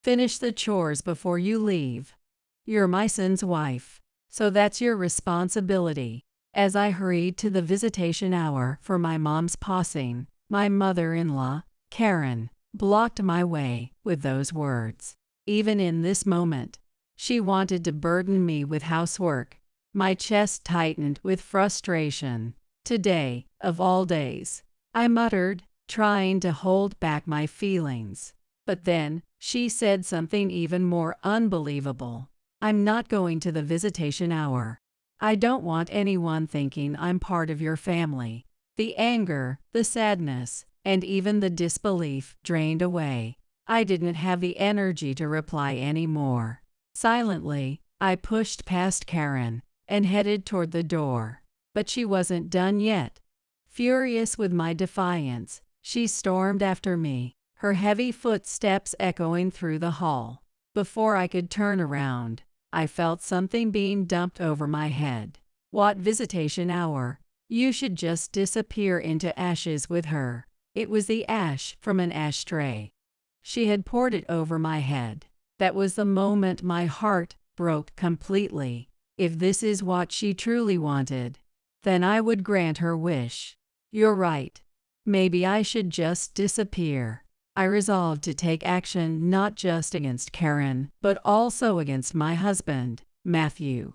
Finish the chores before you leave. You're my son's wife, so that's your responsibility. As I hurried to the visitation hour for my mom's passing, my mother-in-law, Karen, blocked my way with those words. Even in this moment, she wanted to burden me with housework. My chest tightened with frustration. Today, of all days, I muttered, trying to hold back my feelings. But then, she said something even more unbelievable. I'm not going to the visitation hour. I don't want anyone thinking I'm part of your family. The anger, the sadness, and even the disbelief drained away. I didn't have the energy to reply anymore. Silently, I pushed past Karen and headed toward the door. But she wasn't done yet. Furious with my defiance, she stormed after me, her heavy footsteps echoing through the hall. Before I could turn around, I felt something being dumped over my head. What visitation hour? You should just disappear into ashes with her. It was the ash from an ashtray. She had poured it over my head. That was the moment my heart broke completely. If this is what she truly wanted, then I would grant her wish. You're right. Maybe I should just disappear. I resolved to take action not just against Karen, but also against my husband, Matthew.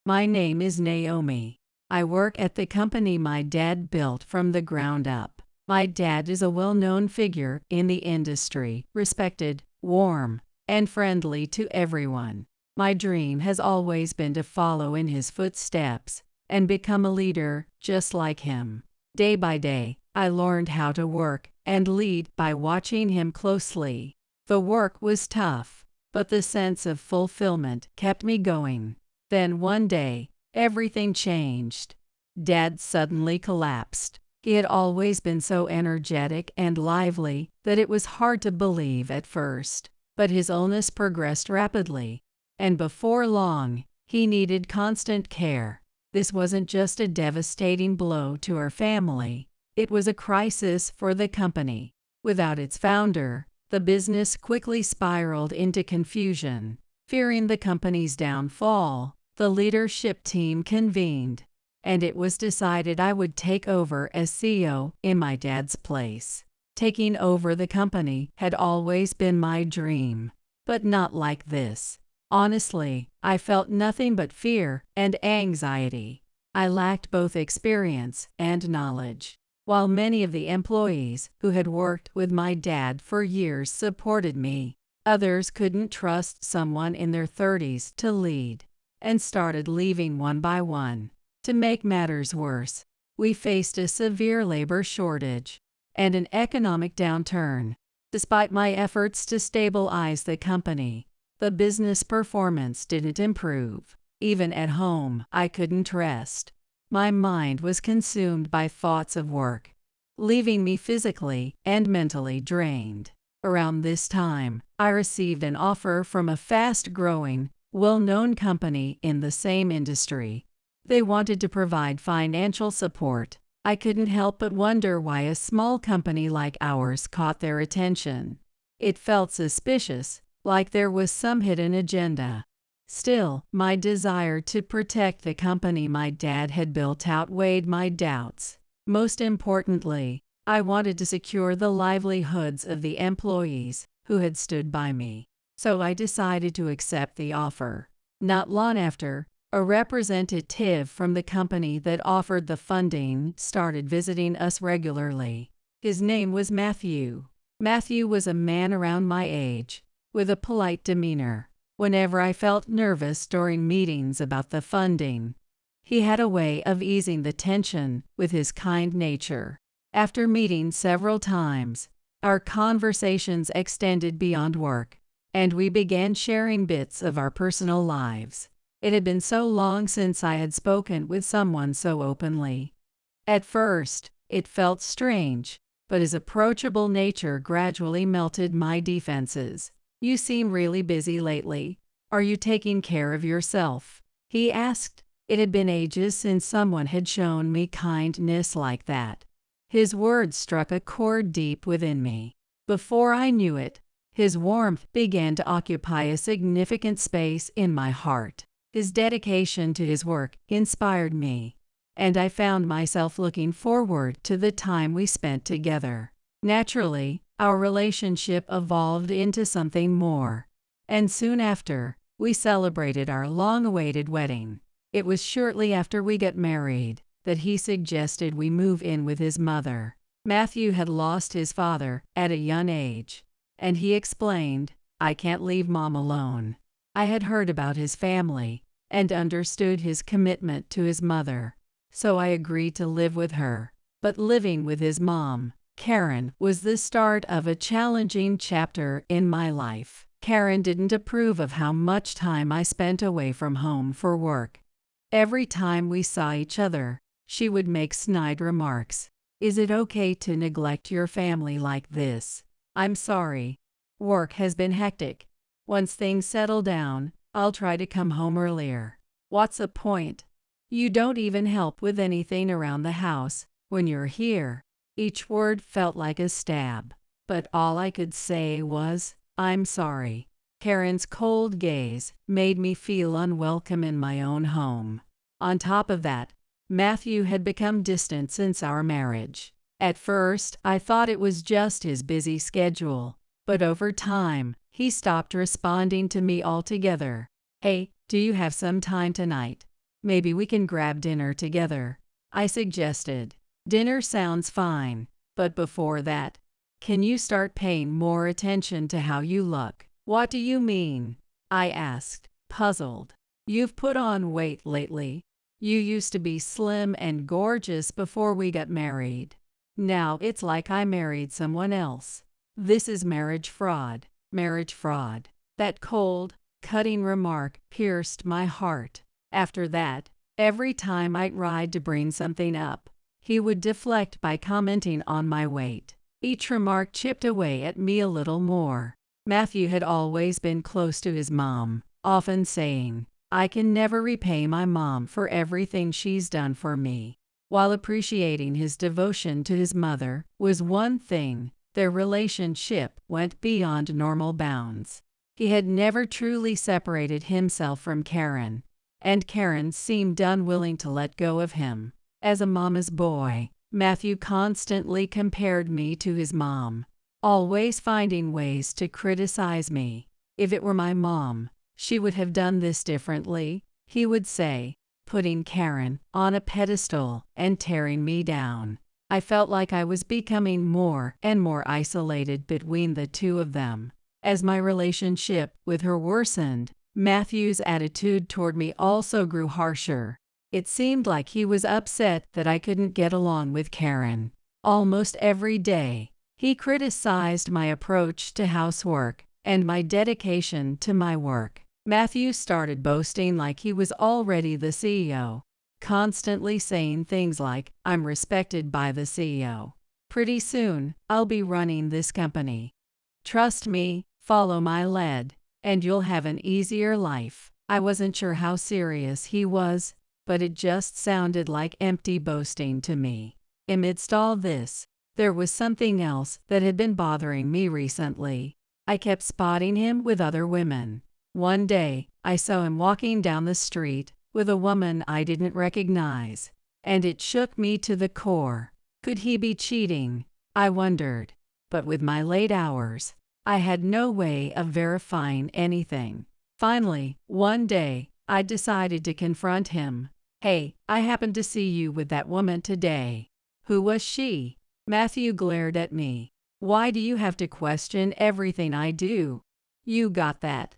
My name is Naomi. I work at the company my dad built from the ground up. My dad is a well-known figure in the industry, respected, warm, and friendly to everyone. My dream has always been to follow in his footsteps and become a leader just like him. Day by day, I learned how to work and lead by watching him closely. The work was tough, but the sense of fulfillment kept me going. Then one day, everything changed. Dad suddenly collapsed. He had always been so energetic and lively that it was hard to believe at first. But his illness progressed rapidly, and before long, he needed constant care. This wasn't just a devastating blow to our family. It was a crisis for the company. Without its founder, the business quickly spiraled into confusion. Fearing the company's downfall, the leadership team convened, and it was decided I would take over as CEO in my dad's place. Taking over the company had always been my dream, but not like this. Honestly, I felt nothing but fear and anxiety. I lacked both experience and knowledge. While many of the employees who had worked with my dad for years supported me, others couldn't trust someone in their 30s to lead, and started leaving one by one. To make matters worse, we faced a severe labor shortage and an economic downturn. Despite my efforts to stabilize the company, the business performance didn't improve. Even at home, I couldn't rest. My mind was consumed by thoughts of work, leaving me physically and mentally drained. Around this time, I received an offer from a fast-growing, well-known company in the same industry. They wanted to provide financial support. I couldn't help but wonder why a small company like ours caught their attention. It felt suspicious, like there was some hidden agenda. Still, my desire to protect the company my dad had built outweighed my doubts. Most importantly, I wanted to secure the livelihoods of the employees who had stood by me. So I decided to accept the offer. Not long after, a representative from the company that offered the funding started visiting us regularly. His name was Matthew. Matthew was a man around my age, with a polite demeanor. Whenever I felt nervous during meetings about the funding, he had a way of easing the tension with his kind nature. After meeting several times, our conversations extended beyond work, and we began sharing bits of our personal lives. It had been so long since I had spoken with someone so openly. At first, it felt strange, but his approachable nature gradually melted my defenses. "You seem really busy lately. Are you taking care of yourself?" he asked. It had been ages since someone had shown me kindness like that. His words struck a chord deep within me. Before I knew it, His warmth began to occupy a significant space in my heart. His dedication to his work inspired me, and I found myself looking forward to the time we spent together. Naturally, our relationship evolved into something more, and soon after, we celebrated our long-awaited wedding. It was shortly after we got married that he suggested we move in with his mother. Matthew had lost his father at a young age, and he explained, "I can't leave Mom alone." I had heard about his family and understood his commitment to his mother, so I agreed to live with her. But living with his mom, Karen, was the start of a challenging chapter in my life. Karen didn't approve of how much time I spent away from home for work. Every time we saw each other, she would make snide remarks. "Is it okay to neglect your family like this? I'm sorry. Work has been hectic. Once things settle down, I'll try to come home earlier." "What's the point? You don't even help with anything around the house when you're here." Each word felt like a stab, but all I could say was, "I'm sorry." Karen's cold gaze made me feel unwelcome in my own home. On top of that, Matthew had become distant since our marriage. At first, I thought it was just his busy schedule, but over time, he stopped responding to me altogether. "Hey, do you have some time tonight? Maybe we can grab dinner together," I suggested. "Dinner sounds fine, but before that, can you start paying more attention to how you look?" "What do you mean?" I asked, puzzled. "You've put on weight lately. You used to be slim and gorgeous before we got married. Now it's like I married someone else. This is marriage fraud." Marriage fraud. That cold, cutting remark pierced my heart. After that, every time I tried to bring something up, he would deflect by commenting on my weight. Each remark chipped away at me a little more. Matthew had always been close to his mom, often saying, "I can never repay my mom for everything she's done for me." While appreciating his devotion to his mother was one thing, their relationship went beyond normal bounds. He had never truly separated himself from Karen, and Karen seemed unwilling to let go of him. As a mama's boy, Matthew constantly compared me to his mom, always finding ways to criticize me. "If it were my mom, she would have done this differently," he would say, putting Karen on a pedestal and tearing me down. I felt like I was becoming more and more isolated between the two of them. As my relationship with her worsened, Matthew's attitude toward me also grew harsher. It seemed like he was upset that I couldn't get along with Karen. Almost every day, he criticized my approach to housework and my dedication to my work. Matthew started boasting like he was already the CEO, constantly saying things like, "I'm respected by the CEO. Pretty soon, I'll be running this company. Trust me, follow my lead, and you'll have an easier life." I wasn't sure how serious he was, but it just sounded like empty boasting to me. Amidst all this, there was something else that had been bothering me recently. I kept spotting him with other women. One day, I saw him walking down the street with a woman I didn't recognize, and it shook me to the core. Could he be cheating? I wondered. But with my late hours, I had no way of verifying anything. Finally, one day, I decided to confront him. "Hey, I happened to see you with that woman today." "Who was she?" Matthew glared at me. "Why do you have to question everything I do? You got that?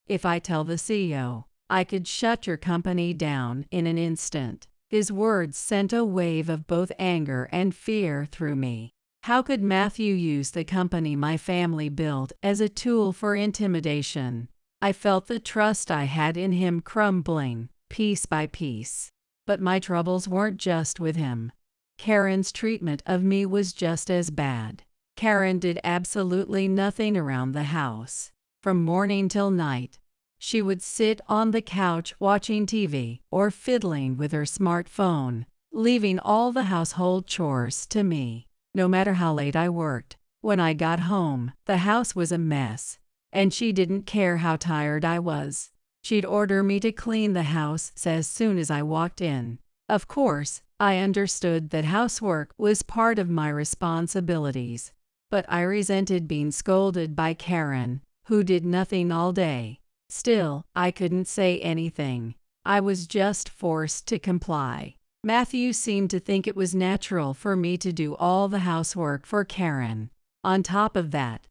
If I tell the CEO, I could shut your company down in an instant." His words sent a wave of both anger and fear through me. How could Matthew use the company my family built as a tool for intimidation? I felt the trust I had in him crumbling, piece by piece. But my troubles weren't just with him. Karen's treatment of me was just as bad. Karen did absolutely nothing around the house. From morning till night, she would sit on the couch watching TV or fiddling with her smartphone, leaving all the household chores to me. No matter how late I worked, When I got home, the house was a mess, and she didn't care how tired I was. She'd order me to clean the house as soon as I walked in. Of course, I understood that housework was part of my responsibilities, but I resented being scolded by Karen, who did nothing all day. Still, I couldn't say anything. I was just forced to comply. Matthew seemed to think it was natural for me to do all the housework for Karen. On top of that,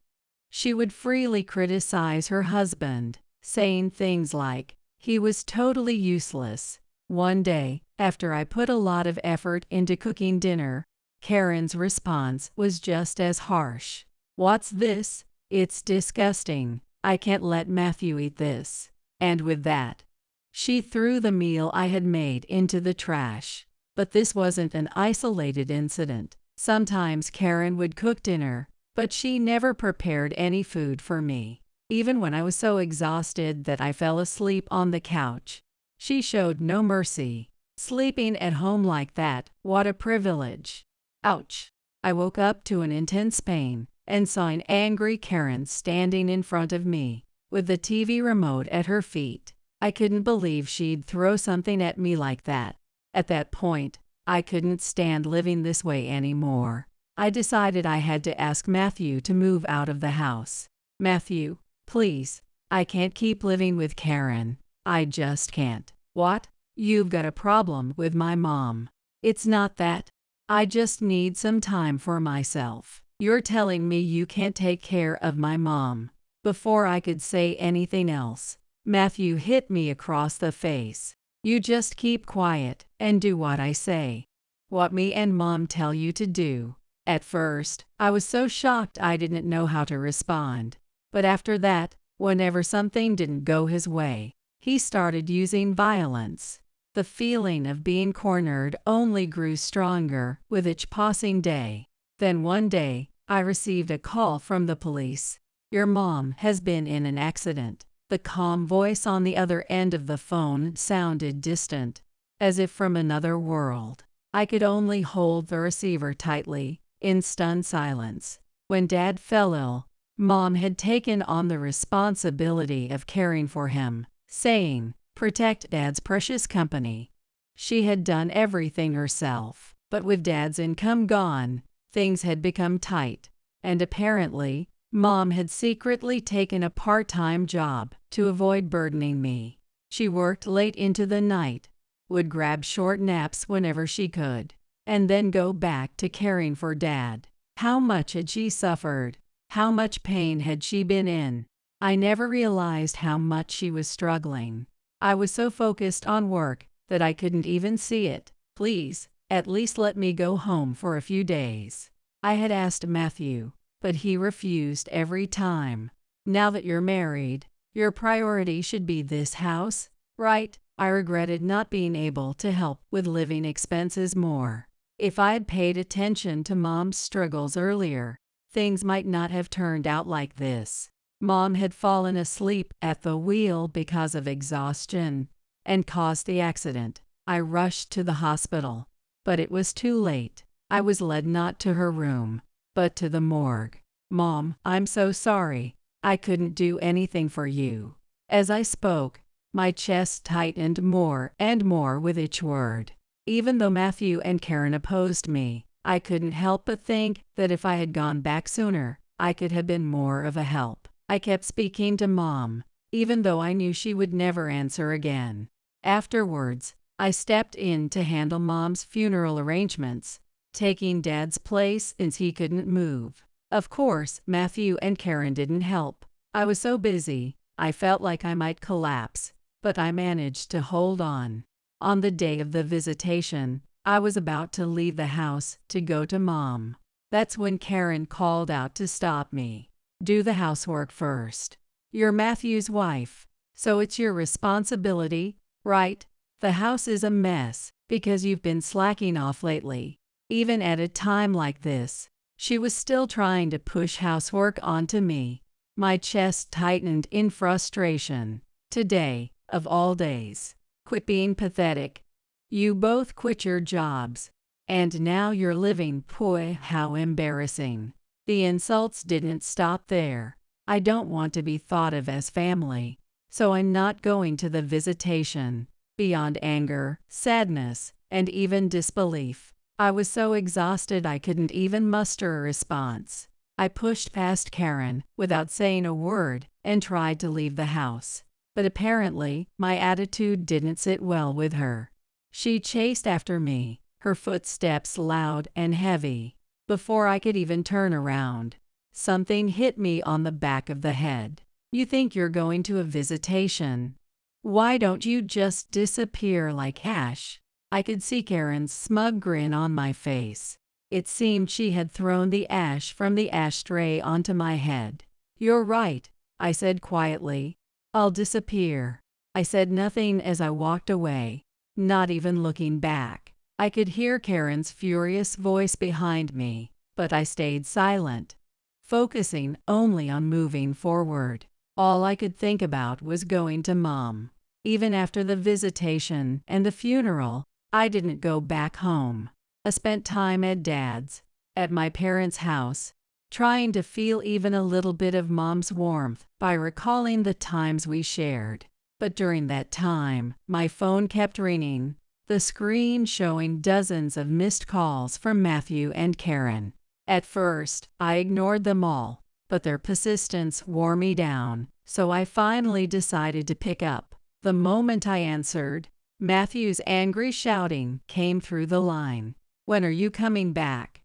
she would freely criticize her husband, saying things like, he was totally useless. One day, after I put a lot of effort into cooking dinner, Karen's response was just as harsh. "What's this? It's disgusting. I can't let Matthew eat this." And with that, she threw the meal I had made into the trash. But this wasn't an isolated incident. Sometimes Karen would cook dinner, but she never prepared any food for me. Even when I was so exhausted that I fell asleep on the couch, she showed no mercy. Sleeping at home like that, what a privilege. Ouch. I woke up to an intense pain and saw an angry Karen standing in front of me, with the TV remote at her feet. I couldn't believe she'd throw something at me like that. At that point, I couldn't stand living this way anymore. I decided I had to ask Matthew to move out of the house. "Matthew, please, I can't keep living with Karen. I just can't." "What? You've got a problem with my mom." "It's not that. I just need some time for myself." "You're telling me you can't take care of my mom?" Before I could say anything else, Matthew hit me across the face. "You just keep quiet and do what I say. What me and Mom tell you to do." At first, I was so shocked I didn't know how to respond. But after that, whenever something didn't go his way, he started using violence. The feeling of being cornered only grew stronger with each passing day. Then one day, I received a call from the police. "Your mom has been in an accident." The calm voice on the other end of the phone sounded distant, as if from another world. I could only hold the receiver tightly, in stunned silence. When Dad fell ill, Mom had taken on the responsibility of caring for him, saying, "Protect Dad's precious company." She had done everything herself, but with Dad's income gone, things had become tight, and apparently, Mom had secretly taken a part-time job to avoid burdening me. She worked late into the night, would grab short naps whenever she could, and then go back to caring for Dad. How much had she suffered? How much pain had she been in? I never realized how much she was struggling. I was so focused on work that I couldn't even see it. "Please, at least let me go home for a few days." I had asked Matthew, but he refused every time. "Now that you're married, your priority should be this house, right?" I regretted not being able to help with living expenses more. If I'd paid attention to Mom's struggles earlier, things might not have turned out like this. Mom had fallen asleep at the wheel because of exhaustion and caused the accident. I rushed to the hospital, but it was too late. I was led not to her room, but to the morgue. "Mom, I'm so sorry. I couldn't do anything for you." As I spoke, my chest tightened more and more with each word. Even though Matthew and Karen opposed me, I couldn't help but think that if I had gone back sooner, I could have been more of a help. I kept speaking to Mom, even though I knew she would never answer again. Afterwards, I stepped in to handle Mom's funeral arrangements, taking Dad's place since he couldn't move. Of course, Matthew and Karen didn't help. I was so busy, I felt like I might collapse, but I managed to hold on. On the day of the visitation, I was about to leave the house to go to Mom. That's when Karen called out to stop me. "Do the housework first. You're Matthew's wife, so it's your responsibility, right? The house is a mess because you've been slacking off lately." Even at a time like this, she was still trying to push housework onto me. My chest tightened in frustration. Today, of all days. "Quit being pathetic. You both quit your jobs, and now you're living poor." How embarrassing. The insults didn't stop there. I don't want to be thought of as family, so I'm not going to the visitation. Beyond anger, sadness, and even disbelief, I was so exhausted I couldn't even muster a response. I pushed past Karen without saying a word and tried to leave the house. But apparently, my attitude didn't sit well with her. She chased after me, her footsteps loud and heavy. Before I could even turn around, something hit me on the back of the head. You think you're going to a visitation? Why don't you just disappear like ash? I could see Karen's smug grin on my face. It seemed she had thrown the ash from the ashtray onto my head. You're right, I said quietly. I'll disappear. I said nothing as I walked away, not even looking back. I could hear Karen's furious voice behind me, but I stayed silent, focusing only on moving forward. All I could think about was going to Mom. Even after the visitation and the funeral, I didn't go back home. I spent time at Dad's, at my parents' house, trying to feel even a little bit of Mom's warmth by recalling the times we shared. But during that time, my phone kept ringing, the screen showing dozens of missed calls from Matthew and Karen. At first, I ignored them all, but their persistence wore me down, so I finally decided to pick up. The moment I answered, Matthew's angry shouting came through the line. When are you coming back?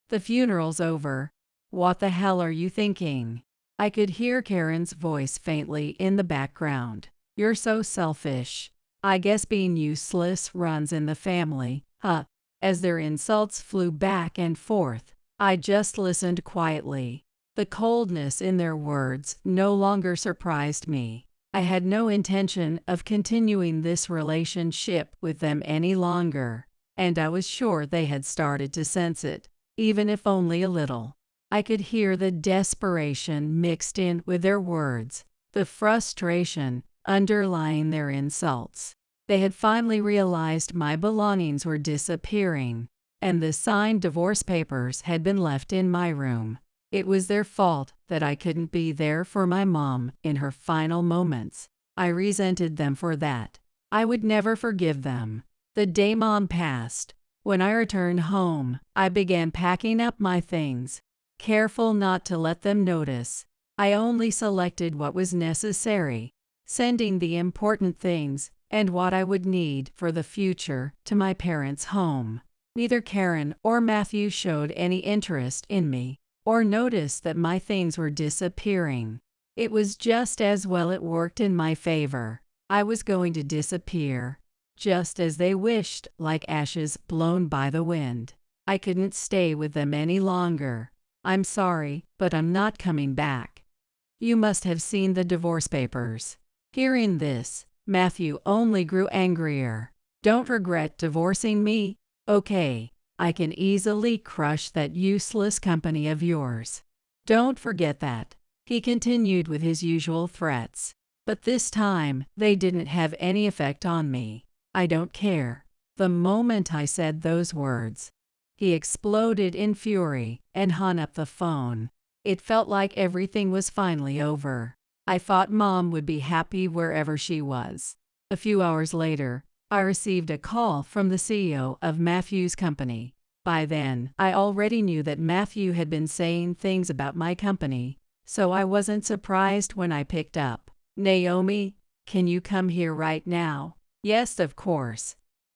The funeral's over. What the hell are you thinking? I could hear Karen's voice faintly in the background. You're so selfish. I guess being useless runs in the family, huh? As their insults flew back and forth, I just listened quietly. The coldness in their words no longer surprised me. I had no intention of continuing this relationship with them any longer, and I was sure they had started to sense it, even if only a little. I could hear the desperation mixed in with their words, the frustration underlying their insults. They had finally realized my belongings were disappearing, and the signed divorce papers had been left in my room. It was their fault that I couldn't be there for my mom in her final moments. I resented them for that. I would never forgive them. The day Mom passed, when I returned home, I began packing up my things, careful not to let them notice. I only selected what was necessary, sending the important things and what I would need for the future to my parents' home. Neither Karen or Matthew showed any interest in me or noticed that my things were disappearing. It was just as well it worked in my favor. I was going to disappear, just as they wished, like ashes blown by the wind. I couldn't stay with them any longer. I'm sorry, but I'm not coming back. You must have seen the divorce papers. Hearing this, Matthew only grew angrier. Don't regret divorcing me? Okay, I can easily crush that useless company of yours. Don't forget that. He continued with his usual threats. But this time, they didn't have any effect on me. I don't care. The moment I said those words, he exploded in fury and hung up the phone. It felt like everything was finally over. I thought Mom would be happy wherever she was. A few hours later, I received a call from the CEO of Matthew's company. By then, I already knew that Matthew had been saying things about my company, so I wasn't surprised when I picked up. Naomi, can you come here right now? Yes, of course.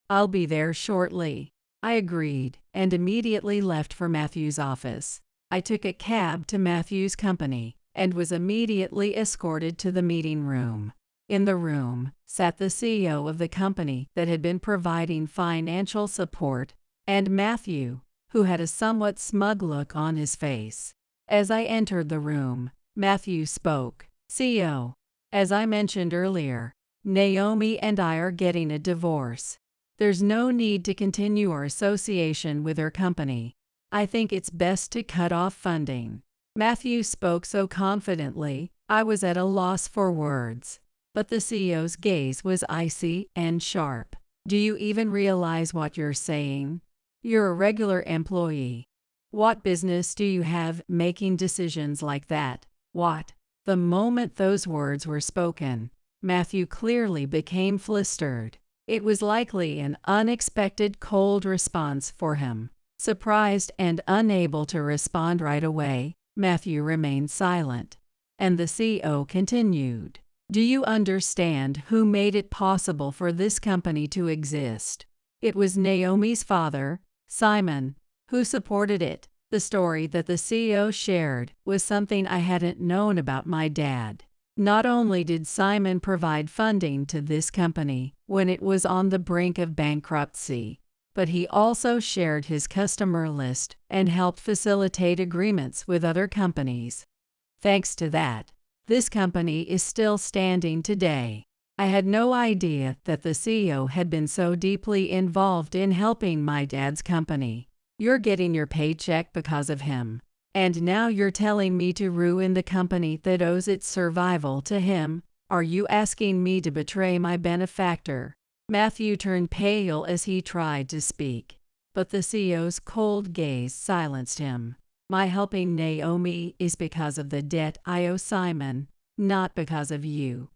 I'll be there shortly. I agreed and immediately left for Matthew's office. I took a cab to Matthew's company and was immediately escorted to the meeting room. In the room sat the CEO of the company that had been providing financial support, and Matthew, who had a somewhat smug look on his face. As I entered the room, Matthew spoke. CEO, as I mentioned earlier, Naomi and I are getting a divorce. There's no need to continue our association with her company. I think it's best to cut off funding. Matthew spoke so confidently, I was at a loss for words. But the CEO's gaze was icy and sharp. Do you even realize what you're saying? You're a regular employee. What business do you have making decisions like that? What? The moment those words were spoken, Matthew clearly became flustered. It was likely an unexpected cold response for him. Surprised and unable to respond right away, Matthew remained silent. And the CEO continued. Do you understand who made it possible for this company to exist? It was Naomi's father, Simon, who supported it. The story that the CEO shared was something I hadn't known about my dad. Not only did Simon provide funding to this company when it was on the brink of bankruptcy, but he also shared his customer list and helped facilitate agreements with other companies. Thanks to that, this company is still standing today. I had no idea that the CEO had been so deeply involved in helping my dad's company. You're getting your paycheck because of him. And now you're telling me to ruin the company that owes its survival to him? Are you asking me to betray my benefactor? Matthew turned pale as he tried to speak, but the CEO's cold gaze silenced him. My helping Naomi is because of the debt I owe Simon, not because of you.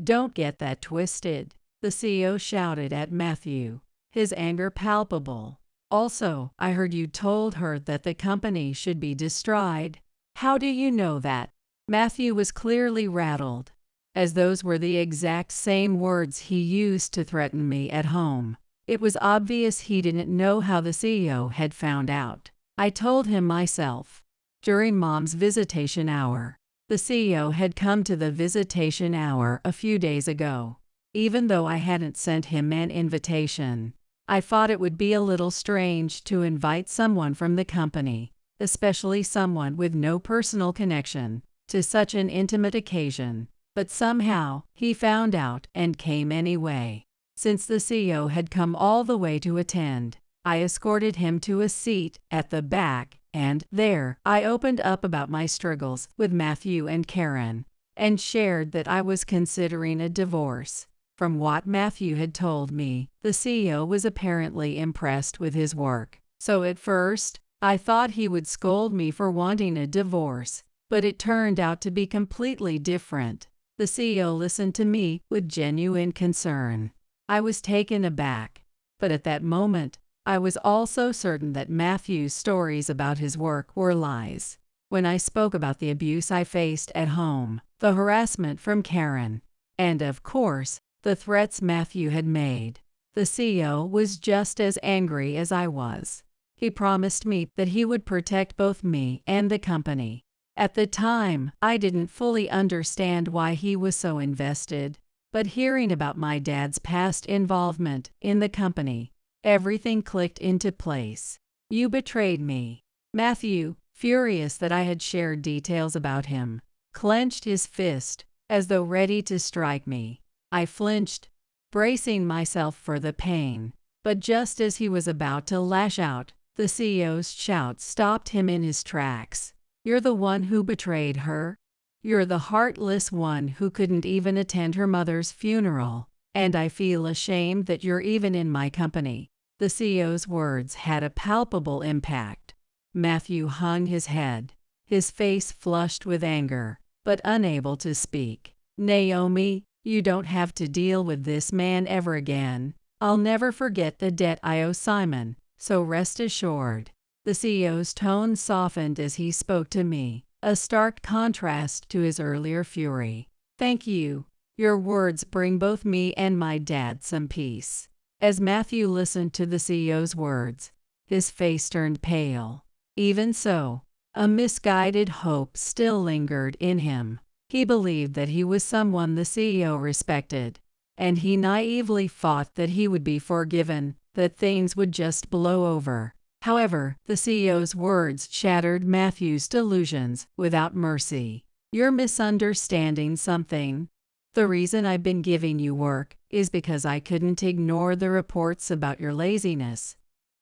Don't get that twisted, the CEO shouted at Matthew, his anger palpable. Also, I heard you told her that the company should be destroyed. How do you know that? Matthew was clearly rattled, as those were the exact same words he used to threaten me at home. It was obvious he didn't know how the CEO had found out. I told him myself. During Mom's visitation hour, the CEO had come to the visitation hour a few days ago. Even though I hadn't sent him an invitation, I thought it would be a little strange to invite someone from the company, especially someone with no personal connection, to such an intimate occasion. But somehow, he found out and came anyway. Since the CEO had come all the way to attend, I escorted him to a seat at the back, and there, I opened up about my struggles with Matthew and Karen, and shared that I was considering a divorce. From what Matthew had told me, the CEO was apparently impressed with his work. So at first, I thought he would scold me for wanting a divorce, but it turned out to be completely different. The CEO listened to me with genuine concern. I was taken aback, but at that moment, I was also certain that Matthew's stories about his work were lies. When I spoke about the abuse I faced at home, the harassment from Karen, and of course, the threats Matthew had made, the CEO was just as angry as I was. He promised me that he would protect both me and the company. At the time, I didn't fully understand why he was so invested, but hearing about my dad's past involvement in the company, everything clicked into place. You betrayed me. Matthew, furious that I had shared details about him, clenched his fist, as though ready to strike me. I flinched, bracing myself for the pain, but just as he was about to lash out, the CEO's shout stopped him in his tracks. You're the one who betrayed her. You're the heartless one who couldn't even attend her mother's funeral, and I feel ashamed that you're even in my company. The CEO's words had a palpable impact. Matthew hung his head, his face flushed with anger, but unable to speak. Naomi, you don't have to deal with this man ever again. I'll never forget the debt I owe Simon, so rest assured. The CEO's tone softened as he spoke to me, a stark contrast to his earlier fury. Thank you. Your words bring both me and my dad some peace. As Matthew listened to the CEO's words, his face turned pale. Even so, a misguided hope still lingered in him. He believed that he was someone the CEO respected, and he naively thought that he would be forgiven, that things would just blow over. However, the CEO's words shattered Matthew's delusions without mercy. You're misunderstanding something. The reason I've been giving you work is because I couldn't ignore the reports about your laziness.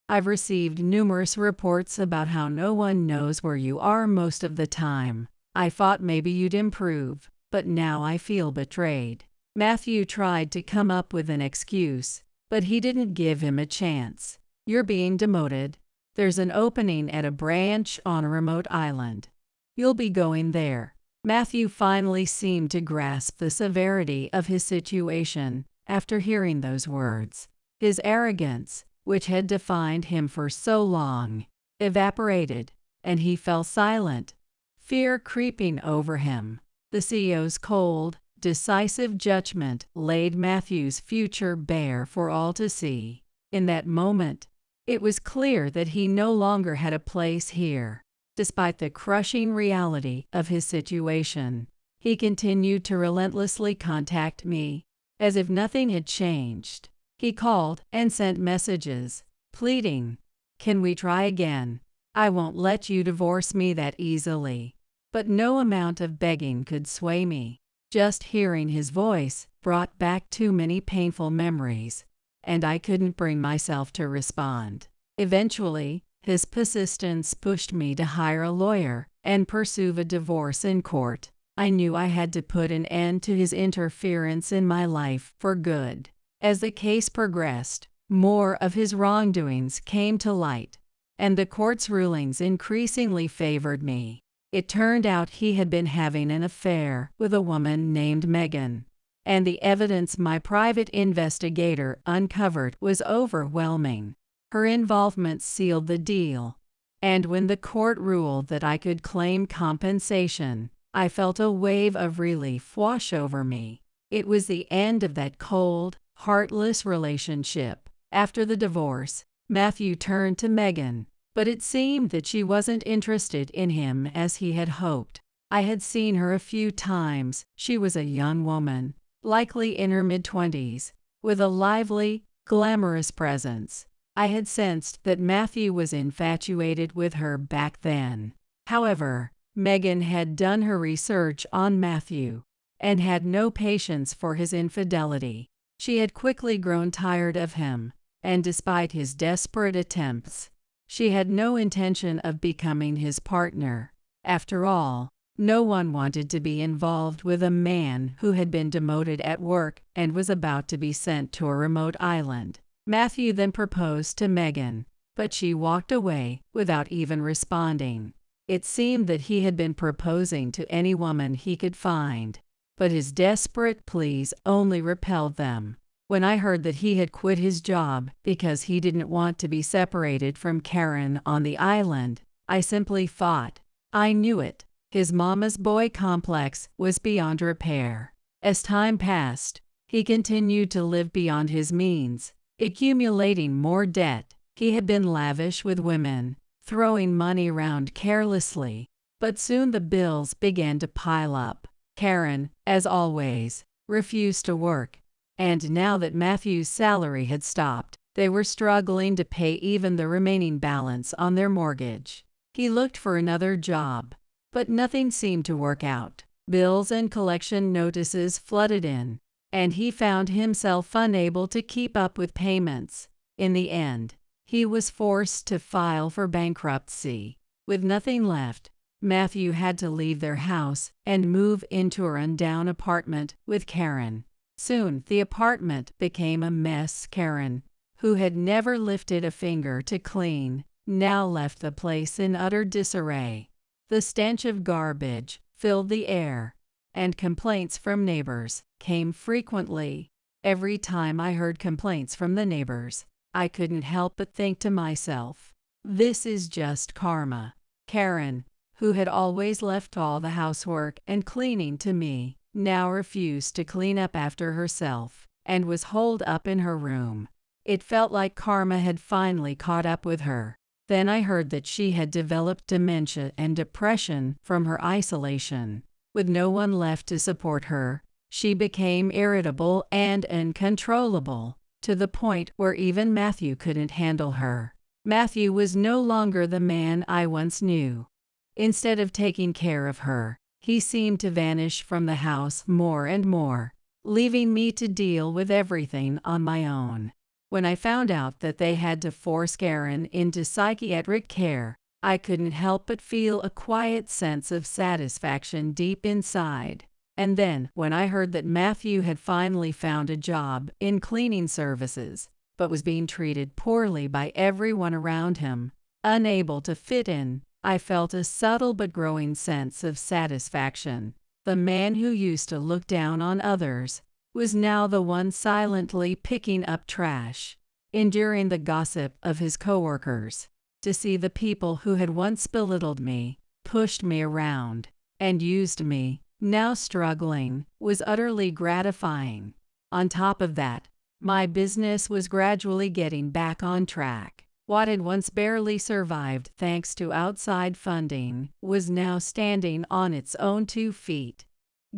I've received numerous reports about how no one knows where you are most of the time. I thought maybe you'd improve, but now I feel betrayed. Matthew tried to come up with an excuse, but he didn't give him a chance. You're being demoted. There's an opening at a branch on a remote island. You'll be going there." Matthew finally seemed to grasp the severity of his situation after hearing those words. His arrogance, which had defined him for so long, evaporated, and he fell silent, fear creeping over him. The CEO's cold, decisive judgment laid Matthew's future bare for all to see. In that moment, it was clear that he no longer had a place here. Despite the crushing reality of his situation, he continued to relentlessly contact me, as if nothing had changed. He called and sent messages, pleading, "Can we try again? I won't let you divorce me that easily." But no amount of begging could sway me. Just hearing his voice brought back too many painful memories, and I couldn't bring myself to respond. Eventually, his persistence pushed me to hire a lawyer and pursue a divorce in court. I knew I had to put an end to his interference in my life for good. As the case progressed, more of his wrongdoings came to light, and the court's rulings increasingly favored me. It turned out he had been having an affair with a woman named Megan, and the evidence my private investigator uncovered was overwhelming. Her involvement sealed the deal, and when the court ruled that I could claim compensation, I felt a wave of relief wash over me. It was the end of that cold, heartless relationship. After the divorce, Matthew turned to Megan, but it seemed that she wasn't interested in him as he had hoped. I had seen her a few times. She was a young woman, likely in her mid-20s, with a lively, glamorous presence. I had sensed that Matthew was infatuated with her back then. However, Megan had done her research on Matthew and had no patience for his infidelity. She had quickly grown tired of him, and despite his desperate attempts, she had no intention of becoming his partner. After all, no one wanted to be involved with a man who had been demoted at work and was about to be sent to a remote island. Matthew then proposed to Megan, but she walked away without even responding. It seemed that he had been proposing to any woman he could find, but his desperate pleas only repelled them. When I heard that he had quit his job because he didn't want to be separated from Karen on the island, I simply thought, I knew it. His mama's boy complex was beyond repair. As time passed, he continued to live beyond his means, accumulating more debt. He had been lavish with women, throwing money around carelessly, but soon the bills began to pile up. Karen, as always, refused to work, and now that Matthew's salary had stopped, they were struggling to pay even the remaining balance on their mortgage. He looked for another job, but nothing seemed to work out. Bills and collection notices flooded in, and he found himself unable to keep up with payments. In the end, he was forced to file for bankruptcy. With nothing left, Matthew had to leave their house and move into a rundown apartment with Karen. Soon, the apartment became a mess. Karen, who had never lifted a finger to clean, now left the place in utter disarray. The stench of garbage filled the air, and complaints from neighbors came frequently. Every time I heard complaints from the neighbors, I couldn't help but think to myself, this is just karma. Karen, who had always left all the housework and cleaning to me, now refused to clean up after herself and was holed up in her room. It felt like karma had finally caught up with her. Then I heard that she had developed dementia and depression from her isolation. With no one left to support her, she became irritable and uncontrollable, to the point where even Matthew couldn't handle her. Matthew was no longer the man I once knew. Instead of taking care of her, he seemed to vanish from the house more and more, leaving me to deal with everything on my own. When I found out that they had to force Karen into psychiatric care, I couldn't help but feel a quiet sense of satisfaction deep inside. And then, when I heard that Matthew had finally found a job in cleaning services, but was being treated poorly by everyone around him, Unable to fit in, I felt a subtle but growing sense of satisfaction. The man who used to look down on others was now the one silently picking up trash, enduring the gossip of his coworkers. To see the people who had once belittled me, pushed me around, and used me, now struggling, was utterly gratifying. On top of that, my business was gradually getting back on track. What had once barely survived thanks to outside funding was now standing on its own 2 feet,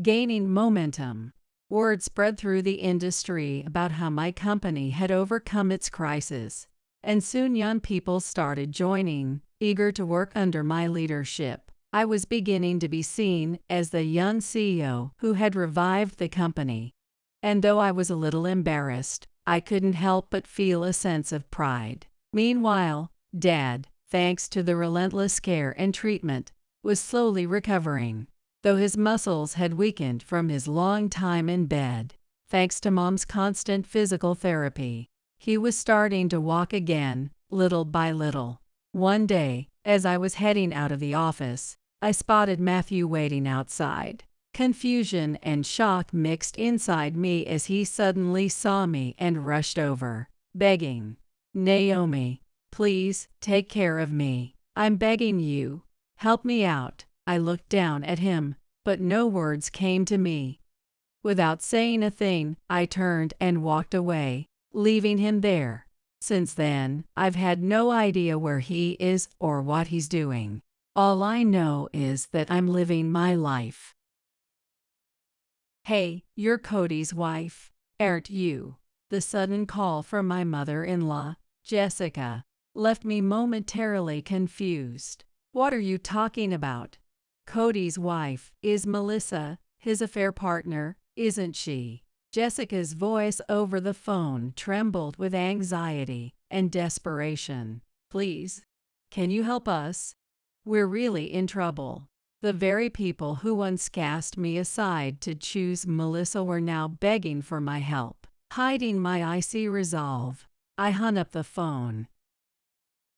gaining momentum. Word spread through the industry about how my company had overcome its crisis, and soon young people started joining, eager to work under my leadership. I was beginning to be seen as the young CEO who had revived the company. And though I was a little embarrassed, I couldn't help but feel a sense of pride. Meanwhile, Dad, thanks to the relentless care and treatment, was slowly recovering. Though his muscles had weakened from his long time in bed, thanks to Mom's constant physical therapy, he was starting to walk again, little by little. One day, as I was heading out of the office, I spotted Matthew waiting outside. Confusion and shock mixed inside me as he suddenly saw me and rushed over, begging, "Naomi, please, take care of me. I'm begging you. Help me out." I looked down at him, but no words came to me. Without saying a thing, I turned and walked away, leaving him there. Since then, I've had no idea where he is or what he's doing. All I know is that I'm living my life. "Hey, you're Cody's wife, aren't you?" The sudden call from my mother-in-law, Jessica, left me momentarily confused. "What are you talking about? Cody's wife is Melissa, his affair partner, isn't she?" Jessica's voice over the phone trembled with anxiety and desperation. "Please, can you help us? We're really in trouble." The very people who once cast me aside to choose Melissa were now begging for my help. Hiding my icy resolve, I hung up the phone.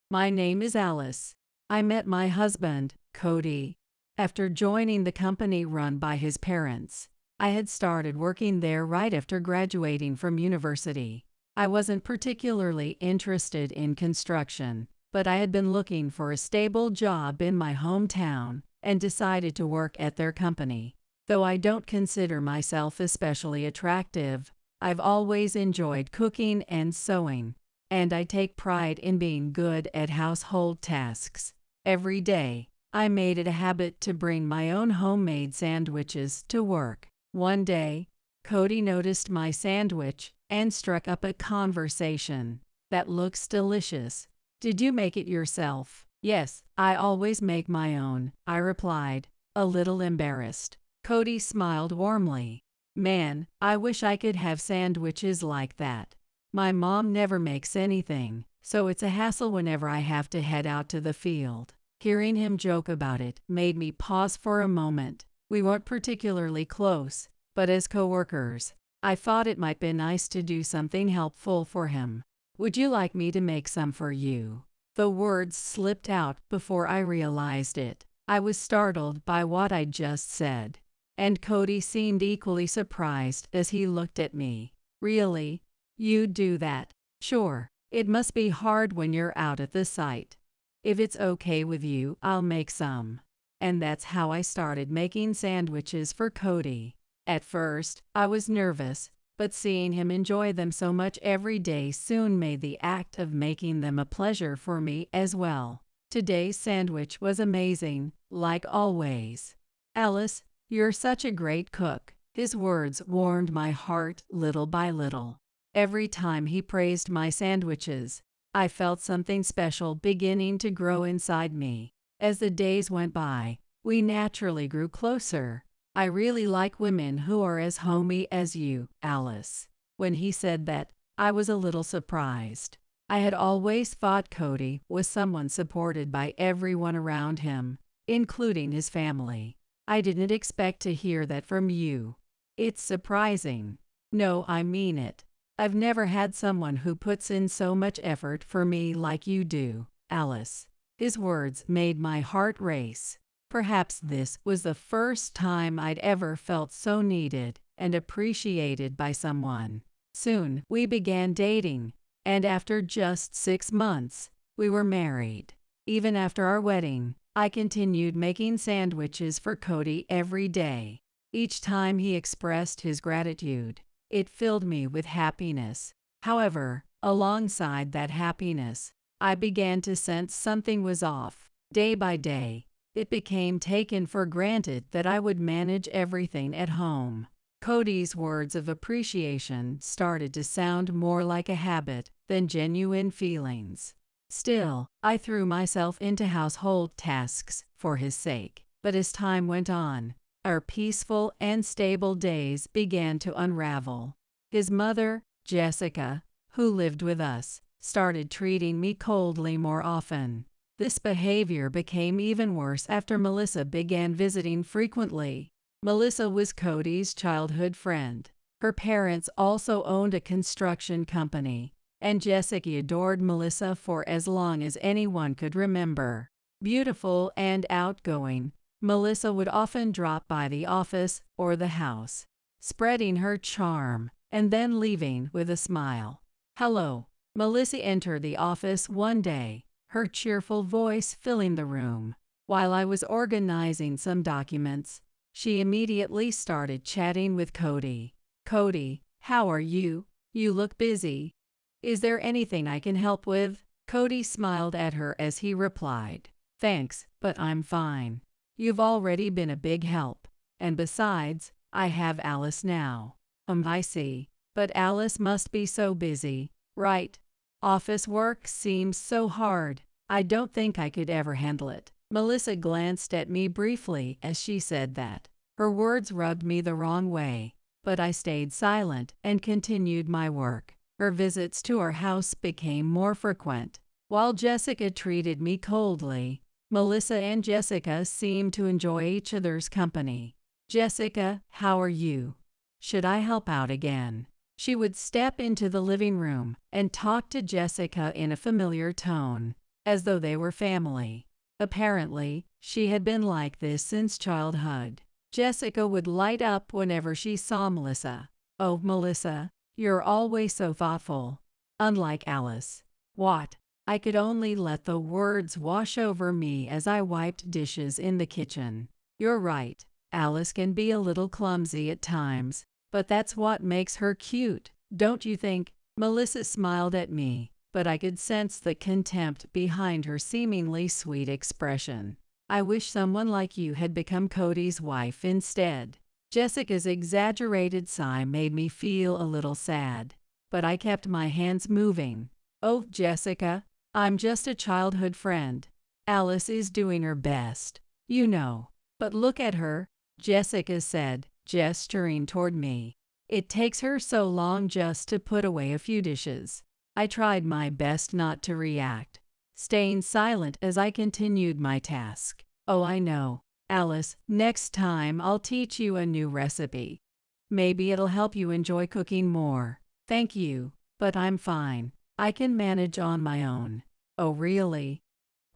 "My name is Alice. I met my husband, Cody, after joining the company run by his parents. I had started working there right after graduating from university. I wasn't particularly interested in construction, but I had been looking for a stable job in my hometown and decided to work at their company. Though I don't consider myself especially attractive, I've always enjoyed cooking and sewing, and I take pride in being good at household tasks. Every day, I made it a habit to bring my own homemade sandwiches to work. One day, Cody noticed my sandwich and struck up a conversation. "That looks delicious. Did you make it yourself?" "Yes, I always make my own," I replied, a little embarrassed. Cody smiled warmly. "Man, I wish I could have sandwiches like that. My mom never makes anything, so it's a hassle whenever I have to head out to the field." Hearing him joke about it made me pause for a moment. We weren't particularly close, but as coworkers, I thought it might be nice to do something helpful for him. "Would you like me to make some for you?" The words slipped out before I realized it. I was startled by what I'd just said, and Cody seemed equally surprised as he looked at me. "Really? You'd do that?" "Sure. It must be hard when you're out at the site. If it's okay with you, I'll make some." And that's how I started making sandwiches for Cody. At first, I was nervous, but seeing him enjoy them so much every day soon made the act of making them a pleasure for me as well. Today's sandwich was amazing, like always. "Alice, you're such a great cook." His words warmed my heart little by little. Every time he praised my sandwiches, I felt something special beginning to grow inside me. As the days went by, we naturally grew closer. "I really like women who are as homey as you, Alice." When he said that, I was a little surprised. I had always thought Cody was someone supported by everyone around him, including his family. I didn't expect to hear that from you. It's surprising. No, I mean it. I've never had someone who puts in so much effort for me like you do, Alice. His words made my heart race. Perhaps this was the first time I'd ever felt so needed and appreciated by someone. Soon, we began dating, and after just 6 months, we were married. Even after our wedding, I continued making sandwiches for Cody every day. Each time he expressed his gratitude, it filled me with happiness. However, alongside that happiness, I began to sense something was off. Day by day, it became taken for granted that I would manage everything at home. Cody's words of appreciation started to sound more like a habit than genuine feelings. Still, I threw myself into household tasks for his sake. But as time went on, our peaceful and stable days began to unravel. His mother, Jessica, who lived with us, started treating me coldly more often. This behavior became even worse after Melissa began visiting frequently. Melissa was Cody's childhood friend. Her parents also owned a construction company, and Jessica adored Melissa for as long as anyone could remember. Beautiful and outgoing, Melissa would often drop by the office or the house, spreading her charm, and then leaving with a smile. "Hello." Melissa entered the office one day, her cheerful voice filling the room. While I was organizing some documents, she immediately started chatting with Cody. "Cody, how are you? You look busy. Is there anything I can help with?" Cody smiled at her as he replied, "Thanks, but I'm fine. You've already been a big help. And besides, I have Alice now." I see. But Alice must be so busy, right? Office work seems so hard. I don't think I could ever handle it." Melissa glanced at me briefly as she said that. Her words rubbed me the wrong way, but I stayed silent and continued my work. Her visits to our house became more frequent. While Jessica treated me coldly, Melissa and Jessica seemed to enjoy each other's company. "Jessica, how are you? Should I help out again?" She would step into the living room and talk to Jessica in a familiar tone, as though they were family. Apparently, she had been like this since childhood. Jessica would light up whenever she saw Melissa. "Oh, Melissa, you're always so thoughtful. Unlike Alice." What? I could only let the words wash over me as I wiped dishes in the kitchen. "You're right. Alice can be a little clumsy at times, but that's what makes her cute, don't you think?" Melissa smiled at me, but I could sense the contempt behind her seemingly sweet expression. "I wish someone like you had become Cody's wife instead." Jessica's exaggerated sigh made me feel a little sad, but I kept my hands moving. "Oh, Jessica, I'm just a childhood friend. Alice is doing her best, you know. But look at her," Jessica said, gesturing toward me. "It takes her so long just to put away a few dishes." I tried my best not to react, staying silent as I continued my task. "Oh, I know, Alice, next time I'll teach you a new recipe. Maybe it'll help you enjoy cooking more." "Thank you, but I'm fine. I can manage on my own." "Oh, really?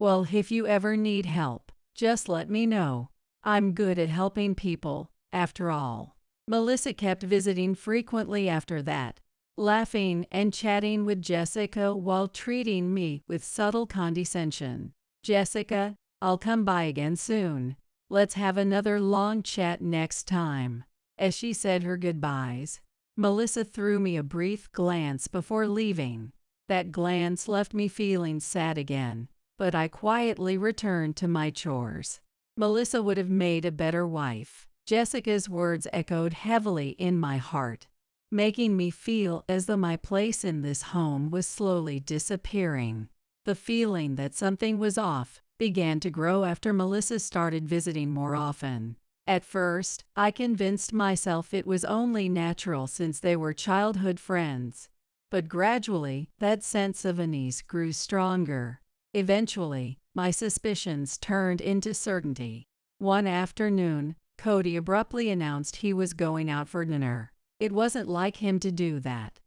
Well, if you ever need help, just let me know. I'm good at helping people, after all." Melissa kept visiting frequently after that, laughing and chatting with Jessica while treating me with subtle condescension. "Jessica, I'll come by again soon. Let's have another long chat next time." As she said her goodbyes, Melissa threw me a brief glance before leaving. That glance left me feeling sad again, but I quietly returned to my chores. Melissa would have made a better wife. Jessica's words echoed heavily in my heart, making me feel as though my place in this home was slowly disappearing. The feeling that something was off began to grow after Melissa started visiting more often. At first, I convinced myself it was only natural since they were childhood friends. But gradually, that sense of unease grew stronger. Eventually, my suspicions turned into certainty. One afternoon, Cody abruptly announced he was going out for dinner. It wasn't like him to do that.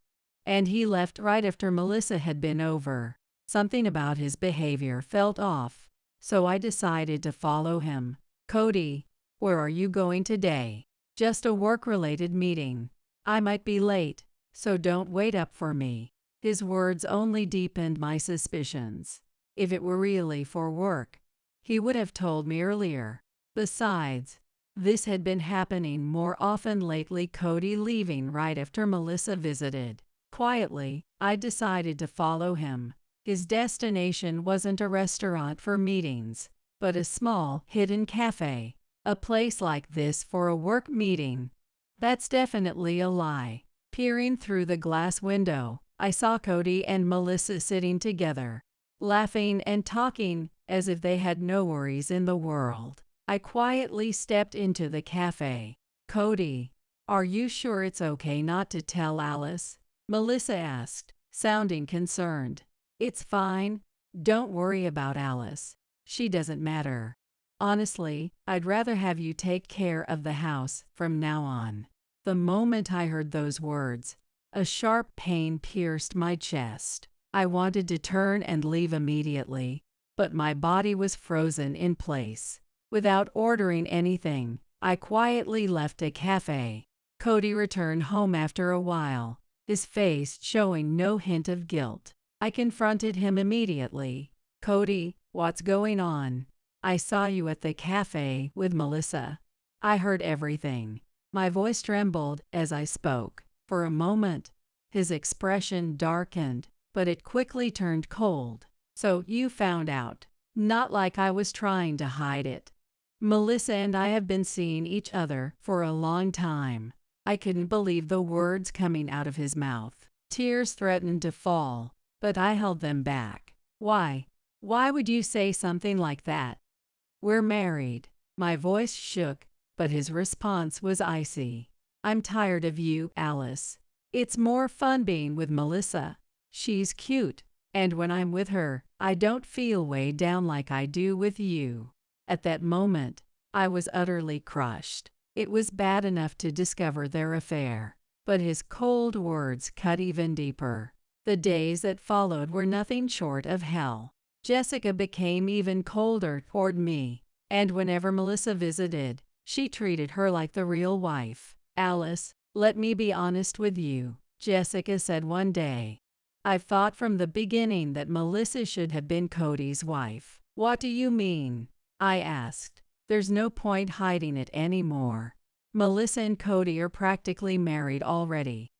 And he left right after Melissa had been over. Something about his behavior felt off. so I decided to follow him. "Cody, where are you going today?" "Just a work-related meeting. I might be late, so don't wait up for me." His words only deepened my suspicions. If it were really for work, he would have told me earlier. Besides, this had been happening more often lately, Cody leaving right after Melissa visited. Quietly, I decided to follow him. His destination wasn't a restaurant for meetings, but a small, hidden cafe. A place like this for a work meeting? That's definitely a lie. Peering through the glass window, I saw Cody and Melissa sitting together, laughing and talking as if they had no worries in the world. I quietly stepped into the cafe. "Cody, are you sure it's okay not to tell Alice?" Melissa asked, sounding concerned. "It's fine. Don't worry about Alice. She doesn't matter. Honestly, I'd rather have you take care of the house from now on." The moment I heard those words, a sharp pain pierced my chest. I wanted to turn and leave immediately, but my body was frozen in place. Without ordering anything, I quietly left a cafe. Cody returned home after a while, his face showing no hint of guilt. I confronted him immediately. "Cody, what's going on? I saw you at the cafe with Melissa." I heard everything. My voice trembled as I spoke. For a moment, his expression darkened, but it quickly turned cold. "So you found out?" Not like I was trying to hide it. "Melissa and I have been seeing each other for a long time." I couldn't believe the words coming out of his mouth. Tears threatened to fall, but I held them back. "Why? Why would you say something like that?" "We're married." My voice shook, but his response was icy. "I'm tired of you, Alice. It's more fun being with Melissa. She's cute, and when I'm with her, I don't feel weighed down like I do with you." At that moment, I was utterly crushed. It was bad enough to discover their affair, but his cold words cut even deeper. The days that followed were nothing short of hell. Jessica became even colder toward me, and whenever Melissa visited, she treated her like the real wife. "Alice, let me be honest with you," Jessica said one day. "I've thought from the beginning that Melissa should have been Cody's wife." "What do you mean?" I asked. "There's no point hiding it anymore. Melissa and Cody are practically married already,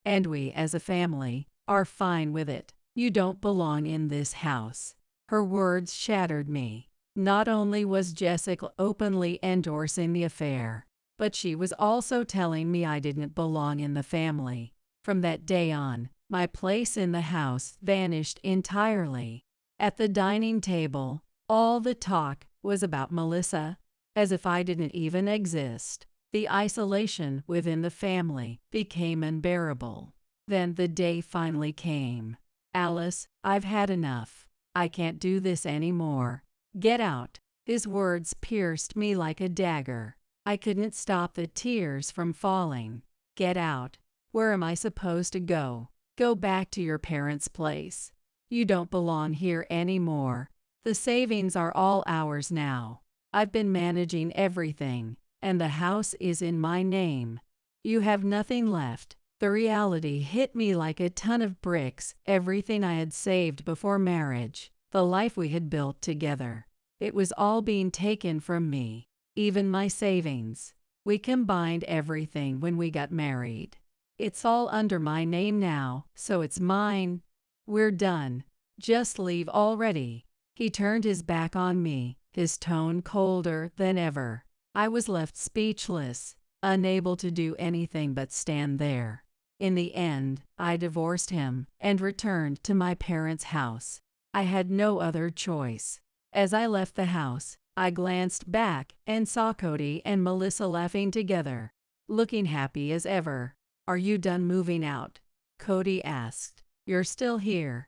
and we as a family are fine with it. You don't belong in this house." Her words shattered me. Not only was Jessica openly endorsing the affair, but she was also telling me I didn't belong in the family. From that day on, my place in the house vanished entirely. At the dining table, all the talk was about Melissa, as if I didn't even exist. The isolation within the family became unbearable. Then the day finally came. "Alice, I've had enough. I can't do this anymore. Get out." His words pierced me like a dagger. I couldn't stop the tears from falling. "Get out? Where am I supposed to go?" "Go back to your parents' place. You don't belong here anymore. The savings are all ours now. I've been managing everything, and the house is in my name. You have nothing left." The reality hit me like a ton of bricks. Everything I had saved before marriage, the life we had built together, it was all being taken from me. Even my savings. We combined everything when we got married. It's all under my name now, so it's mine. We're done. Just leave already." He turned his back on me, his tone colder than ever. I was left speechless, unable to do anything but stand there. In the end, I divorced him and returned to my parents' house. I had no other choice. As I left the house, I glanced back and saw Cody and Melissa laughing together, looking happy as ever. "Are you done moving out?" Cody asked. "You're still here.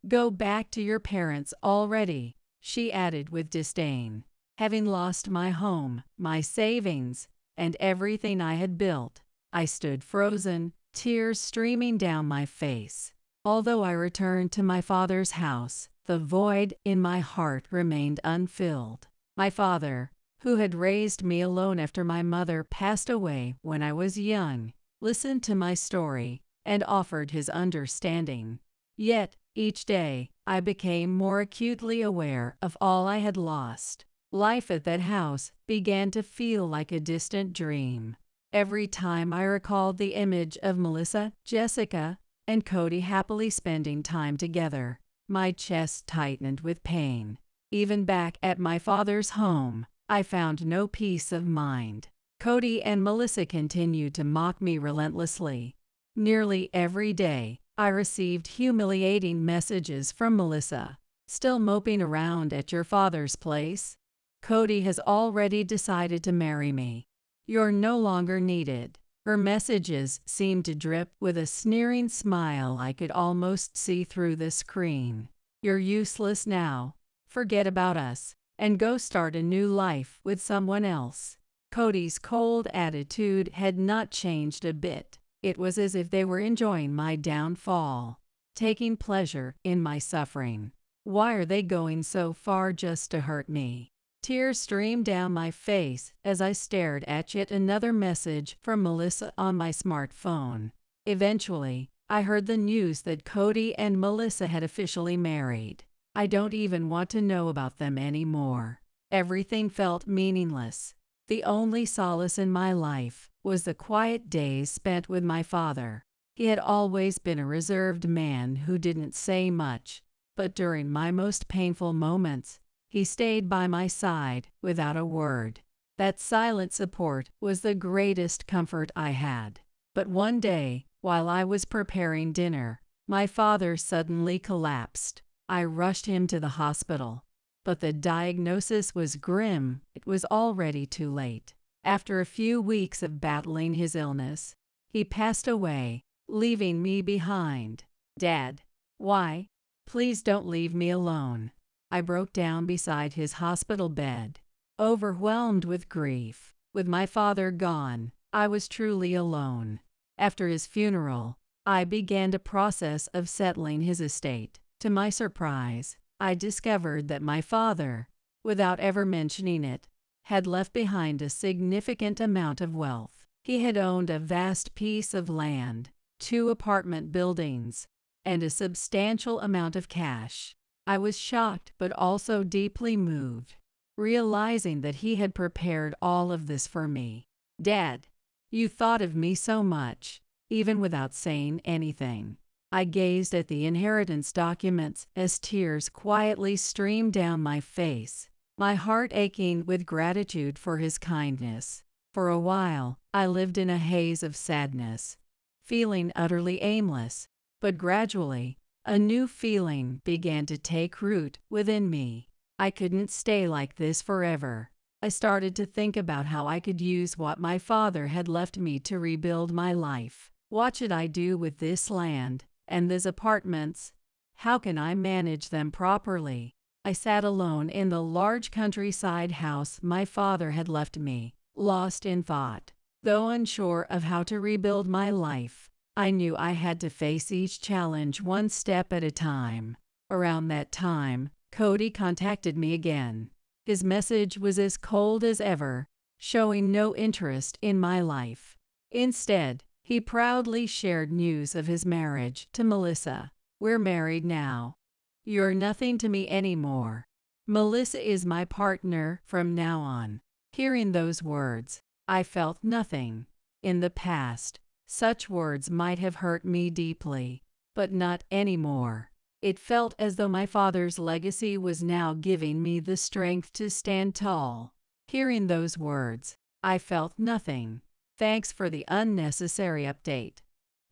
Go back to your parents already," she added with disdain. Having lost my home, my savings, and everything I had built, I stood frozen, tears streaming down my face. Although I returned to my father's house, the void in my heart remained unfilled. My father, who had raised me alone after my mother passed away when I was young, listened to my story and offered his understanding. Yet, each day, I became more acutely aware of all I had lost. Life at that house began to feel like a distant dream. Every time I recalled the image of Melissa, Jessica, and Cody happily spending time together, my chest tightened with pain. Even back at my father's home, I found no peace of mind. Cody and Melissa continued to mock me relentlessly. Nearly every day, I received humiliating messages from Melissa. Still moping around at your father's place? Cody has already decided to marry me. You're no longer needed. Her messages seemed to drip with a sneering smile I could almost see through the screen. You're useless now. Forget about us, and go start a new life with someone else. Cody's cold attitude had not changed a bit. It was as if they were enjoying my downfall, taking pleasure in my suffering. Why are they going so far just to hurt me? Tears streamed down my face as I stared at yet another message from Melissa on my smartphone. Eventually, I heard the news that Cody and Melissa had officially married. I don't even want to know about them anymore. Everything felt meaningless. The only solace in my life was the quiet days spent with my father. He had always been a reserved man who didn't say much, but during my most painful moments, he stayed by my side without a word. That silent support was the greatest comfort I had. But one day, while I was preparing dinner, my father suddenly collapsed. I rushed him to the hospital, but the diagnosis was grim. It was already too late. After a few weeks of battling his illness, he passed away, leaving me behind. Dad, why? Please don't leave me alone. I broke down beside his hospital bed, overwhelmed with grief. With my father gone, I was truly alone. After his funeral, I began the process of settling his estate. To my surprise, I discovered that my father, without ever mentioning it, had left behind a significant amount of wealth. He had owned a vast piece of land, 2 apartment buildings, and a substantial amount of cash. I was shocked but also deeply moved, realizing that he had prepared all of this for me. Dad, you thought of me so much, even without saying anything. I gazed at the inheritance documents as tears quietly streamed down my face, my heart aching with gratitude for his kindness. For a while, I lived in a haze of sadness, feeling utterly aimless, but gradually, a new feeling began to take root within me. I couldn't stay like this forever. I started to think about how I could use what my father had left me to rebuild my life. What should I do with this land and these apartments? How can I manage them properly? I sat alone in the large countryside house my father had left me, lost in thought. Though unsure of how to rebuild my life, I knew I had to face each challenge one step at a time. Around that time, Cody contacted me again. His message was as cold as ever, showing no interest in my life. Instead, he proudly shared news of his marriage to Melissa. We're married now. You're nothing to me anymore. Melissa is my partner from now on. Hearing those words, I felt nothing. In the past, such words might have hurt me deeply, but not anymore. It felt as though my father's legacy was now giving me the strength to stand tall. Hearing those words, I felt nothing. Thanks for the unnecessary update.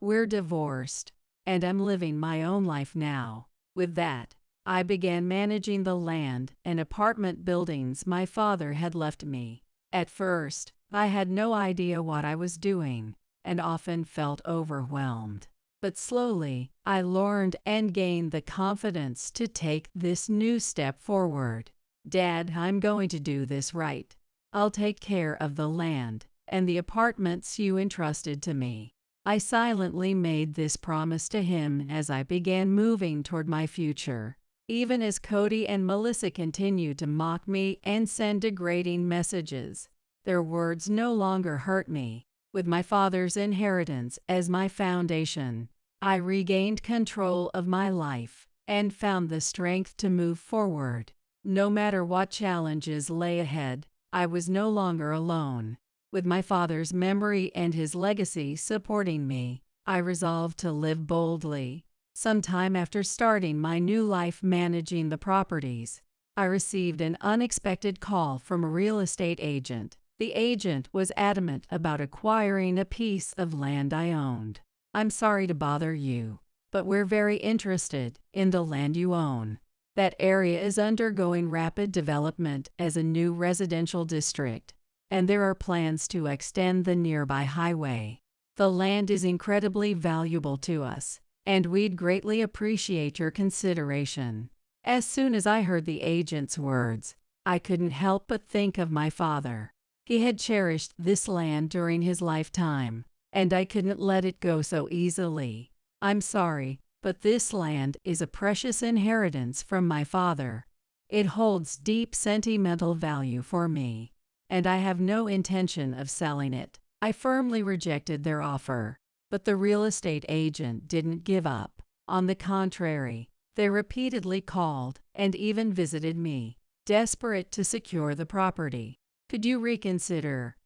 We're divorced, and I'm living my own life now. With that, I began managing the land and apartment buildings my father had left me. At first, I had no idea what I was doing, and often felt overwhelmed. But slowly, I learned and gained the confidence to take this new step forward. Dad, I'm going to do this right. I'll take care of the land and the apartments you entrusted to me. I silently made this promise to him as I began moving toward my future. Even as Cody and Melissa continued to mock me and send degrading messages, their words no longer hurt me. With my father's inheritance as my foundation, I regained control of my life and found the strength to move forward. No matter what challenges lay ahead, I was no longer alone. With my father's memory and his legacy supporting me, I resolved to live boldly. Sometime after starting my new life managing the properties, I received an unexpected call from a real estate agent. The agent was adamant about acquiring a piece of land I owned. "I'm sorry to bother you, but we're very interested in the land you own. That area is undergoing rapid development as a new residential district, and there are plans to extend the nearby highway. The land is incredibly valuable to us, and we'd greatly appreciate your consideration." As soon as I heard the agent's words, I couldn't help but think of my father. He had cherished this land during his lifetime, and I couldn't let it go so easily. "I'm sorry, but this land is a precious inheritance from my father. It holds deep sentimental value for me, and I have no intention of selling it." I firmly rejected their offer, but the real estate agent didn't give up. On the contrary, they repeatedly called and even visited me, desperate to secure the property. "Could you reconsider?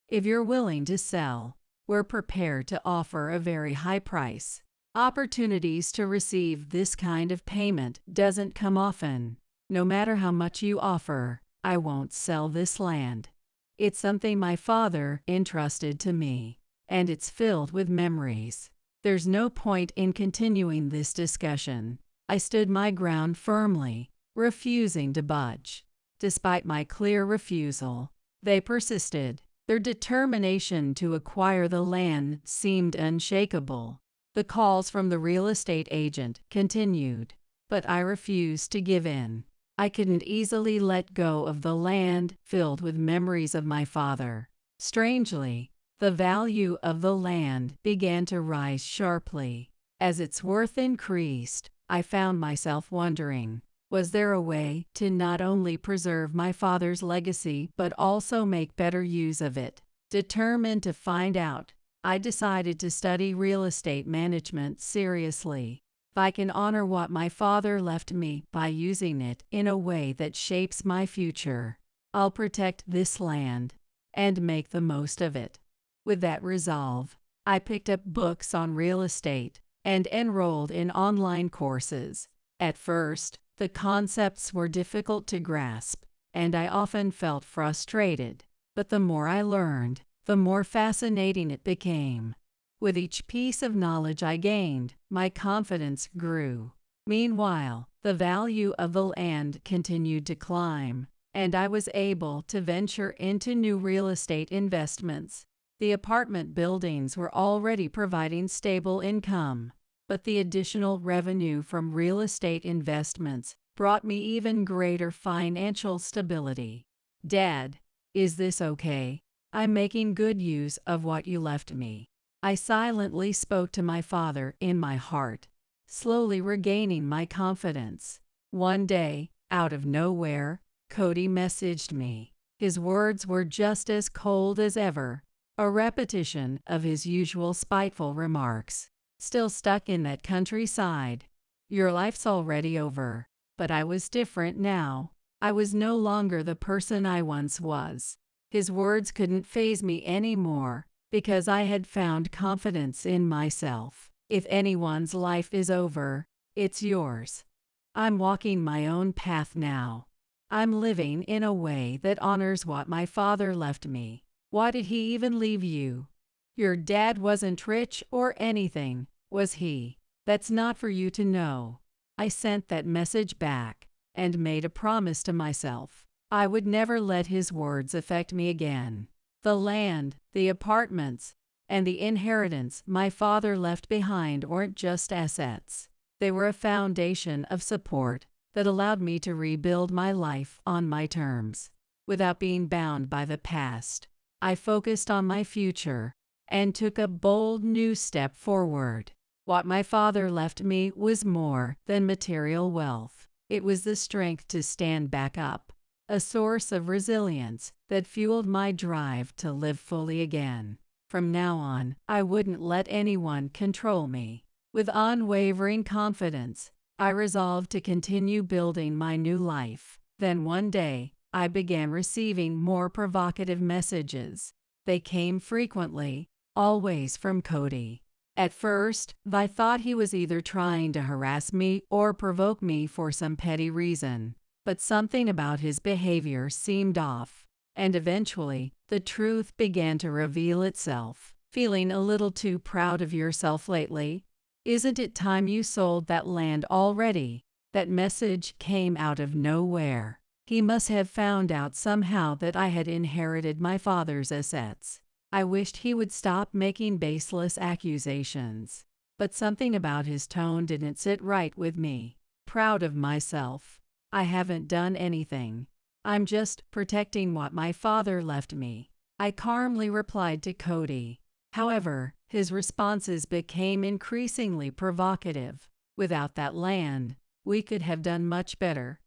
If you're willing to sell, we're prepared to offer a very high price." Opportunities to receive this kind of payment doesn't come often. "No matter how much you offer, I won't sell this land. It's something my father entrusted to me, and it's filled with memories. There's no point in continuing this discussion." I stood my ground firmly, refusing to budge. Despite my clear refusal, they persisted. Their determination to acquire the land seemed unshakable. The calls from the real estate agent continued, but I refused to give in. I couldn't easily let go of the land filled with memories of my father. Strangely, the value of the land began to rise sharply. As its worth increased, I found myself wondering, was there a way to not only preserve my father's legacy but also make better use of it? Determined to find out, I decided to study real estate management seriously. If I can honor what my father left me by using it in a way that shapes my future, I'll protect this land and make the most of it. With that resolve, I picked up books on real estate and enrolled in online courses. At first, the concepts were difficult to grasp, and I often felt frustrated. But the more I learned, the more fascinating it became. With each piece of knowledge I gained, my confidence grew. Meanwhile, the value of the land continued to climb, and I was able to venture into new real estate investments. The apartment buildings were already providing stable income, but the additional revenue from real estate investments brought me even greater financial stability. "Dad, is this okay? I'm making good use of what you left me." I silently spoke to my father in my heart, slowly regaining my confidence. One day, out of nowhere, Cody messaged me. His words were just as cold as ever, a repetition of his usual spiteful remarks. "Still stuck in that countryside? Your life's already over." But I was different now. I was no longer the person I once was. His words couldn't faze me anymore, because I had found confidence in myself. "If anyone's life is over, it's yours. I'm walking my own path now. I'm living in a way that honors what my father left me." "Why did he even leave you? Your dad wasn't rich or anything, was he? That's not for you to know." I sent that message back and made a promise to myself. I would never let his words affect me again. The land, the apartments, and the inheritance my father left behind weren't just assets. They were a foundation of support that allowed me to rebuild my life on my terms. Without being bound by the past, I focused on my future and took a bold new step forward. What my father left me was more than material wealth. It was the strength to stand back up, a source of resilience that fueled my drive to live fully again. From now on, I wouldn't let anyone control me. With unwavering confidence, I resolved to continue building my new life. Then one day, I began receiving more provocative messages. They came frequently, always from Cody. At first, I thought he was either trying to harass me or provoke me for some petty reason. But something about his behavior seemed off. And eventually, the truth began to reveal itself. Feeling a little too proud of yourself lately? Isn't it time you sold that land already? That message came out of nowhere. He must have found out somehow that I had inherited my father's assets. I wished he would stop making baseless accusations. But something about his tone didn't sit right with me. Proud of myself? I haven't done anything. I'm just protecting what my father left me, I calmly replied to Cody. However, his responses became increasingly provocative. Without that land, we could have done much better.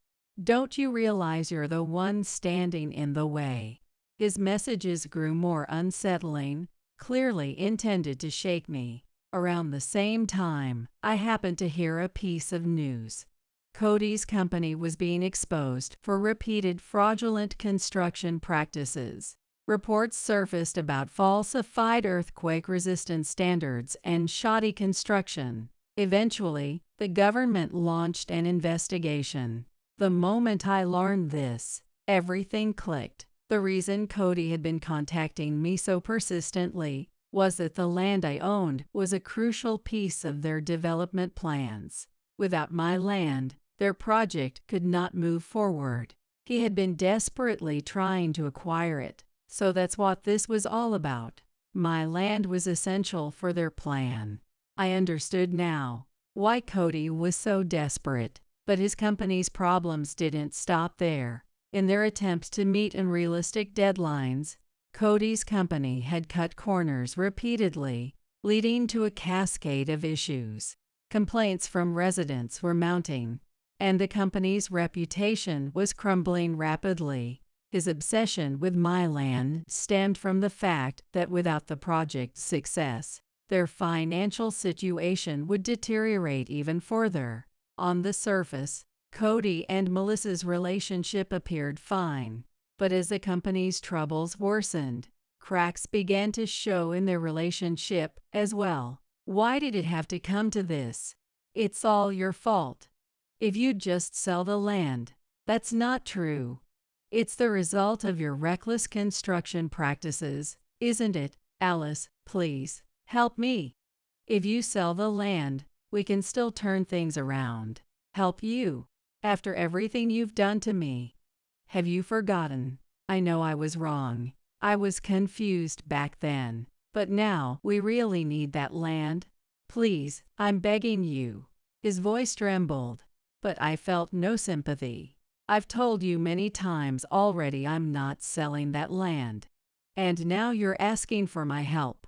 Don't you realize you're the one standing in the way? His messages grew more unsettling, clearly intended to shake me. Around the same time, I happened to hear a piece of news. Cody's company was being exposed for repeated fraudulent construction practices. Reports surfaced about falsified earthquake-resistant standards and shoddy construction. Eventually, the government launched an investigation. The moment I learned this, everything clicked. The reason Cody had been contacting me so persistently was that the land I owned was a crucial piece of their development plans. Without my land, their project could not move forward. He had been desperately trying to acquire it, so that's what this was all about. My land was essential for their plan. I understood now why Cody was so desperate, but his company's problems didn't stop there. In their attempts to meet unrealistic deadlines, Cody's company had cut corners repeatedly, leading to a cascade of issues. Complaints from residents were mounting, and the company's reputation was crumbling rapidly. His obsession with my land stemmed from the fact that without the project's success, their financial situation would deteriorate even further. On the surface, Cody and Melissa's relationship appeared fine, but as the company's troubles worsened, cracks began to show in their relationship as well. Why did it have to come to this? It's all your fault. If you'd just sell the land. That's not true. It's the result of your reckless construction practices, isn't it? Alice, please, help me. If you sell the land, we can still turn things around. Help you? After everything you've done to me. Have you forgotten? I know I was wrong. I was confused back then. But now we really need that land. Please, I'm begging you. His voice trembled, but I felt no sympathy. I've told you many times already I'm not selling that land. And now you're asking for my help.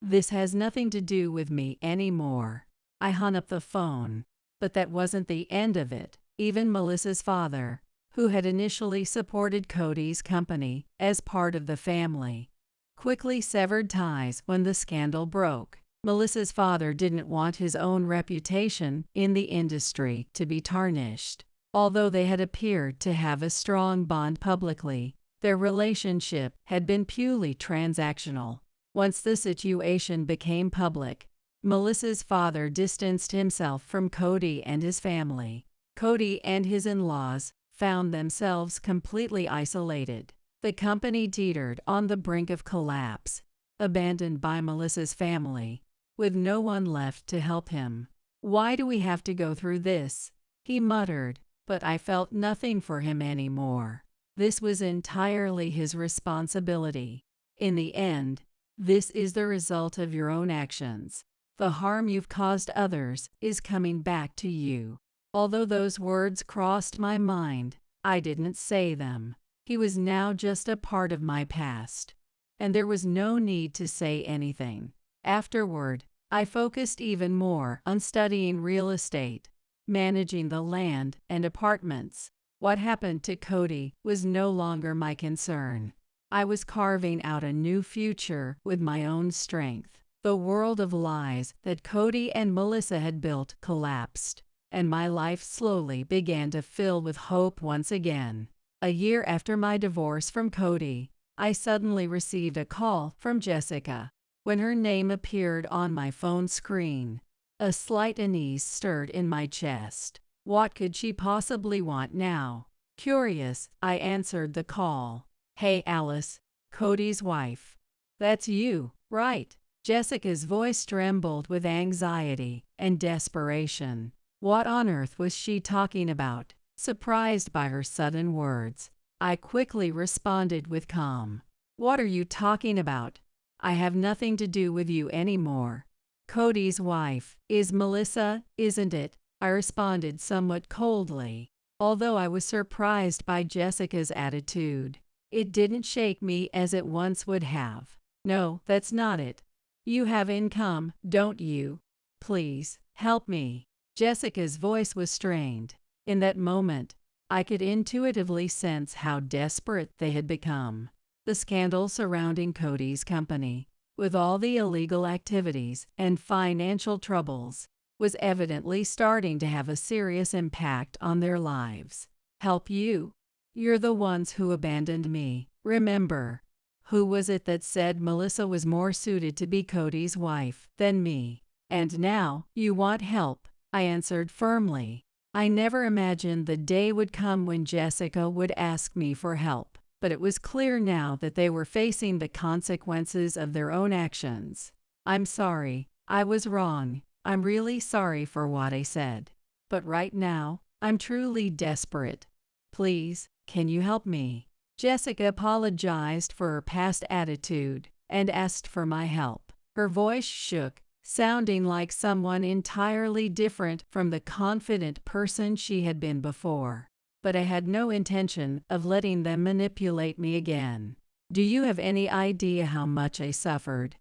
This has nothing to do with me anymore. I hung up the phone. But that wasn't the end of it. Even Melissa's father, who had initially supported Cody's company as part of the family, quickly severed ties when the scandal broke. Melissa's father didn't want his own reputation in the industry to be tarnished. Although they had appeared to have a strong bond publicly, their relationship had been purely transactional. Once the situation became public, Melissa's father distanced himself from Cody and his family. Cody and his in-laws found themselves completely isolated. The company teetered on the brink of collapse, abandoned by Melissa's family, with no one left to help him. Why do we have to go through this? He muttered, but I felt nothing for him anymore. This was entirely his responsibility. In the end, this is the result of your own actions. The harm you've caused others is coming back to you. Although those words crossed my mind, I didn't say them. He was now just a part of my past, and there was no need to say anything. Afterward, I focused even more on studying real estate. managing the land and apartments. What happened to Cody was no longer my concern. I was carving out a new future with my own strength. The world of lies that Cody and Melissa had built collapsed, and my life slowly began to fill with hope once again. A year after my divorce from Cody, I suddenly received a call from Jessica. When her name appeared on my phone screen, a slight unease stirred in my chest. What could she possibly want now? Curious, I answered the call. "Hey Alice, Cody's wife. That's you, right?" Jessica's voice trembled with anxiety and desperation. What on earth was she talking about? Surprised by her sudden words, I quickly responded with calm. "What are you talking about? I have nothing to do with you anymore. Cody's wife is Melissa, isn't it?" I responded somewhat coldly. Although I was surprised by Jessica's attitude, it didn't shake me as it once would have. "No, that's not it. You have income, don't you? Please, help me." Jessica's voice was strained. In that moment, I could intuitively sense how desperate they had become. The scandal surrounding Cody's company, with all the illegal activities and financial troubles, was evidently starting to have a serious impact on their lives. "Help you? You're the ones who abandoned me, remember? Who was it that said Melissa was more suited to be Cody's wife than me? And now, you want help," I answered firmly. I never imagined the day would come when Jessica would ask me for help, but it was clear now that they were facing the consequences of their own actions. "I'm sorry, I was wrong. I'm really sorry for what I said. But right now, I'm truly desperate. Please, can you help me?" Jessica apologized for her past attitude and asked for my help. Her voice shook, sounding like someone entirely different from the confident person she had been before. But I had no intention of letting them manipulate me again. "Do you have any idea how much I suffered?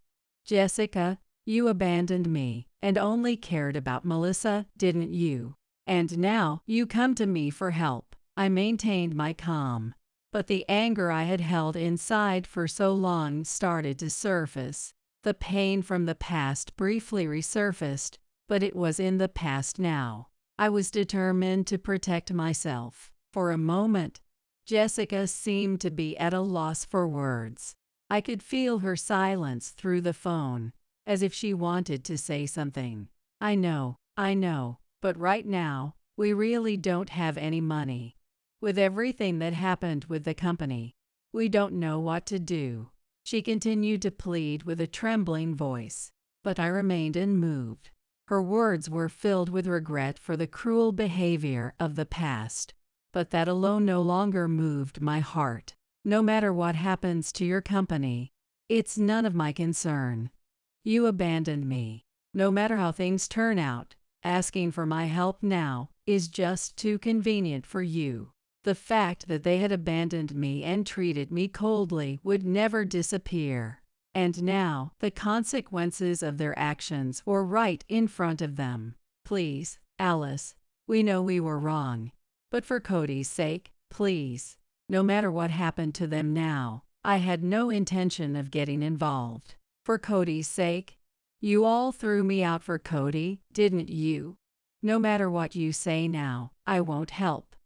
Jessica, you abandoned me and only cared about Melissa, didn't you? And now you come to me for help." I maintained my calm, but the anger I had held inside for so long started to surface. The pain from the past briefly resurfaced, but it was in the past now. I was determined to protect myself. For a moment, Jessica seemed to be at a loss for words. I could feel her silence through the phone, as if she wanted to say something. I know, but right now, we really don't have any money. With everything that happened with the company, we don't know what to do." She continued to plead with a trembling voice, but I remained unmoved. Her words were filled with regret for the cruel behavior of the past, but that alone no longer moved my heart. "No matter what happens to your company, it's none of my concern. You abandoned me. No matter how things turn out, asking for my help now is just too convenient for you." The fact that they had abandoned me and treated me coldly would never disappear. And now, the consequences of their actions were right in front of them. "Please, Alice, we know we were wrong. But for Cody's sake, please. No matter what happened to them now, I had no intention of getting involved. For Cody's sake. You all threw me out for Cody, didn't you? No matter what you say now, I won't help.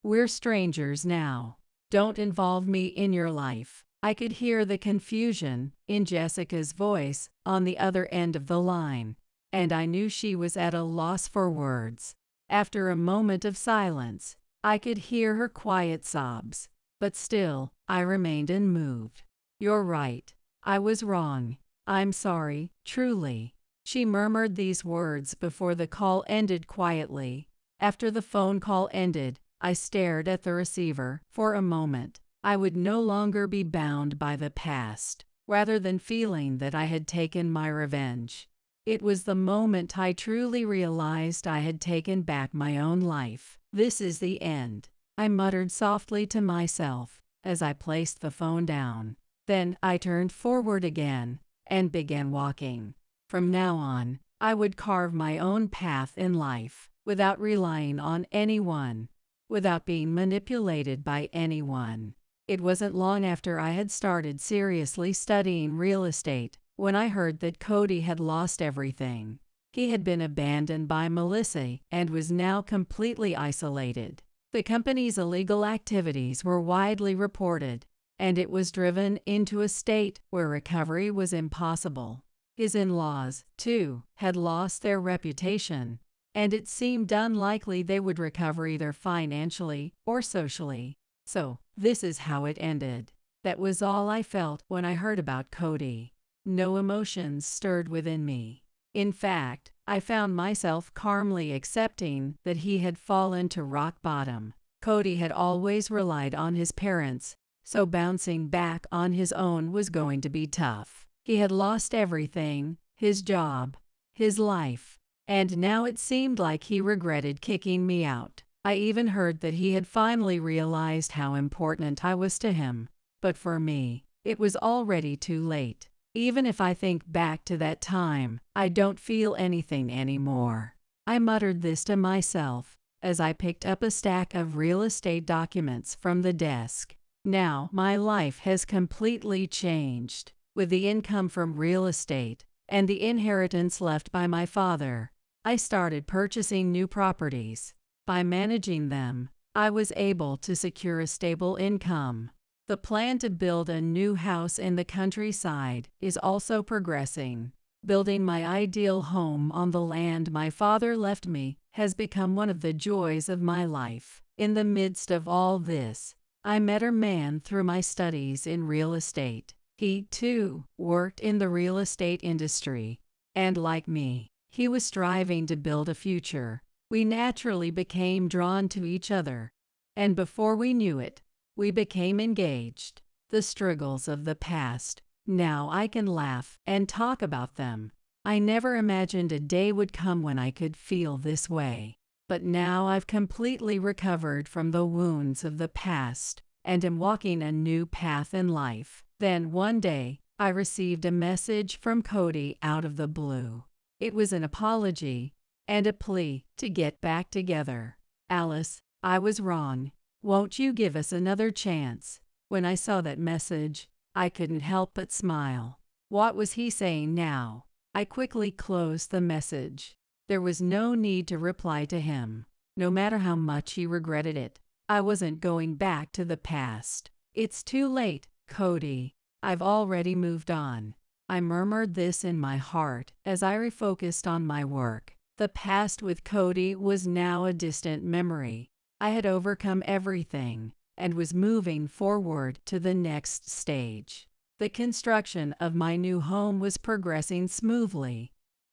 We're strangers now. Don't involve me in your life." I could hear the confusion in Jessica's voice on the other end of the line, and I knew she was at a loss for words. After a moment of silence, I could hear her quiet sobs, but still, I remained unmoved. "You're right. I was wrong. I'm sorry, truly." She murmured these words before the call ended quietly. After the phone call ended, I stared at the receiver for a moment. I would no longer be bound by the past, rather than feeling that I had taken my revenge. It was the moment I truly realized I had taken back my own life. "This is the end," I muttered softly to myself as I placed the phone down. Then I turned forward again and began walking. From now on, I would carve my own path in life. without relying on anyone, without being manipulated by anyone. It wasn't long after I had started seriously studying real estate when I heard that Cody had lost everything. He had been abandoned by Melissa and was now completely isolated. The company's illegal activities were widely reported, and it was driven into a state where recovery was impossible. His in-laws, too, had lost their reputation, and it seemed unlikely they would recover either financially or socially. So, this is how it ended. That was all I felt when I heard about Cody. No emotions stirred within me. In fact, I found myself calmly accepting that he had fallen to rock bottom. Cody had always relied on his parents, so bouncing back on his own was going to be tough. He had lost everything, his job, his life, and now it seemed like he regretted kicking me out. I even heard that he had finally realized how important I was to him. But for me, it was already too late. Even if I think back to that time, I don't feel anything anymore. I muttered this to myself as I picked up a stack of real estate documents from the desk. Now, my life has completely changed. With the income from real estate and the inheritance left by my father, I started purchasing new properties. By managing them, I was able to secure a stable income. The plan to build a new house in the countryside is also progressing. Building my ideal home on the land my father left me has become one of the joys of my life. In the midst of all this, I met a man through my studies in real estate. He, too, worked in the real estate industry, and like me, he was striving to build a future. We naturally became drawn to each other, and before we knew it, we became engaged. The struggles of the past, now I can laugh and talk about them. I never imagined a day would come when I could feel this way. But now I've completely recovered from the wounds of the past and am walking a new path in life. Then one day, I received a message from Cody out of the blue. It was an apology and a plea to get back together. "Alice, I was wrong. Won't you give us another chance?" When I saw that message, I couldn't help but smile. What was he saying now? I quickly closed the message. There was no need to reply to him. No matter how much he regretted it, I wasn't going back to the past. "It's too late, Cody. I've already moved on." I murmured this in my heart as I refocused on my work. The past with Cody was now a distant memory. I had overcome everything and was moving forward to the next stage. The construction of my new home was progressing smoothly,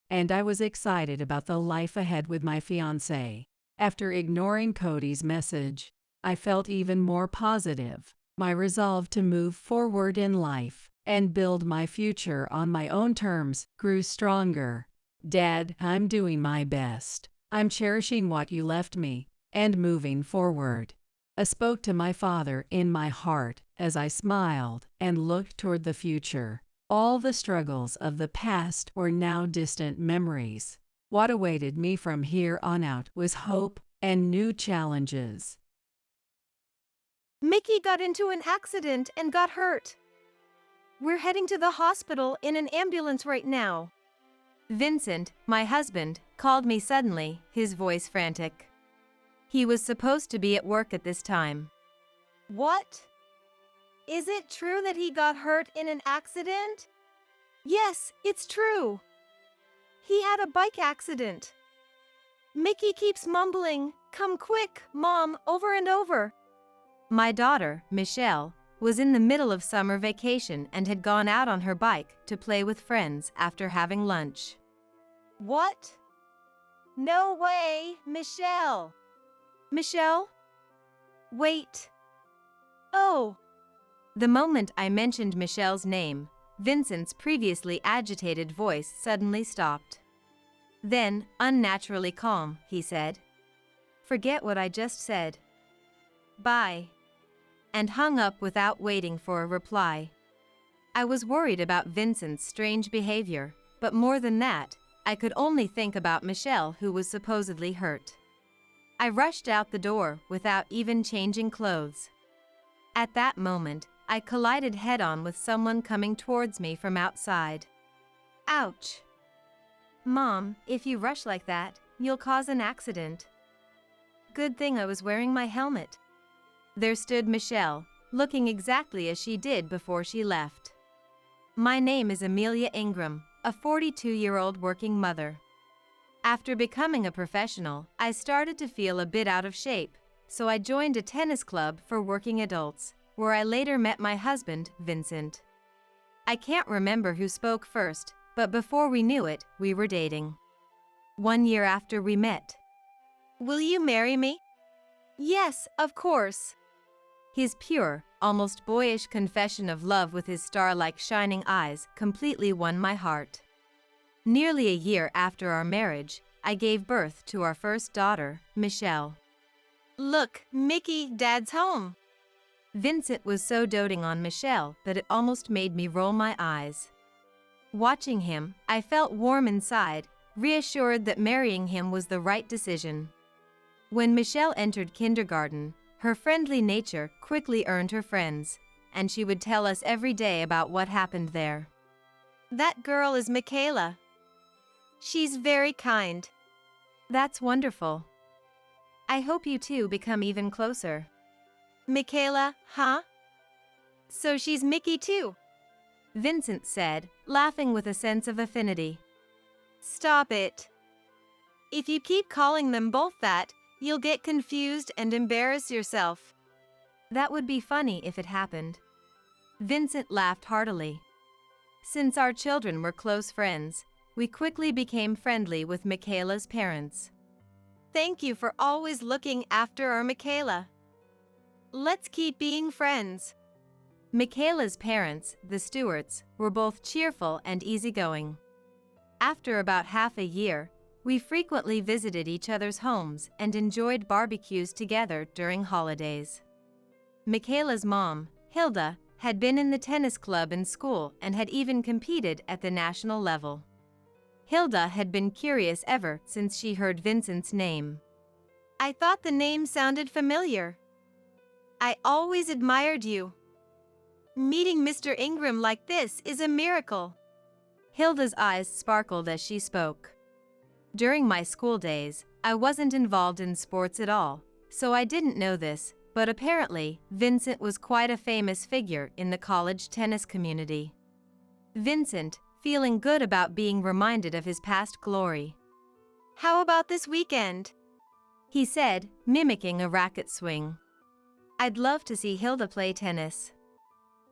and I was excited about the life ahead with my fiancé. After ignoring Cody's message, I felt even more positive. My resolve to move forward in life and build my future on my own terms grew stronger. "Dad, I'm doing my best. I'm cherishing what you left me and moving forward." I spoke to my father in my heart as I smiled and looked toward the future. All the struggles of the past were now distant memories. What awaited me from here on out was hope and new challenges. Mickey got into an accident and got hurt. We're heading to the hospital in an ambulance right now. Vincent, my husband, called me suddenly, his voice frantic. He was supposed to be at work at this time. What? Is it true that he got hurt in an accident? Yes, it's true. He had a bike accident. Mickey keeps mumbling, "Come quick, Mom," over and over. My daughter, Michelle, was in the middle of summer vacation and had gone out on her bike to play with friends after having lunch. What? No way, Michelle. Michelle? Wait. Oh. The moment I mentioned Michelle's name, Vincent's previously agitated voice suddenly stopped. Then, unnaturally calm, he said, "Forget what I just said. Bye." And hung up without waiting for a reply. I was worried about Vincent's strange behavior, but more than that, I could only think about Michelle, who was supposedly hurt. I rushed out the door without even changing clothes. At that moment, I collided head-on with someone coming towards me from outside. Ouch! Mom, if you rush like that, you'll cause an accident. Good thing I was wearing my helmet. There stood Michelle, looking exactly as she did before she left. My name is Amelia Ingram, a 42-year-old working mother. After becoming a professional, I started to feel a bit out of shape, so I joined a tennis club for working adults, where I later met my husband, Vincent. I can't remember who spoke first, but before we knew it, we were dating. 1 year after we met. Will you marry me? Yes, of course. His pure, almost boyish confession of love with his star-like shining eyes completely won my heart. Nearly a year after our marriage, I gave birth to our first daughter, Michelle. Look, Mickey, Dad's home. Vincent was so doting on Michelle that it almost made me roll my eyes. Watching him, I felt warm inside, reassured that marrying him was the right decision. When Michelle entered kindergarten, her friendly nature quickly earned her friends, and she would tell us every day about what happened there. That girl is Michaela. She's very kind. That's wonderful. I hope you two become even closer. Michaela, huh? So she's Mickey too? Vincent said, laughing with a sense of affinity. Stop it. If you keep calling them both that, you'll get confused and embarrass yourself. That would be funny if it happened. Vincent laughed heartily. Since our children were close friends, we quickly became friendly with Michaela's parents. Thank you for always looking after our Michaela. Let's keep being friends. Michaela's parents, the Stewarts, were both cheerful and easygoing. After about half a year, we frequently visited each other's homes and enjoyed barbecues together during holidays. Michaela's mom, Hilda, had been in the tennis club in school and had even competed at the national level. Hilda had been curious ever since she heard Vincent's name. I thought the name sounded familiar. I always admired you. Meeting Mr. Ingram like this is a miracle. Hilda's eyes sparkled as she spoke. During my school days, I wasn't involved in sports at all, so I didn't know this, but apparently, Vincent was quite a famous figure in the college tennis community. Vincent, feeling good about being reminded of his past glory. How about this weekend? He said, mimicking a racket swing. I'd love to see Hilda play tennis.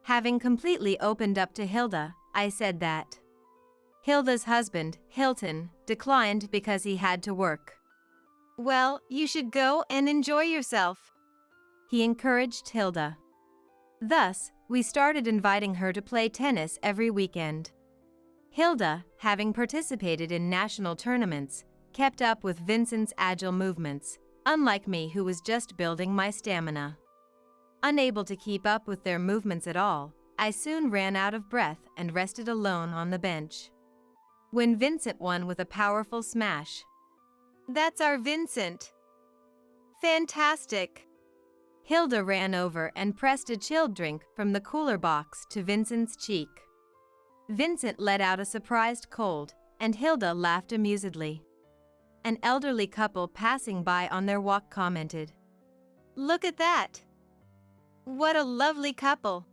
Having completely opened up to Hilda, I said that. Hilda's husband, Hilton, declined because he had to work. Well, you should go and enjoy yourself. He encouraged Hilda. Thus, we started inviting her to play tennis every weekend. Hilda, having participated in national tournaments, kept up with Vincent's agile movements, unlike me who was just building my stamina. Unable to keep up with their movements at all, I soon ran out of breath and rested alone on the bench. When Vincent won with a powerful smash. That's our Vincent. Fantastic. Hilda ran over and pressed a chilled drink from the cooler box to Vincent's cheek. Vincent let out a surprised cold, and Hilda laughed amusedly. An elderly couple passing by on their walk commented, Look at that. What a lovely couple.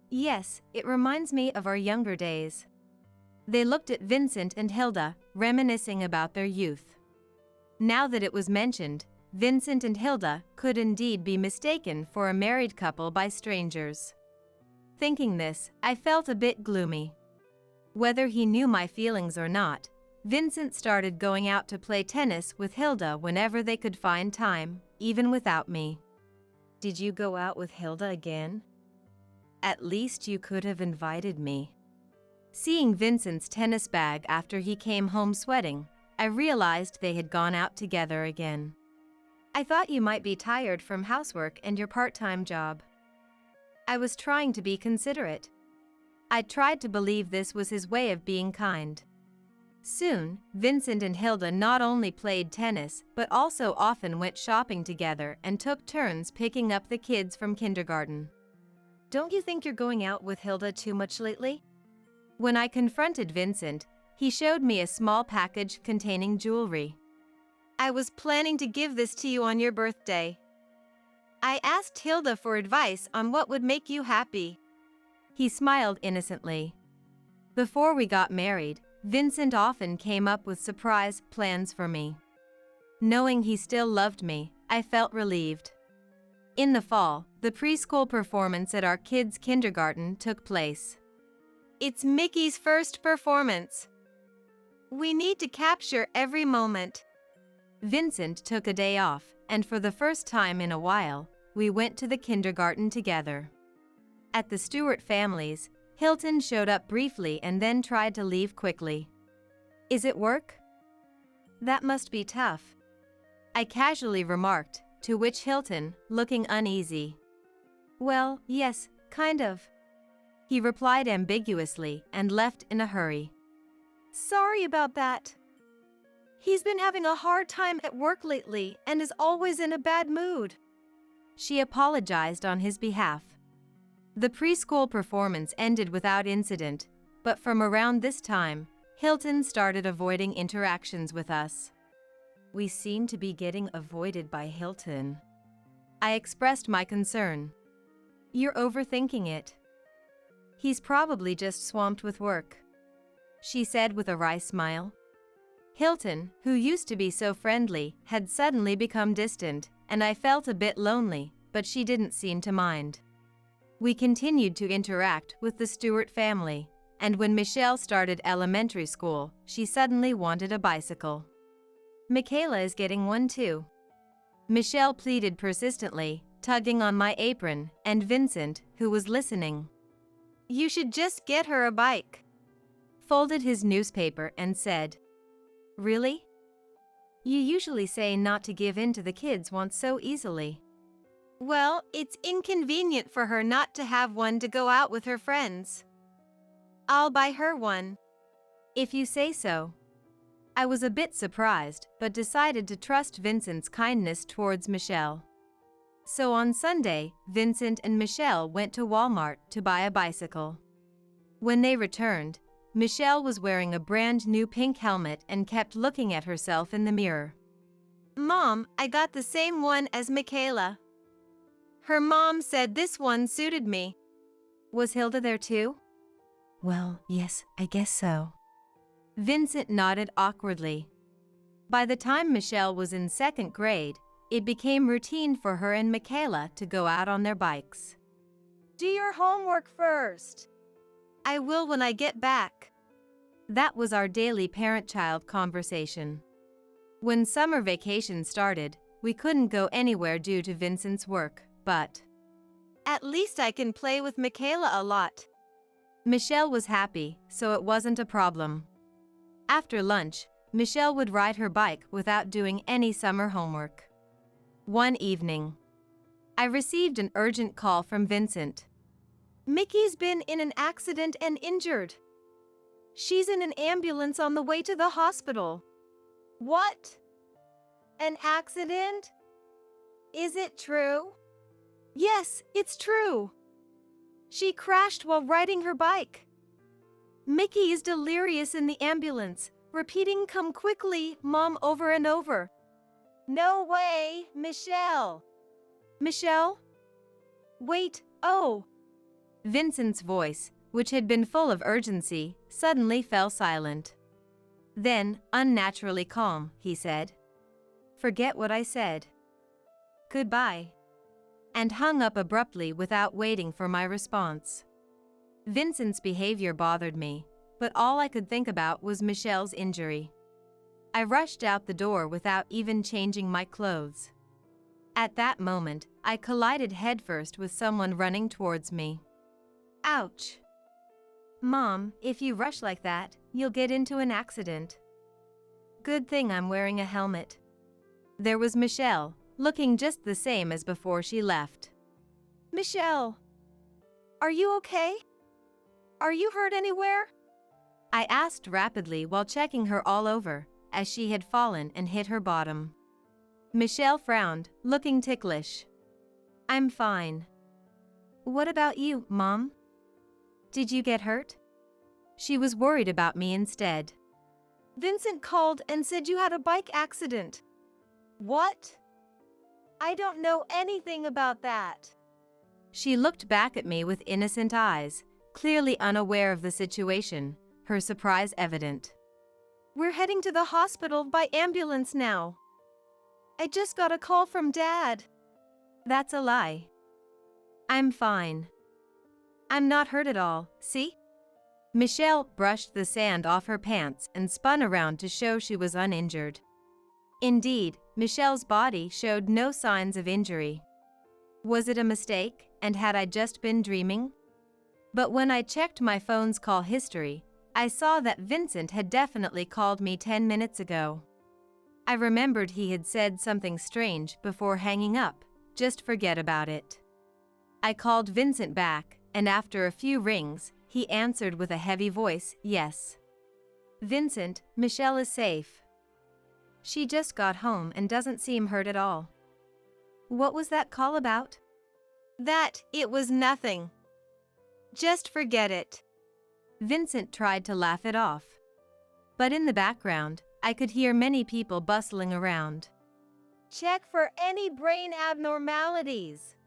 Yes, it reminds me of our younger days. They looked at Vincent and Hilda, reminiscing about their youth. Now that it was mentioned, Vincent and Hilda could indeed be mistaken for a married couple by strangers. Thinking this, I felt a bit gloomy. Whether he knew my feelings or not, Vincent started going out to play tennis with Hilda whenever they could find time, even without me. Did you go out with Hilda again? At least you could have invited me. Seeing Vincent's tennis bag after he came home sweating, I realized they had gone out together again. I thought you might be tired from housework and your part-time job. I was trying to be considerate. I tried to believe this was his way of being kind. Soon, Vincent and Hilda not only played tennis, but also often went shopping together and took turns picking up the kids from kindergarten. Don't you think you're going out with Hilda too much lately? When I confronted Vincent, he showed me a small package containing jewelry. I was planning to give this to you on your birthday. I asked Hilda for advice on what would make you happy. He smiled innocently. Before we got married, Vincent often came up with surprise plans for me. Knowing he still loved me, I felt relieved. In the fall, the preschool performance at our kids' kindergarten took place. It's Mickey's first performance. We need to capture every moment. Vincent took a day off, and for the first time in a while, we went to the kindergarten together. At the Stewart family's, Hilton showed up briefly and then tried to leave quickly. "Is it work?" "That must be tough," I casually remarked, to which Hilton, looking uneasy, "Well, yes, kind of," he replied ambiguously and left in a hurry. Sorry about that. He's been having a hard time at work lately and is always in a bad mood. She apologized on his behalf. The preschool performance ended without incident, but from around this time, Hilton started avoiding interactions with us. "We seem to be getting avoided by Hilton." I expressed my concern. "You're overthinking it. He's probably just swamped with work," she said with a wry smile. Hilton, who used to be so friendly, had suddenly become distant, and I felt a bit lonely, but she didn't seem to mind. We continued to interact with the Stewart family, and when Michelle started elementary school, she suddenly wanted a bicycle. "Michaela is getting one too," Michelle pleaded persistently, tugging on my apron, and Vincent, who was listening, You should just get her a bike. Folded his newspaper and said, "Really? You usually say not to give in to the kids' wants so easily." Well, it's inconvenient for her not to have one to go out with her friends. I'll buy her one. "If you say so." I was a bit surprised, but decided to trust Vincent's kindness towards Michelle. So on Sunday, Vincent and Michelle went to Walmart to buy a bicycle. When they returned, Michelle was wearing a brand new pink helmet and kept looking at herself in the mirror. Mom, I got the same one as Michaela. Her mom said this one suited me. Was Hilda there too? Well, yes, I guess so. Vincent nodded awkwardly. By the time Michelle was in second grade, it became routine for her and Michaela to go out on their bikes. Do your homework first. I will when I get back. That was our daily parent-child conversation. When summer vacation started, we couldn't go anywhere due to Vincent's work, but at least I can play with Michaela a lot. Michelle was happy, so it wasn't a problem. After lunch, Michelle would ride her bike without doing any summer homework. One evening, I received an urgent call from Vincent. Mickey's been in an accident and injured. She's in an ambulance on the way to the hospital. What? An accident? Is it true? Yes, it's true. She crashed while riding her bike. Mickey is delirious in the ambulance, repeating "Come quickly, Mom" over and over. No way, Michelle. Michelle? Wait, oh. Vincent's voice, which had been full of urgency, suddenly fell silent. Then, unnaturally calm, he said, "Forget what I said. Goodbye." And hung up abruptly without waiting for my response. Vincent's behavior bothered me, but all I could think about was Michelle's injury. I rushed out the door without even changing my clothes. At that moment, I collided headfirst with someone running towards me. Ouch! Mom, if you rush like that, you'll get into an accident. Good thing I'm wearing a helmet. There was Michelle, looking just the same as before she left. Michelle, are you okay? Are you hurt anywhere? I asked rapidly while checking her all over, as she had fallen and hit her bottom. Michelle frowned, looking ticklish. I'm fine. What about you, Mom? Did you get hurt? She was worried about me instead. Vincent called and said you had a bike accident. What? I don't know anything about that. She looked back at me with innocent eyes, clearly unaware of the situation, her surprise evident. We're heading to the hospital by ambulance now. I just got a call from Dad. That's a lie. I'm fine. I'm not hurt at all, see? Michelle brushed the sand off her pants and spun around to show she was uninjured. Indeed, Michelle's body showed no signs of injury. Was it a mistake, and had I just been dreaming? But when I checked my phone's call history, I saw that Vincent had definitely called me 10 minutes ago. I remembered he had said something strange before hanging up, just forget about it. I called Vincent back, and after a few rings, he answered with a heavy voice, yes. Vincent, Michelle is safe. She just got home and doesn't seem hurt at all. What was that call about? It was nothing. Just forget it. Vincent tried to laugh it off. But in the background, I could hear many people bustling around. Check for any brain abnormalities.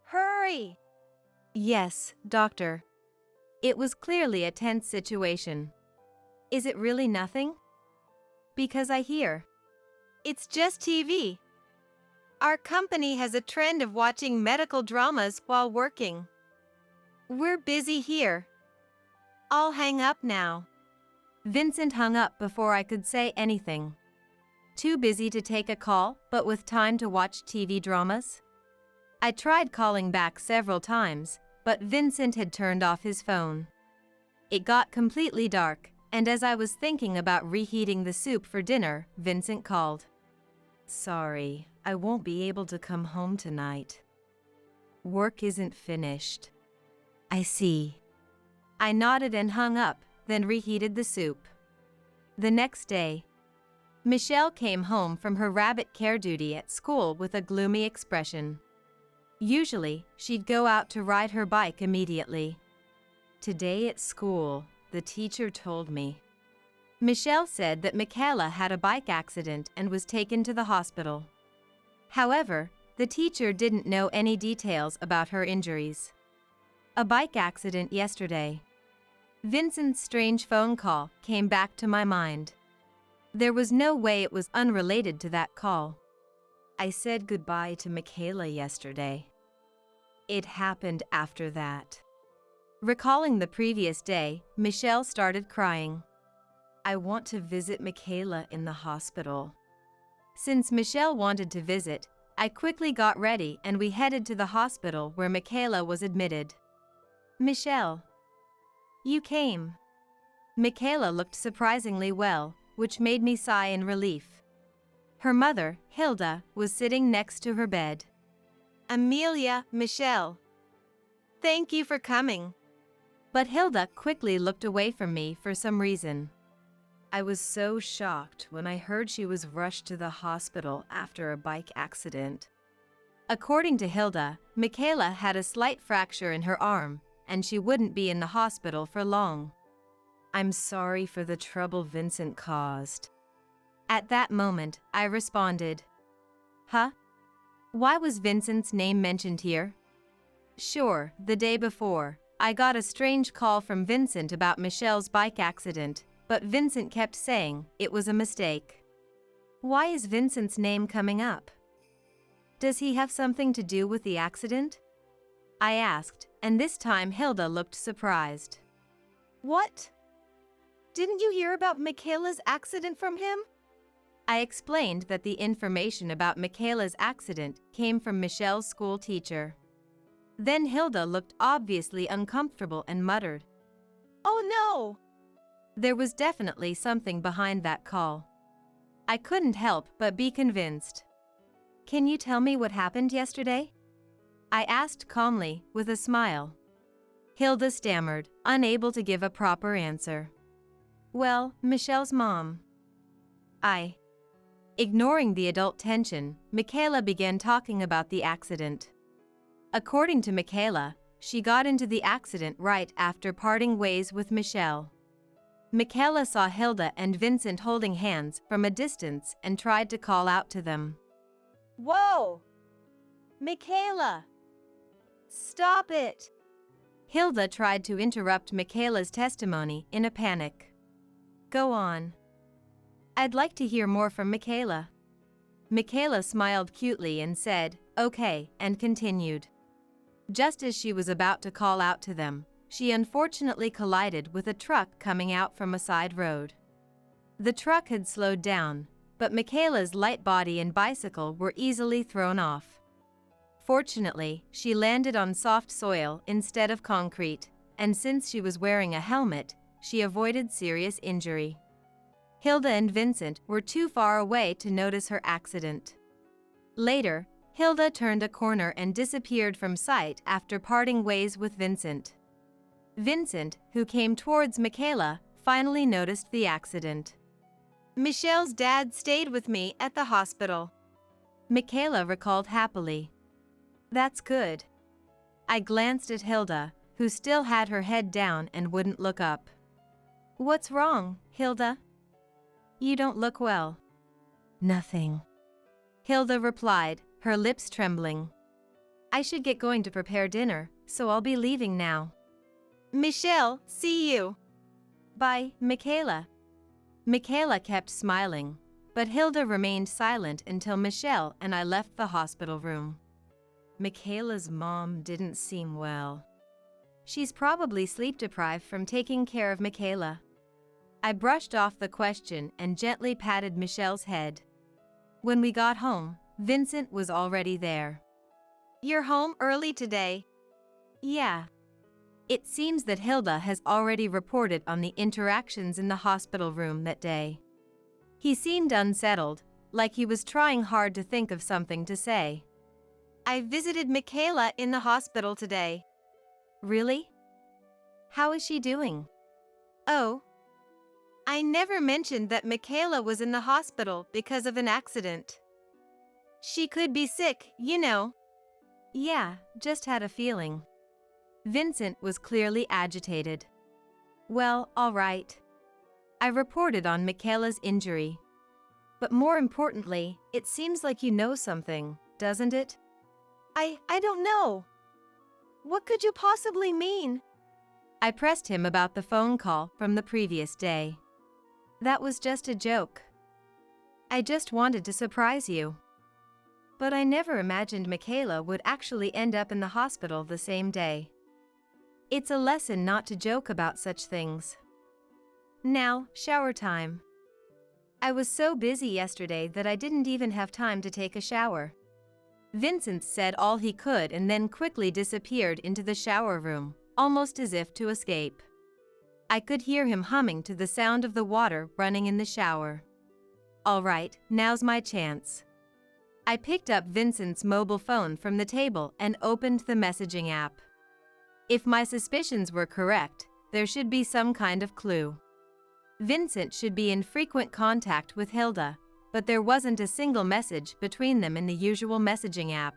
Hurry! Yes, doctor. It was clearly a tense situation. Is it really nothing? Because I hear. It's just TV. Our company has a trend of watching medical dramas while working. We're busy here. I'll hang up now. Vincent hung up before I could say anything. Too busy to take a call, but with time to watch TV dramas? I tried calling back several times, but Vincent had turned off his phone. It got completely dark, and as I was thinking about reheating the soup for dinner, Vincent called. Sorry, I won't be able to come home tonight. Work isn't finished. I see. I nodded and hung up, then reheated the soup. The next day, Michelle came home from her rabbit care duty at school with a gloomy expression. Usually, she'd go out to ride her bike immediately. Today at school, the teacher told me. Michelle said that Michaela had a bike accident and was taken to the hospital. However, the teacher didn't know any details about her injuries. A bike accident yesterday. Vincent's strange phone call came back to my mind. There was no way it was unrelated to that call. I said goodbye to Michaela yesterday. It happened after that. Recalling the previous day, Michelle started crying. I want to visit Michaela in the hospital. Since Michelle wanted to visit, I quickly got ready and we headed to the hospital where Michaela was admitted. Michelle. You came. Michaela looked surprisingly well, which made me sigh in relief. Her mother, Hilda, was sitting next to her bed. Amelia, Michelle. Thank you for coming. But Hilda quickly looked away from me for some reason. I was so shocked when I heard she was rushed to the hospital after a bike accident. According to Hilda, Michaela had a slight fracture in her arm, and she wouldn't be in the hospital for long. I'm sorry for the trouble Vincent caused. At that moment, I responded. Huh? Why was Vincent's name mentioned here? Sure, the day before, I got a strange call from Vincent about Michelle's bike accident, but Vincent kept saying it was a mistake. Why is Vincent's name coming up? Does he have something to do with the accident? I asked, and this time Hilda looked surprised. What? Didn't you hear about Michaela's accident from him? I explained that the information about Michaela's accident came from Michelle's school teacher. Then Hilda looked obviously uncomfortable and muttered. Oh no! There was definitely something behind that call. I couldn't help but be convinced. Can you tell me what happened yesterday? I asked calmly, with a smile. Hilda stammered, unable to give a proper answer. Well, Michelle's mom. Ignoring the adult tension, Michaela began talking about the accident. According to Michaela, she got into the accident right after parting ways with Michelle. Michaela saw Hilda and Vincent holding hands from a distance and tried to call out to them. Whoa! Michaela! Stop it! Hilda tried to interrupt Michaela's testimony in a panic. Go on. I'd like to hear more from Michaela. Michaela smiled cutely and said, okay, and continued. Just as she was about to call out to them, she unfortunately collided with a truck coming out from a side road. The truck had slowed down, but Michaela's light body and bicycle were easily thrown off. Fortunately, she landed on soft soil instead of concrete, and since she was wearing a helmet, she avoided serious injury. Hilda and Vincent were too far away to notice her accident. Later, Hilda turned a corner and disappeared from sight after parting ways with Vincent. Vincent, who came towards Michaela, finally noticed the accident. Michelle's dad stayed with me at the hospital. Michaela recalled happily. That's good. I glanced at Hilda, who still had her head down and wouldn't look up. What's wrong, Hilda? You don't look well. Nothing. Hilda replied, her lips trembling. I should get going to prepare dinner, so I'll be leaving now. Michelle, see you. Bye, Michaela. Michaela kept smiling, but Hilda remained silent until Michelle and I left the hospital room. Michaela's mom didn't seem well. She's probably sleep-deprived from taking care of Michaela. I brushed off the question and gently patted Michelle's head. When we got home, Vincent was already there. You're home early today. Yeah. It seems that Hilda has already reported on the interactions in the hospital room that day. He seemed unsettled, like he was trying hard to think of something to say. I visited Michaela in the hospital today. Really? How is she doing? Oh. I never mentioned that Michaela was in the hospital because of an accident. She could be sick, you know. Yeah, just had a feeling. Vincent was clearly agitated. Well, all right. I reported on Michaela's injury. But more importantly, it seems like you know something, doesn't it? I don't know. What could you possibly mean? I pressed him about the phone call from the previous day. That was just a joke. I just wanted to surprise you. But I never imagined Michaela would actually end up in the hospital the same day. It's a lesson not to joke about such things. Now, shower time. I was so busy yesterday that I didn't even have time to take a shower. Vincent said all he could and then quickly disappeared into the shower room, almost as if to escape. I could hear him humming to the sound of the water running in the shower. All right, now's my chance. I picked up Vincent's mobile phone from the table and opened the messaging app. If my suspicions were correct, there should be some kind of clue. Vincent should be in frequent contact with Hilda, but there wasn't a single message between them in the usual messaging app.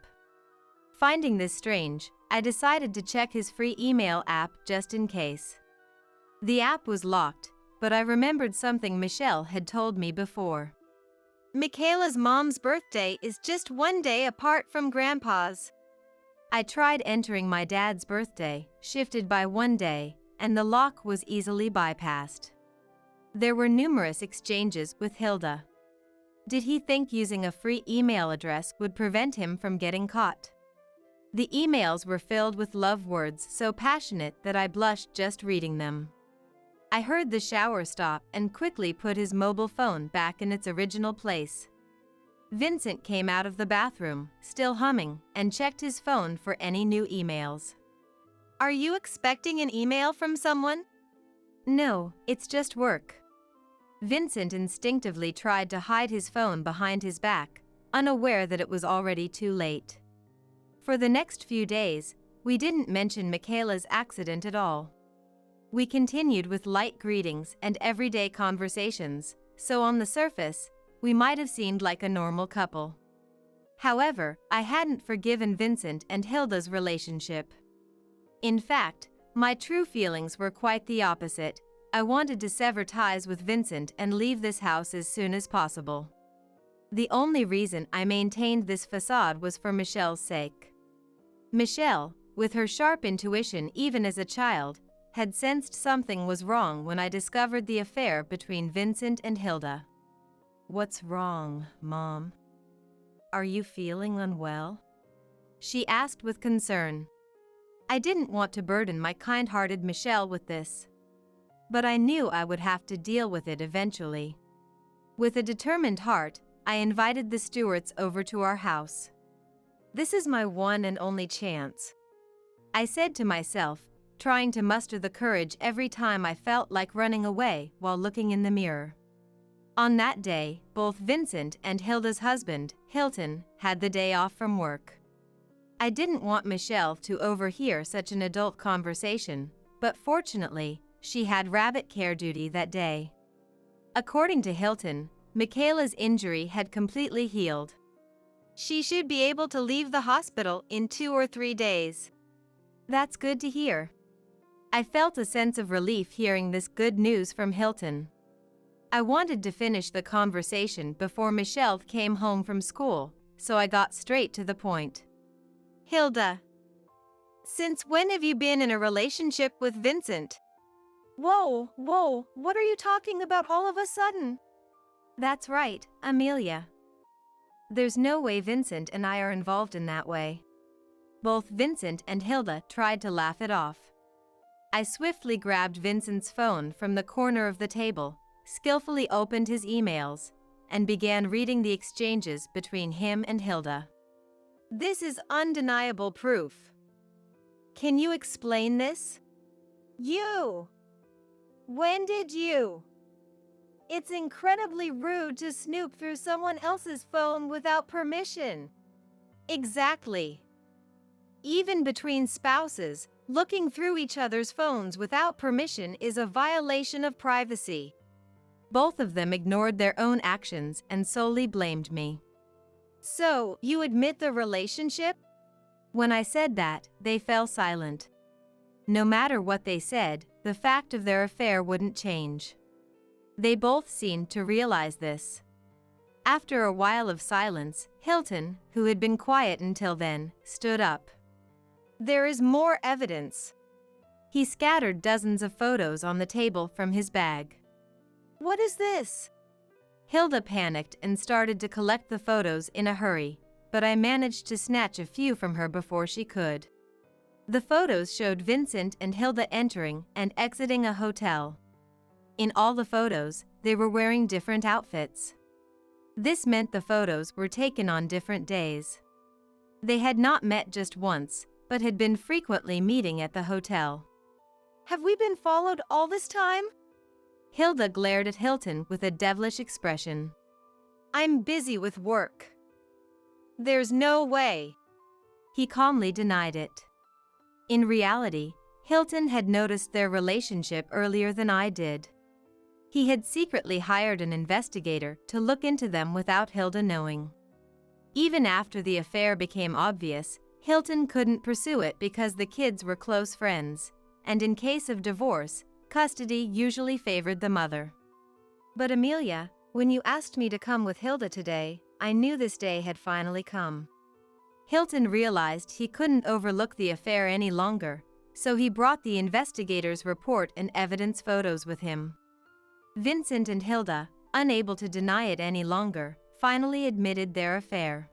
Finding this strange, I decided to check his free email app just in case. The app was locked, but I remembered something Michelle had told me before. Michaela's mom's birthday is just one day apart from Grandpa's. I tried entering my dad's birthday, shifted by one day, and the lock was easily bypassed. There were numerous exchanges with Hilda. Did he think using a free email address would prevent him from getting caught? The emails were filled with love words so passionate that I blushed just reading them. I heard the shower stop and quickly put his mobile phone back in its original place. Vincent came out of the bathroom, still humming, and checked his phone for any new emails. Are you expecting an email from someone? No, it's just work. Vincent instinctively tried to hide his phone behind his back, unaware that it was already too late. For the next few days, we didn't mention Michaela's accident at all. We continued with light greetings and everyday conversations, so on the surface, we might have seemed like a normal couple. However, I hadn't forgiven Vincent and Hilda's relationship. In fact, my true feelings were quite the opposite. I wanted to sever ties with Vincent and leave this house as soon as possible. The only reason I maintained this facade was for Michelle's sake. Michelle, with her sharp intuition even as a child, had sensed something was wrong when I discovered the affair between Vincent and Hilda. "What's wrong, Mom? Are you feeling unwell?" she asked with concern. I didn't want to burden my kind-hearted Michelle with this, but I knew I would have to deal with it eventually. With a determined heart, I invited the Stewarts over to our house. "This is my one and only chance," I said to myself, trying to muster the courage every time I felt like running away while looking in the mirror. On that day, both Vincent and Hilda's husband, Hilton, had the day off from work. I didn't want Michelle to overhear such an adult conversation, but fortunately, she had rabbit care duty that day. According to Hilton, Michaela's injury had completely healed. She should be able to leave the hospital in 2 or 3 days. That's good to hear. I felt a sense of relief hearing this good news from Hilton. I wanted to finish the conversation before Michelle came home from school, so I got straight to the point. "Hilda, since when have you been in a relationship with Vincent?" Whoa, what are you talking about all of a sudden? That's right, Amelia. There's no way Vincent and I are involved in that way. Both Vincent and Hilda tried to laugh it off. I swiftly grabbed Vincent's phone from the corner of the table, skillfully opened his emails, and began reading the exchanges between him and Hilda. "This is undeniable proof. Can you explain this?" "You. When did you? It's incredibly rude to snoop through someone else's phone without permission." "Exactly. Even between spouses, looking through each other's phones without permission is a violation of privacy." Both of them ignored their own actions and solely blamed me. "So, you admit the relationship?" When I said that, they fell silent. No matter what they said, the fact of their affair wouldn't change. They both seemed to realize this. After a while of silence, Hilton, who had been quiet until then, stood up. "There is more evidence." He scattered dozens of photos on the table from his bag. "What is this?" Hilda panicked and started to collect the photos in a hurry, but I managed to snatch a few from her before she could. The photos showed Vincent and Hilda entering and exiting a hotel. In all the photos, they were wearing different outfits. This meant the photos were taken on different days. They had not met just once, but had been frequently meeting at the hotel. "Have we been followed all this time?" Hilda glared at Hilton with a devilish expression. "I'm busy with work. There's no way." He calmly denied it. In reality, Hilton had noticed their relationship earlier than I did. He had secretly hired an investigator to look into them without Hilda knowing. Even after the affair became obvious, Hilton couldn't pursue it because the kids were close friends, and in case of divorce, custody usually favored the mother. "But Amelia, when you asked me to come with Hilda today, I knew this day had finally come." Hilton realized he couldn't overlook the affair any longer, so he brought the investigator's report and evidence photos with him. Vincent and Hilda, unable to deny it any longer, finally admitted their affair.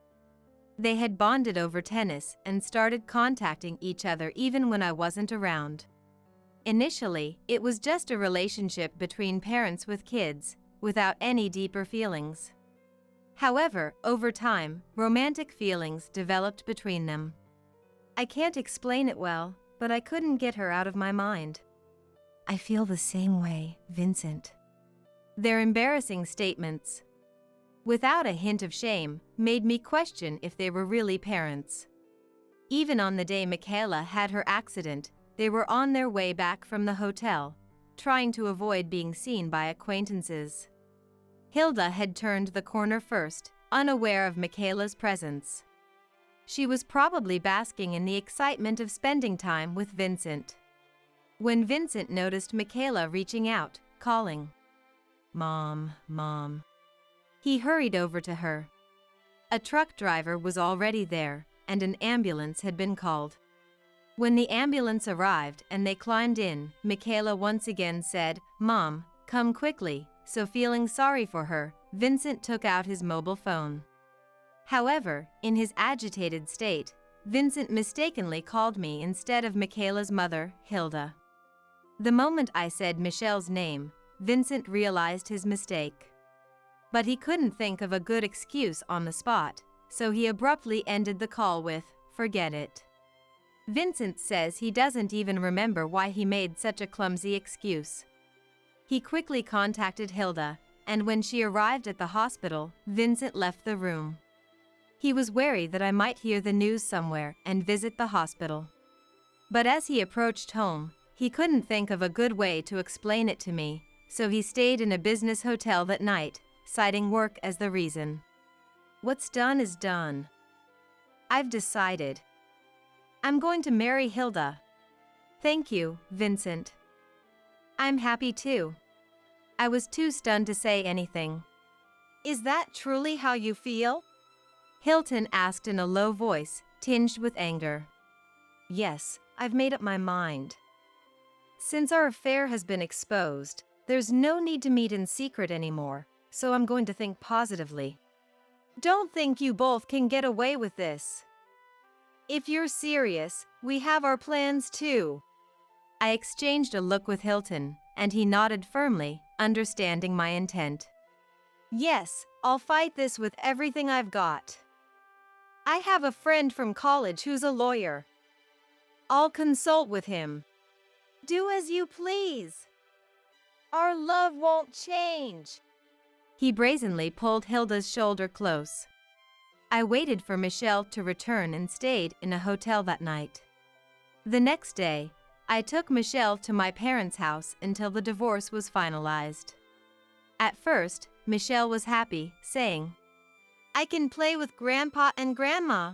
They had bonded over tennis and started contacting each other even when I wasn't around. Initially, it was just a relationship between parents with kids, without any deeper feelings. However, over time, romantic feelings developed between them. I can't explain it well, but I couldn't get her out of my mind. "I feel the same way, Vincent." Their embarrassing statements, without a hint of shame, made me question if they were really parents. Even on the day Michaela had her accident, they were on their way back from the hotel, trying to avoid being seen by acquaintances. Hilda had turned the corner first, unaware of Michaela's presence. She was probably basking in the excitement of spending time with Vincent. When Vincent noticed Michaela reaching out, calling, "Mom, Mom," he hurried over to her. A truck driver was already there, and an ambulance had been called. When the ambulance arrived and they climbed in, Michaela once again said, "Mom, come quickly," so feeling sorry for her, Vincent took out his mobile phone. However, in his agitated state, Vincent mistakenly called me instead of Michaela's mother, Hilda. The moment I said Michelle's name, Vincent realized his mistake. But he couldn't think of a good excuse on the spot, so he abruptly ended the call with, "Forget it." Vincent says he doesn't even remember why he made such a clumsy excuse. He quickly contacted Hilda, and when she arrived at the hospital, Vincent left the room. He was wary that I might hear the news somewhere and visit the hospital. But as he approached home, he couldn't think of a good way to explain it to me, so he stayed in a business hotel that night, citing work as the reason. What's done is done. I've decided. I'm going to marry Hilda. Thank you, Vincent. I'm happy too. I was too stunned to say anything. Is that truly how you feel? Hilton asked in a low voice, tinged with anger. Yes, I've made up my mind. Since our affair has been exposed, there's no need to meet in secret anymore, so I'm going to think positively. Don't think you both can get away with this. If you're serious, we have our plans too. I exchanged a look with Hilton, and he nodded firmly, understanding my intent. Yes, I'll fight this with everything I've got. I have a friend from college who's a lawyer. I'll consult with him. Do as you please. Our love won't change. He brazenly pulled Hilda's shoulder close. I waited for Michelle to return and stayed in a hotel that night. The next day, I took Michelle to my parents' house until the divorce was finalized. At first, Michelle was happy, saying, "I can play with Grandpa and Grandma."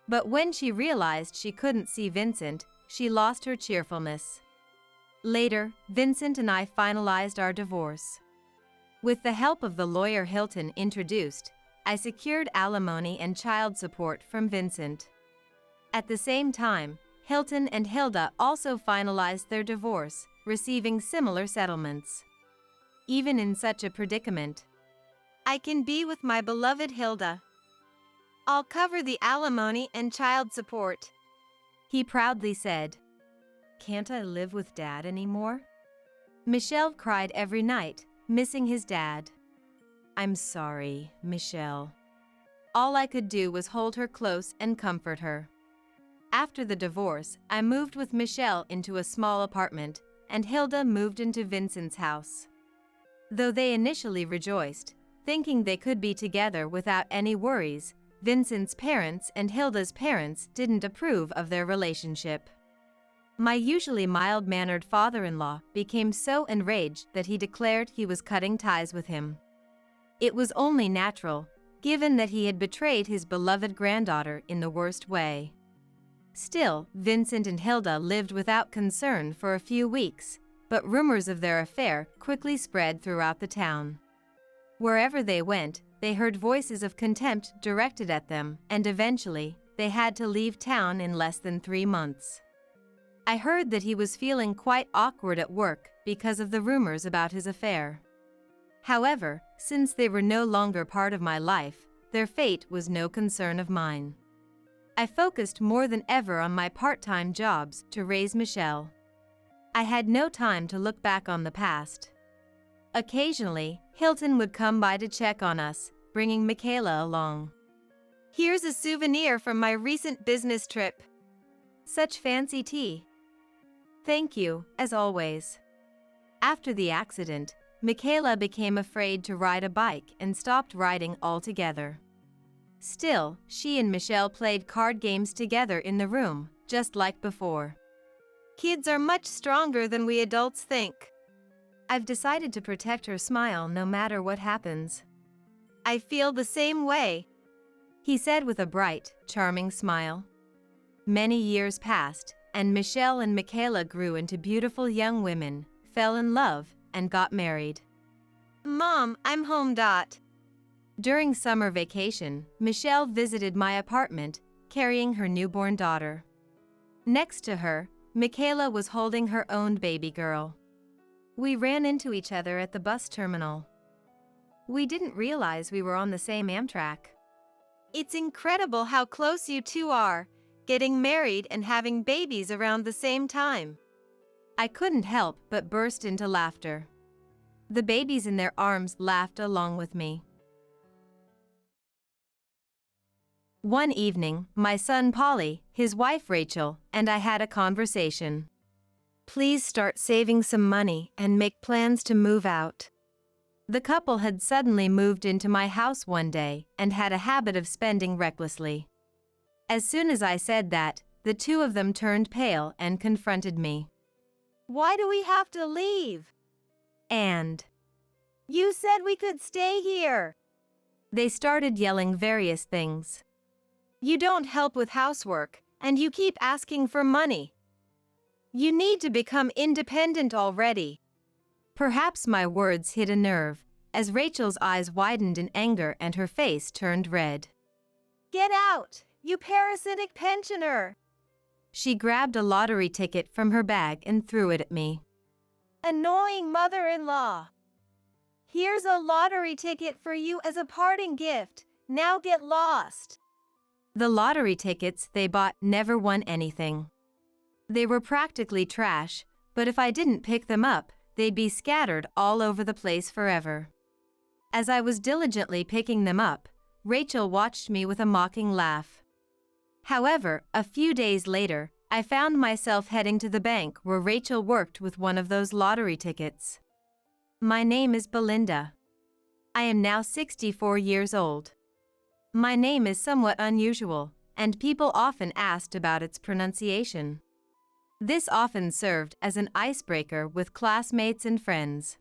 But when she realized she couldn't see Vincent, she lost her cheerfulness. Later, Vincent and I finalized our divorce. With the help of the lawyer Hilton introduced, I secured alimony and child support from Vincent. At the same time, Hilton and Hilda also finalized their divorce, receiving similar settlements. Even in such a predicament, I can be with my beloved Hilda. I'll cover the alimony and child support, he proudly said. Can't I live with Dad anymore? Michelle cried every night, missing his dad. I'm sorry, Michelle. All I could do was hold her close and comfort her. After the divorce, I moved with Michelle into a small apartment, and Hilda moved into Vincent's house. Though they initially rejoiced, thinking they could be together without any worries, Vincent's parents and Hilda's parents didn't approve of their relationship. My usually mild-mannered father-in-law became so enraged that he declared he was cutting ties with him. It was only natural, given that he had betrayed his beloved granddaughter in the worst way. Still, Vincent and Hilda lived without concern for a few weeks, but rumors of their affair quickly spread throughout the town. Wherever they went, they heard voices of contempt directed at them, and eventually, they had to leave town in less than 3 months. I heard that he was feeling quite awkward at work because of the rumors about his affair. However, since they were no longer part of my life, their fate was no concern of mine. I focused more than ever on my part-time jobs to raise Michelle. I had no time to look back on the past. Occasionally, Hilton would come by to check on us, bringing Michaela along. Here's a souvenir from my recent business trip. Such fancy tea. Thank you, as always. After the accident, Michaela became afraid to ride a bike and stopped riding altogether. Still, she and Michelle played card games together in the room, just like before. Kids are much stronger than we adults think. I've decided to protect her smile no matter what happens. I feel the same way, he said with a bright, charming smile. Many years passed, and Michelle and Michaela grew into beautiful young women, fell in love, and got married. Mom, I'm home. During summer vacation, Michelle visited my apartment, carrying her newborn daughter. Next to her, Michaela was holding her own baby girl. We ran into each other at the bus terminal. We didn't realize we were on the same Amtrak. It's incredible how close you two are, getting married and having babies around the same time. I couldn't help but burst into laughter. The babies in their arms laughed along with me. One evening, my son Polly, his wife Rachel, and I had a conversation. Please start saving some money and make plans to move out. The couple had suddenly moved into my house one day and had a habit of spending recklessly. As soon as I said that, the two of them turned pale and confronted me. Why do we have to leave? And you said we could stay here. They started yelling various things. You don't help with housework, and you keep asking for money. You need to become independent already. Perhaps my words hit a nerve, as Rachel's eyes widened in anger and her face turned red. Get out, you parasitic pensioner! She grabbed a lottery ticket from her bag and threw it at me. Annoying mother-in-law! Here's a lottery ticket for you as a parting gift. Now get lost. The lottery tickets they bought never won anything. They were practically trash, but if I didn't pick them up, they'd be scattered all over the place forever. As I was diligently picking them up, Rachel watched me with a mocking laugh. However, a few days later, I found myself heading to the bank where Rachel worked with one of those lottery tickets. My name is Belinda. I am now 64 years old. My name is somewhat unusual, and people often asked about its pronunciation. This often served as an icebreaker with classmates and friends.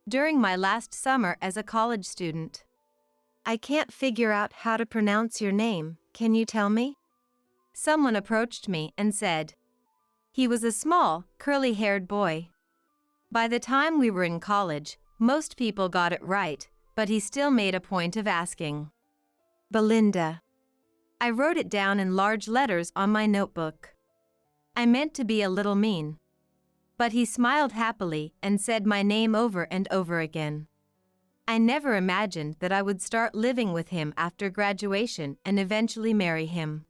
During my last summer as a college student, I can't figure out how to pronounce your name. Can you tell me? Someone approached me and said. He was a small, curly-haired boy. By the time we were in college, most people got it right, but he still made a point of asking. Belinda. I wrote it down in large letters on my notebook. I meant to be a little mean. But he smiled happily and said my name over and over again. I never imagined that I would start living with him after graduation and eventually marry him.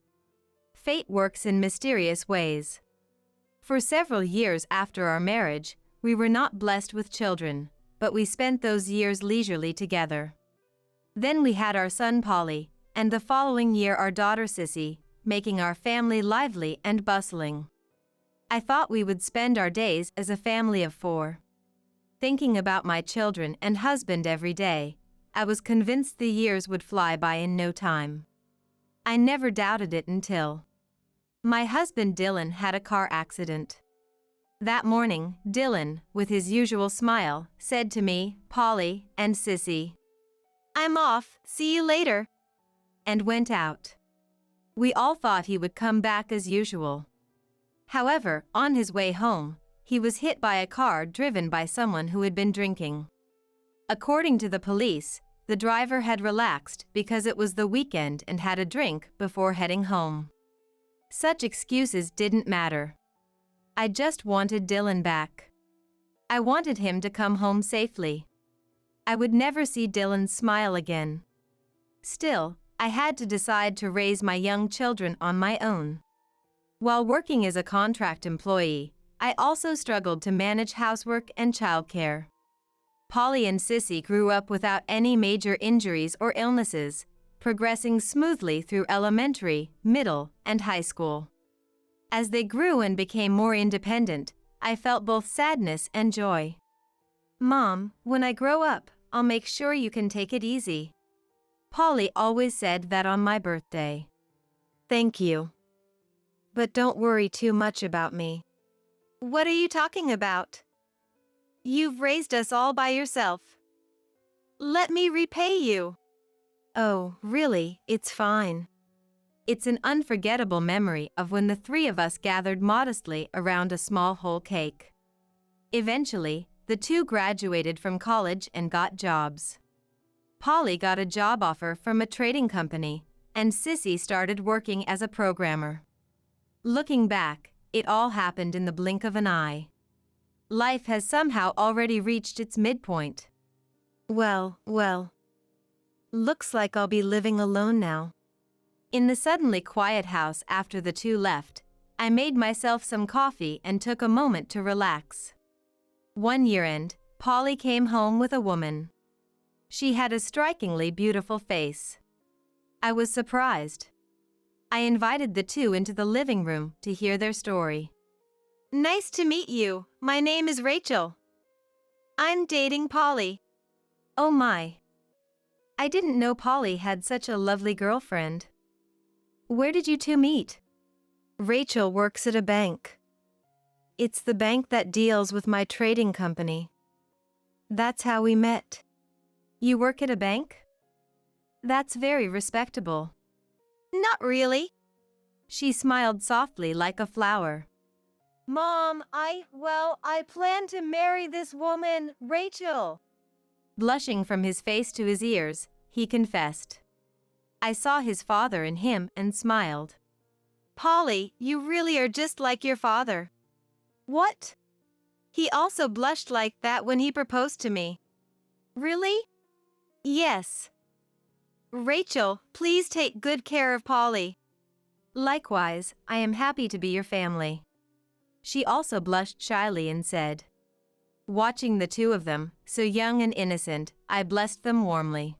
Fate works in mysterious ways. For several years after our marriage, we were not blessed with children, but we spent those years leisurely together. Then we had our son Polly, and the following year our daughter Sissy, making our family lively and bustling. I thought we would spend our days as a family of 4. Thinking about my children and husband every day, I was convinced the years would fly by in no time. I never doubted it until my husband Dylan had a car accident. That morning, Dylan, with his usual smile, said to me, Polly, and Sissy, I'm off, see you later, and went out. We all thought he would come back as usual. However, on his way home, he was hit by a car driven by someone who had been drinking. According to the police, the driver had relaxed because it was the weekend and had a drink before heading home. Such excuses didn't matter. I just wanted Dylan back. I wanted him to come home safely. I would never see Dylan smile again. Still, I had to decide to raise my young children on my own. While working as a contract employee, I also struggled to manage housework and childcare. Polly and Sissy grew up without any major injuries or illnesses, progressing smoothly through elementary, middle, and high school. As they grew and became more independent, I felt both sadness and joy. Mom, when I grow up, I'll make sure you can take it easy. Polly always said that on my birthday. Thank you. But don't worry too much about me. What are you talking about? You've raised us all by yourself. Let me repay you. Oh, really, it's fine. It's an unforgettable memory of when the three of us gathered modestly around a small whole cake. Eventually, the two graduated from college and got jobs. Polly got a job offer from a trading company, and Sissy started working as a programmer. Looking back, it all happened in the blink of an eye. Life has somehow already reached its midpoint. Well. Looks like I'll be living alone now. In the suddenly quiet house after the two left, I made myself some coffee and took a moment to relax. One year-end, Polly came home with a woman. She had a strikingly beautiful face. I was surprised. I invited the two into the living room to hear their story. Nice to meet you. My name is Rachel. I'm dating Polly. Oh my. I didn't know Polly had such a lovely girlfriend. Where did you two meet? Rachel works at a bank. It's the bank that deals with my trading company. That's how we met. You work at a bank? That's very respectable. Not really. She smiled softly like a flower. Mom, I plan to marry this woman, Rachel. Blushing from his face to his ears, he confessed. I saw his father in him and smiled. Polly, you really are just like your father. What? He also blushed like that when he proposed to me. Really? Yes. Rachel, please take good care of Polly. Likewise, I am happy to be your family. She also blushed shyly and said. Watching the two of them, so young and innocent, I blessed them warmly.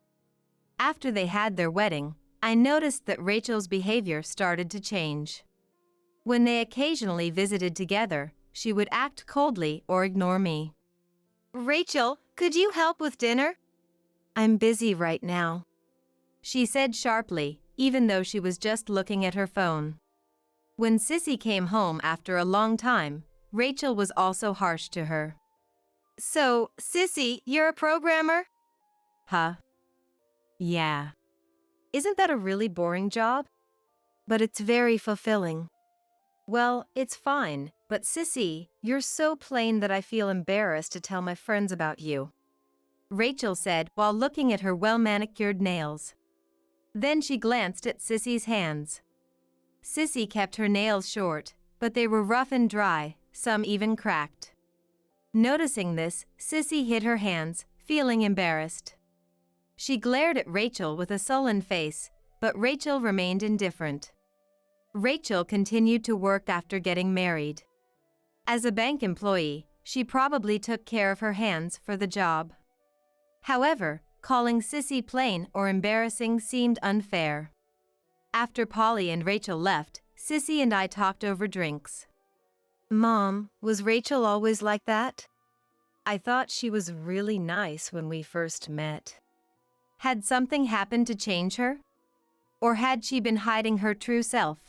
After they had their wedding, I noticed that Rachel's behavior started to change. When they occasionally visited together, she would act coldly or ignore me. Rachel, could you help with dinner? I'm busy right now, she said sharply, even though she was just looking at her phone. When Sissy came home after a long time, Rachel was also harsh to her. So, Sissy, you're a programmer? Huh? Yeah. Isn't that a really boring job? But it's very fulfilling. Well, it's fine, but Sissy, you're so plain that I feel embarrassed to tell my friends about you, Rachel said while looking at her well-manicured nails. Then she glanced at Sissy's hands. Sissy kept her nails short, but they were rough and dry, some even cracked. Noticing this, Sissy hid her hands, feeling embarrassed. She glared at Rachel with a sullen face, but Rachel remained indifferent. Rachel continued to work after getting married. As a bank employee, she probably took care of her hands for the job. However, calling Sissy plain or embarrassing seemed unfair. After Polly and Rachel left, Sissy and I talked over drinks. Mom, was Rachel always like that? I thought she was really nice when we first met. Had something happened to change her? Or had she been hiding her true self?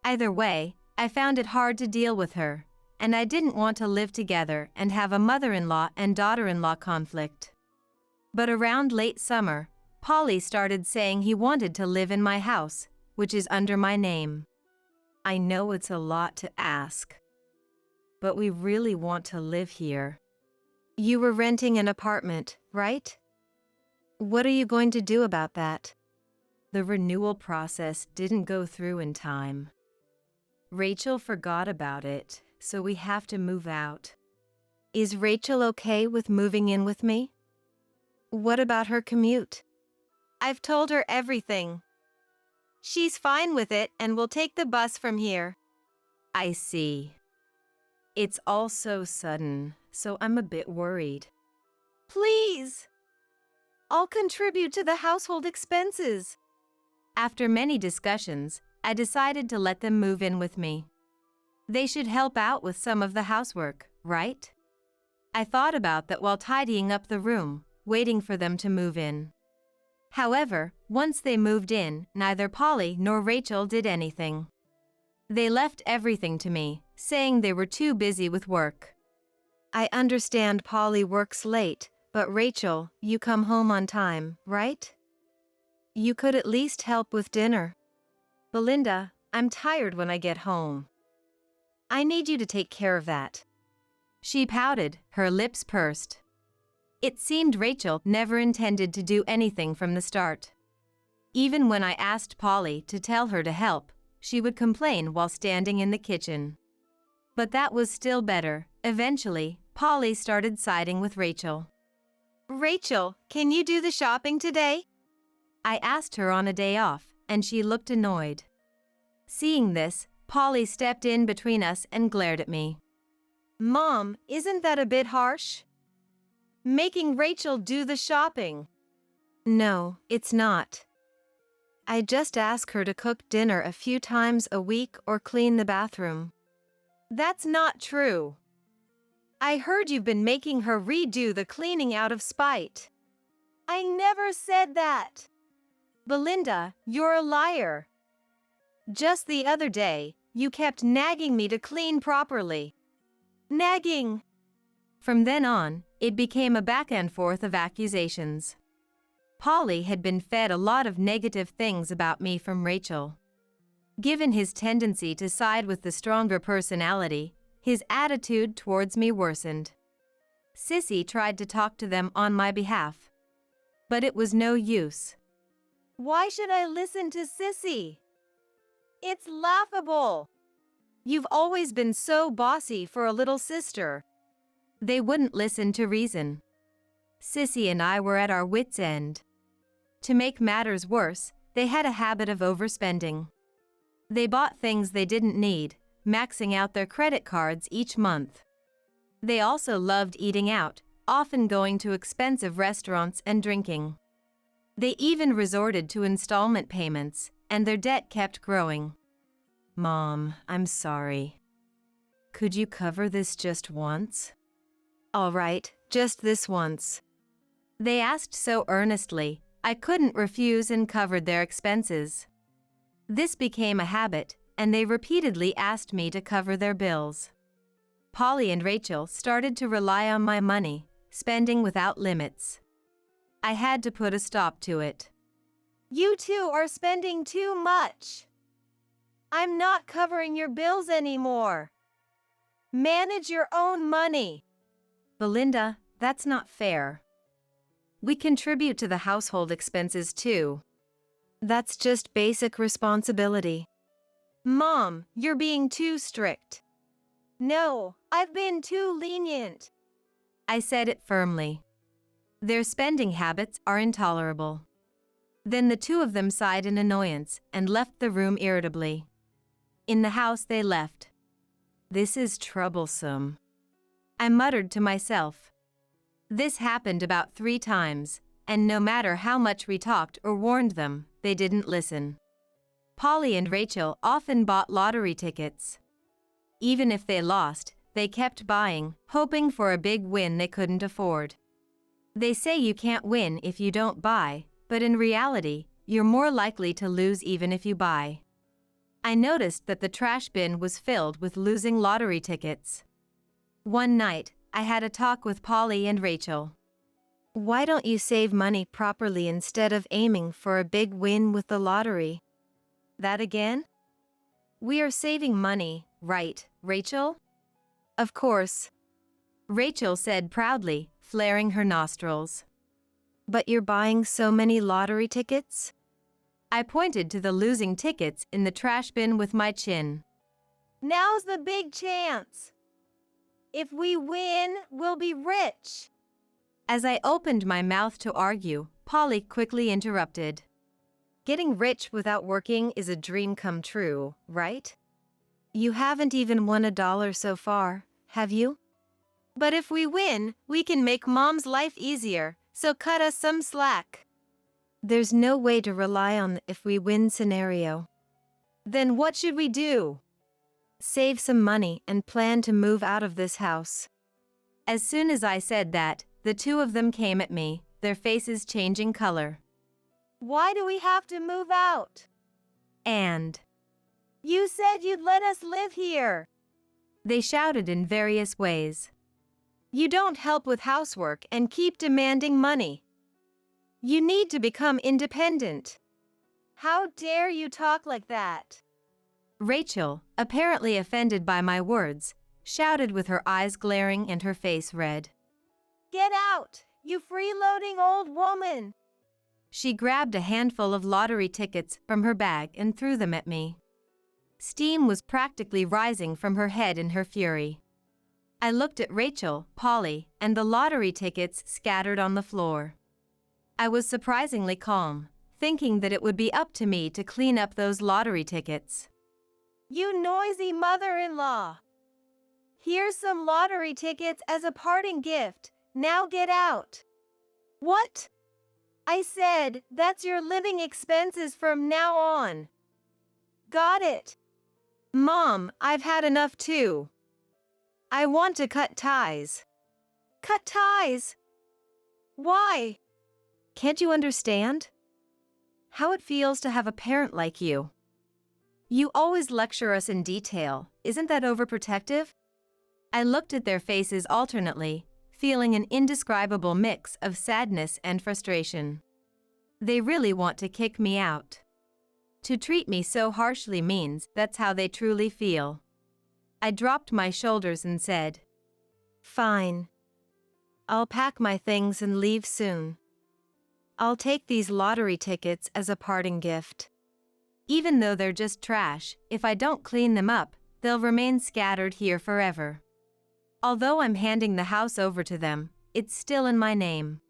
Either way, I found it hard to deal with her, and I didn't want to live together and have a mother-in-law and daughter-in-law conflict. But around late summer, Polly started saying he wanted to live in my house, which is under my name. I know it's a lot to ask, but we really want to live here. You were renting an apartment, right? What are you going to do about that? The renewal process didn't go through in time. Rachel forgot about it, so we have to move out. Is Rachel okay with moving in with me? What about her commute? I've told her everything. She's fine with it and will take the bus from here. I see. It's all so sudden, so I'm a bit worried. Please! I'll contribute to the household expenses. After many discussions, I decided to let them move in with me. They should help out with some of the housework, right? I thought about that while tidying up the room, waiting for them to move in. However, once they moved in, neither Polly nor Rachel did anything. They left everything to me, saying they were too busy with work. I understand Polly works late, but Rachel, you come home on time, right? You could at least help with dinner. Belinda, I'm tired when I get home. I need you to take care of that. She pouted, her lips pursed. It seemed Rachel never intended to do anything from the start. Even when I asked Polly to tell her to help, she would complain while standing in the kitchen. But that was still better. Eventually, Polly started siding with Rachel. Rachel, can you do the shopping today? I asked her on a day off, and she looked annoyed. Seeing this, Polly stepped in between us and glared at me. Mom, isn't that a bit harsh? Making Rachel do the shopping. No, it's not. I just ask her to cook dinner a few times a week or clean the bathroom. That's not true. I heard you've been making her redo the cleaning out of spite. I never said that. Belinda, you're a liar. Just the other day, you kept nagging me to clean properly. Nagging. From then on, it became a back and forth of accusations. Polly had been fed a lot of negative things about me from Rachel. Given his tendency to side with the stronger personality, his attitude towards me worsened. Sissy tried to talk to them on my behalf. But it was no use. Why should I listen to Sissy? It's laughable. You've always been so bossy for a little sister. They wouldn't listen to reason. Sissy and I were at our wits' end. To make matters worse, they had a habit of overspending. They bought things they didn't need, maxing out their credit cards each month. They also loved eating out, often going to expensive restaurants and drinking. They even resorted to installment payments, and their debt kept growing. Mom, I'm sorry. Could you cover this just once? All right, just this once. They asked so earnestly, I couldn't refuse and covered their expenses. This became a habit, and they repeatedly asked me to cover their bills. Polly and Rachel started to rely on my money, spending without limits. I had to put a stop to it. You two are spending too much. I'm not covering your bills anymore. Manage your own money. Belinda, that's not fair. We contribute to the household expenses too. That's just basic responsibility. Mom, you're being too strict. No, I've been too lenient. I said it firmly. Their spending habits are intolerable. Then the two of them sighed in annoyance and left the room irritably. In the house they left. This is troublesome. I muttered to myself. This happened about 3 times, and no matter how much we talked or warned them, they didn't listen. Polly and Rachel often bought lottery tickets. Even if they lost, they kept buying, hoping for a big win they couldn't afford. They say you can't win if you don't buy, but in reality, you're more likely to lose even if you buy. I noticed that the trash bin was filled with losing lottery tickets. One night, I had a talk with Polly and Rachel. Why don't you save money properly instead of aiming for a big win with the lottery? That again? We are saving money, right, Rachel? Of course. Rachel said proudly, flaring her nostrils. But you're buying so many lottery tickets? I pointed to the losing tickets in the trash bin with my chin. Now's the big chance. If we win, we'll be rich. As I opened my mouth to argue, Polly quickly interrupted. Getting rich without working is a dream come true, right? You haven't even won $1 so far, have you? But if we win, we can make Mom's life easier, so cut us some slack. There's no way to rely on the if we win scenario. Then what should we do? Save some money and plan to move out of this house. As soon as I said that, the two of them came at me, their faces changing color. Why do we have to move out? And You said you'd let us live here. They shouted in various ways. You don't help with housework and keep demanding money. You need to become independent. How dare you talk like that? Rachel, apparently offended by my words, shouted with her eyes glaring and her face red. Get out, you freeloading old woman! She grabbed a handful of lottery tickets from her bag and threw them at me. Steam was practically rising from her head in her fury. I looked at Rachel, Polly, and the lottery tickets scattered on the floor. I was surprisingly calm, thinking that it would be up to me to clean up those lottery tickets. You noisy mother-in-law! Here's some lottery tickets as a parting gift. Now get out. What? I said, that's your living expenses from now on. Got it. Mom, I've had enough too. I want to cut ties. Cut ties? Why? Can't you understand? How it feels to have a parent like you. You always lecture us in detail. Isn't that overprotective? I looked at their faces alternately, feeling an indescribable mix of sadness and frustration. They really want to kick me out. To treat me so harshly means that's how they truly feel. I dropped my shoulders and said, Fine. I'll pack my things and leave soon. I'll take these lottery tickets as a parting gift. Even though they're just trash, if I don't clean them up, they'll remain scattered here forever. Although I'm handing the house over to them, it's still in my name.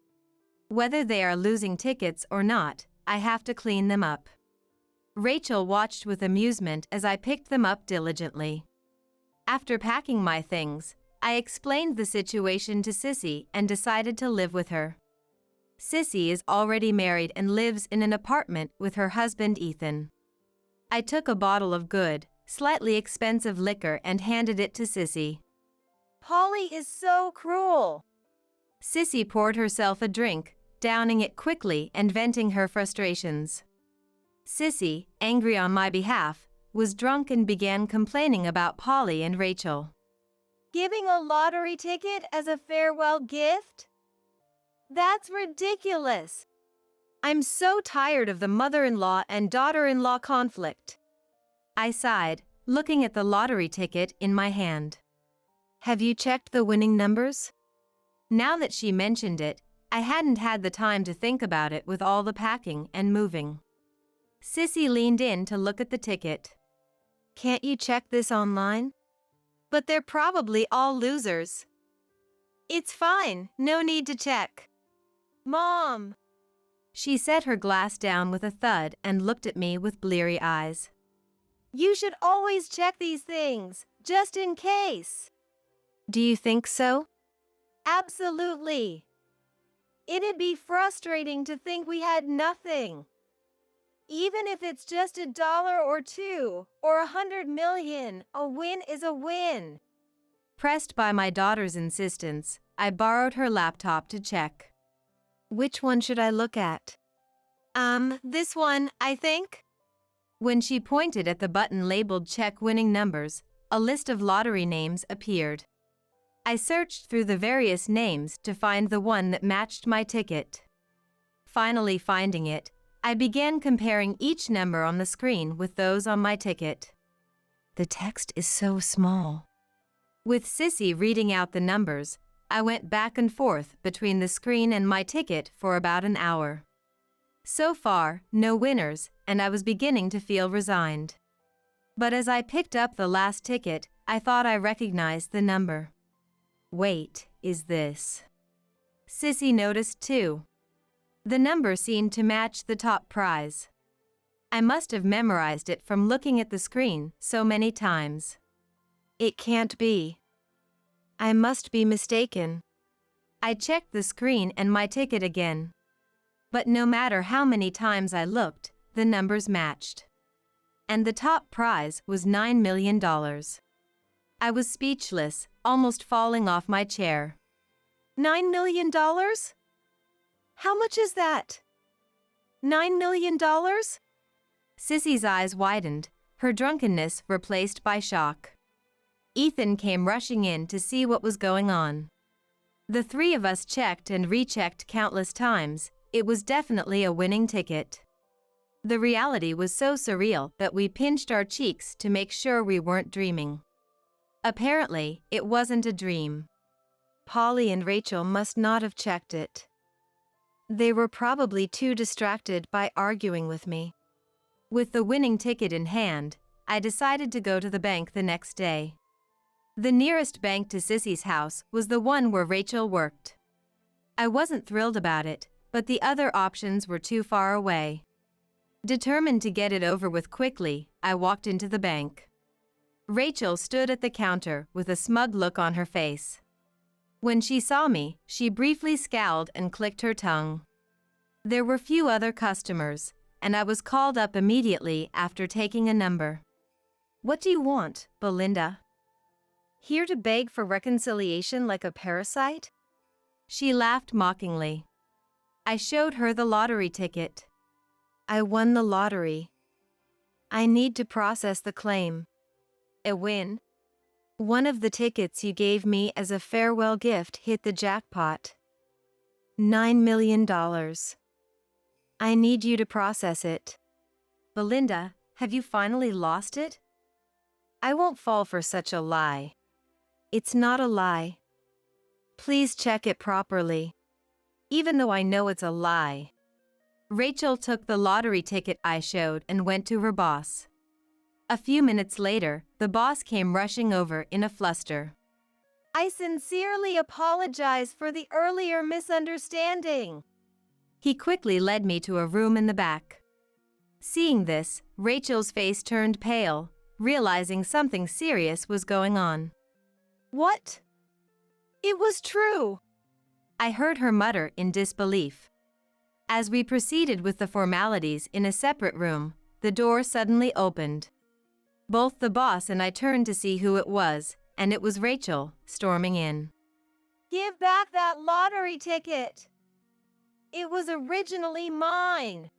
Whether they are losing tickets or not, I have to clean them up. Rachel watched with amusement as I picked them up diligently. After packing my things, I explained the situation to Sissy and decided to live with her. Sissy is already married and lives in an apartment with her husband Ethan. I took a bottle of good, slightly expensive liquor and handed it to Sissy. Polly is so cruel. Sissy poured herself a drink, downing it quickly and venting her frustrations. Sissy, angry on my behalf, was drunk and began complaining about Polly and Rachel. Giving a lottery ticket as a farewell gift? That's ridiculous. I'm so tired of the mother-in-law and daughter-in-law conflict. I sighed, looking at the lottery ticket in my hand. Have you checked the winning numbers? Now that she mentioned it, I hadn't had the time to think about it with all the packing and moving. Sissy leaned in to look at the ticket. Can't you check this online? But they're probably all losers. It's fine, no need to check. Mom! She set her glass down with a thud and looked at me with bleary eyes. You should always check these things, just in case. Do you think so? Absolutely. It'd be frustrating to think we had nothing. Even if it's just $1 or $2 or 100 million, a win is a win. Pressed by my daughter's insistence, I borrowed her laptop to check. Which one should I look at? This one, I think. When she pointed at the button labeled Check Winning Numbers, a list of lottery names appeared. I searched through the various names to find the one that matched my ticket. Finally finding it, I began comparing each number on the screen with those on my ticket. The text is so small. With Sissy reading out the numbers, I went back and forth between the screen and my ticket for about an hour. So far, no winners, and I was beginning to feel resigned. But as I picked up the last ticket, I thought I recognized the number. Wait, is this? Sissy noticed too. The number seemed to match the top prize. I must have memorized it from looking at the screen so many times. It can't be. I must be mistaken. I checked the screen and my ticket again. But no matter how many times I looked, the numbers matched. And the top prize was $9 million. I was speechless, almost falling off my chair. $9 million? How much is that? $9 million? Sissy's eyes widened, her drunkenness replaced by shock. Ethan came rushing in to see what was going on. The three of us checked and rechecked countless times. It was definitely a winning ticket. The reality was so surreal that we pinched our cheeks to make sure we weren't dreaming. Apparently, it wasn't a dream. Polly and Rachel must not have checked it. They were probably too distracted by arguing with me. With the winning ticket in hand, I decided to go to the bank the next day. The nearest bank to Sissy's house was the one where Rachel worked. I wasn't thrilled about it, but the other options were too far away. Determined to get it over with quickly, I walked into the bank. Rachel stood at the counter with a smug look on her face. When she saw me, she briefly scowled and clicked her tongue. There were few other customers, and I was called up immediately after taking a number. "What do you want, Belinda? Here to beg for reconciliation like a parasite?" She laughed mockingly. I showed her the lottery ticket. "I won the lottery. I need to process the claim." "A win?" "One of the tickets you gave me as a farewell gift hit the jackpot. $9 million. I need you to process it." "Belinda, have you finally lost it?" "I won't fall for such a lie. It's not a lie. Please check it properly. Even though I know it's a lie." Rachel took the lottery ticket I showed and went to her boss. A few minutes later, the boss came rushing over in a fluster. "I sincerely apologize for the earlier misunderstanding." He quickly led me to a room in the back. Seeing this, Rachel's face turned pale, realizing something serious was going on. "What? It was true," I heard her mutter in disbelief. As we proceeded with the formalities in a separate room, the door suddenly opened. Both the boss and I turned to see who it was, and it was Rachel, storming in. "Give back that lottery ticket. It was originally mine,"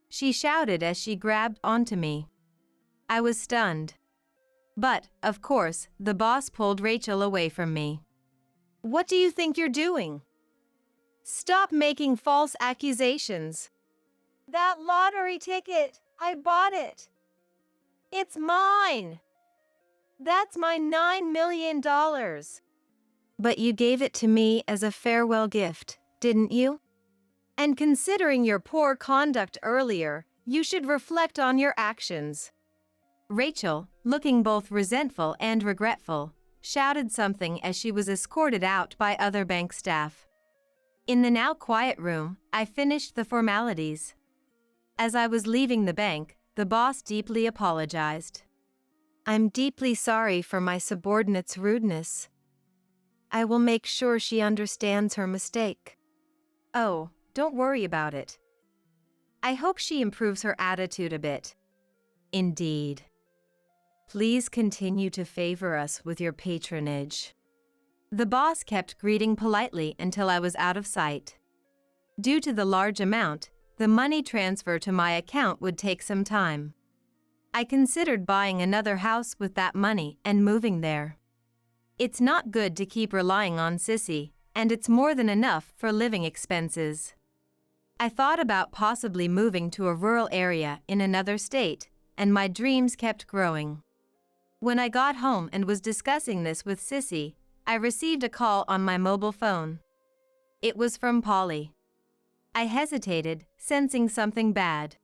she shouted as she grabbed onto me. I was stunned. But, of course, the boss pulled Rachel away from me. "What do you think you're doing? Stop making false accusations. That lottery ticket, I bought it. It's mine. That's my $9 million. But you gave it to me as a farewell gift, didn't you? And considering your poor conduct earlier, you should reflect on your actions." Rachel, looking both resentful and regretful, shouted something as she was escorted out by other bank staff. In the now quiet room, I finished the formalities. As I was leaving the bank, the boss deeply apologized. "I'm deeply sorry for my subordinate's rudeness. I will make sure she understands her mistake." "Oh, don't worry about it. I hope she improves her attitude a bit." "Indeed. Please continue to favor us with your patronage." The boss kept greeting politely until I was out of sight. Due to the large amount, the money transfer to my account would take some time. I considered buying another house with that money and moving there. It's not good to keep relying on Sissy, and it's more than enough for living expenses. I thought about possibly moving to a rural area in another state, and my dreams kept growing. When I got home and was discussing this with Sissy, I received a call on my mobile phone. It was from Polly. I hesitated, sensing something bad.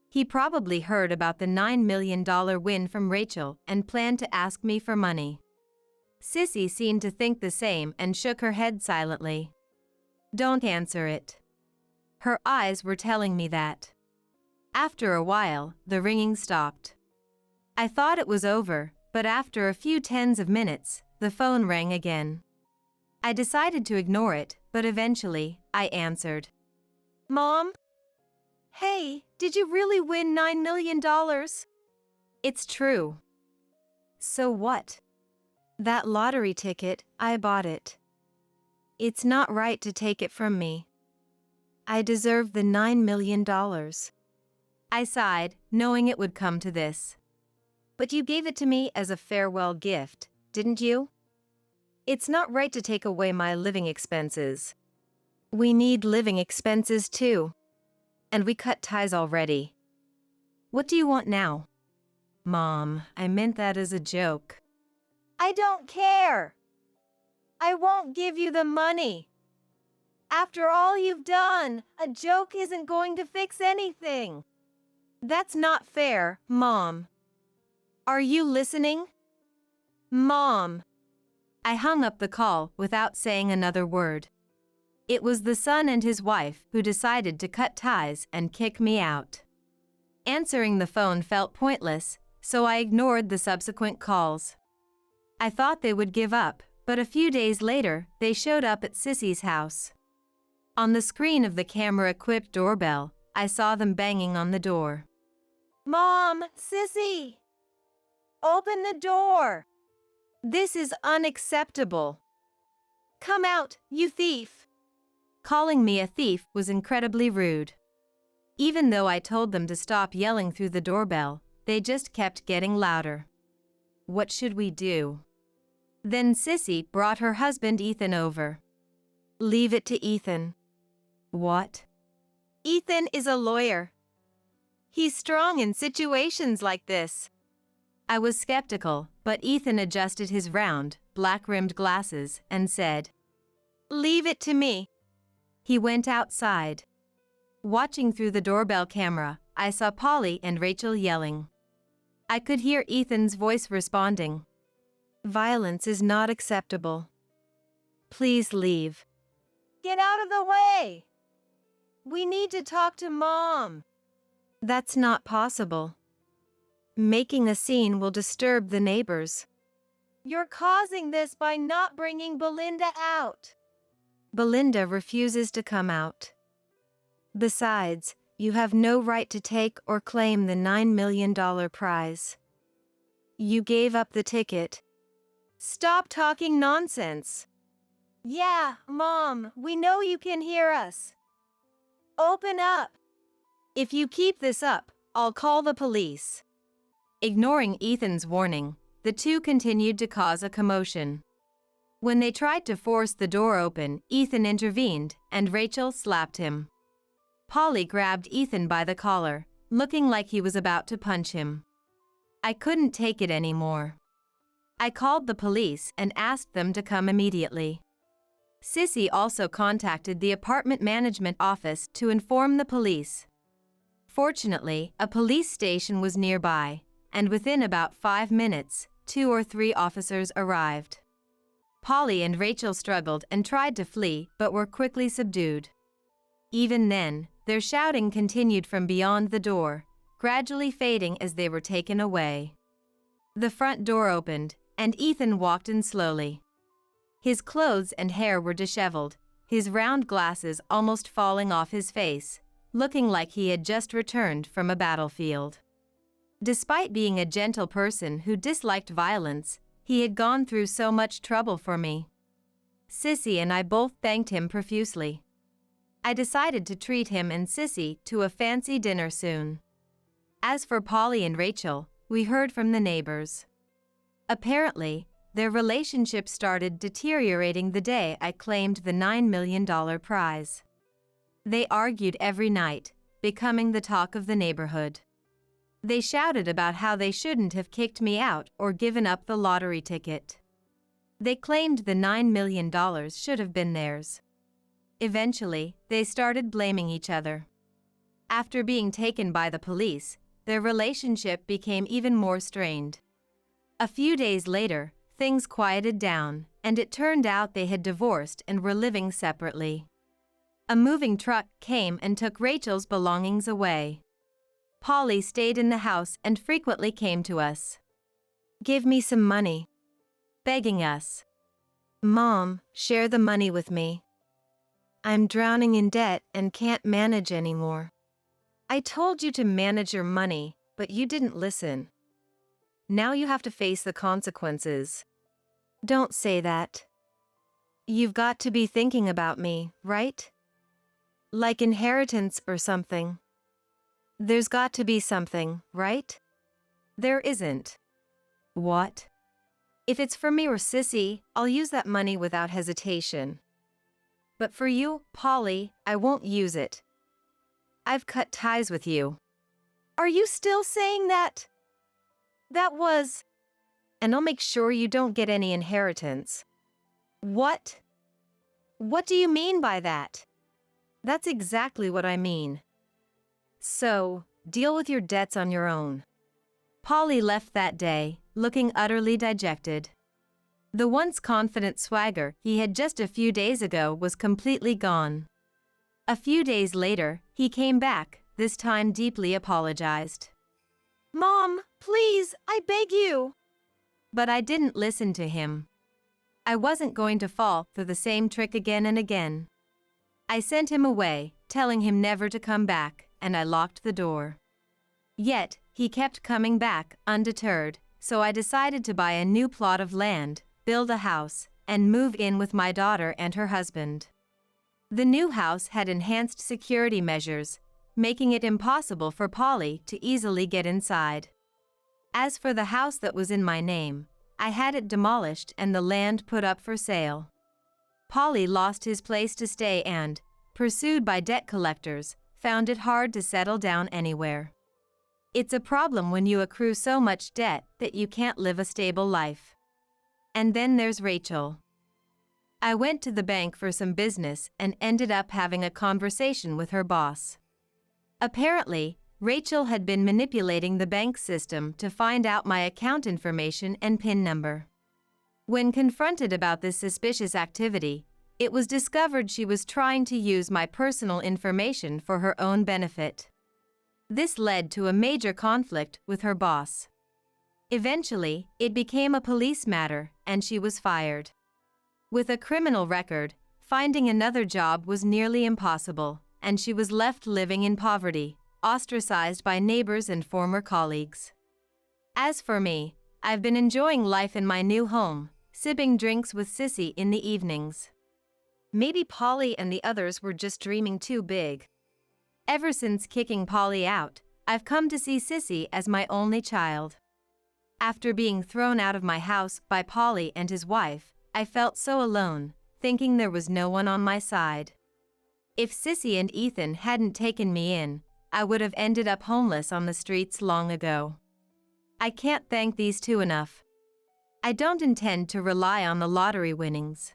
He probably heard about the $9 million win from Rachel and planned to ask me for money. Sissy seemed to think the same and shook her head silently. "Don't answer it." Her eyes were telling me that. After a while, the ringing stopped. I thought it was over, but after a few tens of minutes, the phone rang again. I decided to ignore it, but eventually, I answered. "Mom? Hey, did you really win $9 million? "It's true." "So what?" "That lottery ticket, I bought it. It's not right to take it from me. I deserve the $9 million. I sighed, knowing it would come to this. But you gave it to me as a farewell gift, didn't you? It's not right to take away my living expenses. We need living expenses too. And we cut ties already. What do you want now? Mom, I meant that as a joke. I don't care. I won't give you the money. After all you've done, a joke isn't going to fix anything. That's not fair, Mom. Are you listening? Mom. I hung up the call without saying another word. It was the son and his wife who decided to cut ties and kick me out. Answering the phone felt pointless, so I ignored the subsequent calls. I thought they would give up, but a few days later, they showed up at Sissy's house. On the screen of the camera-equipped doorbell, I saw them banging on the door. Mom, Sissy! Open the door! This is unacceptable. Come out, you thief! Calling me a thief was incredibly rude. Even though I told them to stop yelling through the doorbell, they just kept getting louder. What should we do? Then Sissy brought her husband Ethan over. Leave it to Ethan. What? Ethan is a lawyer. He's strong in situations like this. I was skeptical, but Ethan adjusted his round, black-rimmed glasses and said, Leave it to me. He went outside. Watching through the doorbell camera, I saw Polly and Rachel yelling. I could hear Ethan's voice responding. Violence is not acceptable. Please leave. Get out of the way! We need to talk to Mom. That's not possible. Making a scene will disturb the neighbors. You're causing this by not bringing Belinda out. Belinda refuses to come out. Besides, you have no right to take or claim the $9 million prize. You gave up the ticket. Stop talking nonsense. Yeah, Mom, we know you can hear us. Open up. If you keep this up, I'll call the police. Ignoring Ethan's warning, the two continued to cause a commotion. When they tried to force the door open, Ethan intervened, and Rachel slapped him. Polly grabbed Ethan by the collar, looking like he was about to punch him. I couldn't take it anymore. I called the police and asked them to come immediately. Sissy also contacted the apartment management office to inform the police. Fortunately, a police station was nearby, and within about 5 minutes, 2 or 3 officers arrived. Polly and Rachel struggled and tried to flee but were quickly subdued. Even then, their shouting continued from beyond the door, gradually fading as they were taken away. The front door opened, and Ethan walked in slowly. His clothes and hair were disheveled, his round glasses almost falling off his face, looking like he had just returned from a battlefield. Despite being a gentle person who disliked violence, he had gone through so much trouble for me. Sissy and I both thanked him profusely. I decided to treat him and Sissy to a fancy dinner soon. As for Polly and Rachel, we heard from the neighbors. Apparently, their relationship started deteriorating the day I claimed the $9 million prize. They argued every night, becoming the talk of the neighborhood. They shouted about how they shouldn't have kicked me out or given up the lottery ticket. They claimed the $9 million should have been theirs. Eventually, they started blaming each other. After being taken by the police, their relationship became even more strained. A few days later, things quieted down, and it turned out they had divorced and were living separately. A moving truck came and took Rachel's belongings away. Polly stayed in the house and frequently came to us. Give me some money. Begging us. Mom, share the money with me. I'm drowning in debt and can't manage anymore. I told you to manage your money, but you didn't listen. Now you have to face the consequences. Don't say that. You've got to be thinking about me, right? Like inheritance or something. There's got to be something, right? There isn't. What? If it's for me or Sissy, I'll use that money without hesitation. But for you, Polly, I won't use it. I've cut ties with you. Are you still saying that? That was... And I'll make sure you don't get any inheritance. What? What do you mean by that? That's exactly what I mean. So, deal with your debts on your own. Polly left that day, looking utterly dejected. The once confident swagger he had just a few days ago was completely gone. A few days later, he came back, this time deeply apologized. Mom, please, I beg you. But I didn't listen to him. I wasn't going to fall for the same trick again and again. I sent him away, telling him never to come back, and I locked the door. Yet, he kept coming back, undeterred, so I decided to buy a new plot of land, build a house, and move in with my daughter and her husband. The new house had enhanced security measures, making it impossible for Polly to easily get inside. As for the house that was in my name, I had it demolished and the land put up for sale. Polly lost his place to stay and, pursued by debt collectors, found it hard to settle down anywhere. It's a problem when you accrue so much debt that you can't live a stable life. And then there's Rachel. I went to the bank for some business and ended up having a conversation with her boss. Apparently, Rachel had been manipulating the bank system to find out my account information and PIN number. When confronted about this suspicious activity, it was discovered she was trying to use my personal information for her own benefit. This led to a major conflict with her boss. Eventually, it became a police matter, and she was fired. With a criminal record, finding another job was nearly impossible, and she was left living in poverty, ostracized by neighbors and former colleagues. As for me, I've been enjoying life in my new home, sipping drinks with Sissy in the evenings. Maybe Polly and the others were just dreaming too big. Ever since kicking Polly out, I've come to see Sissy as my only child. After being thrown out of my house by Polly and his wife, I felt so alone, thinking there was no one on my side. If Sissy and Ethan hadn't taken me in, I would have ended up homeless on the streets long ago. I can't thank these two enough. I don't intend to rely on the lottery winnings.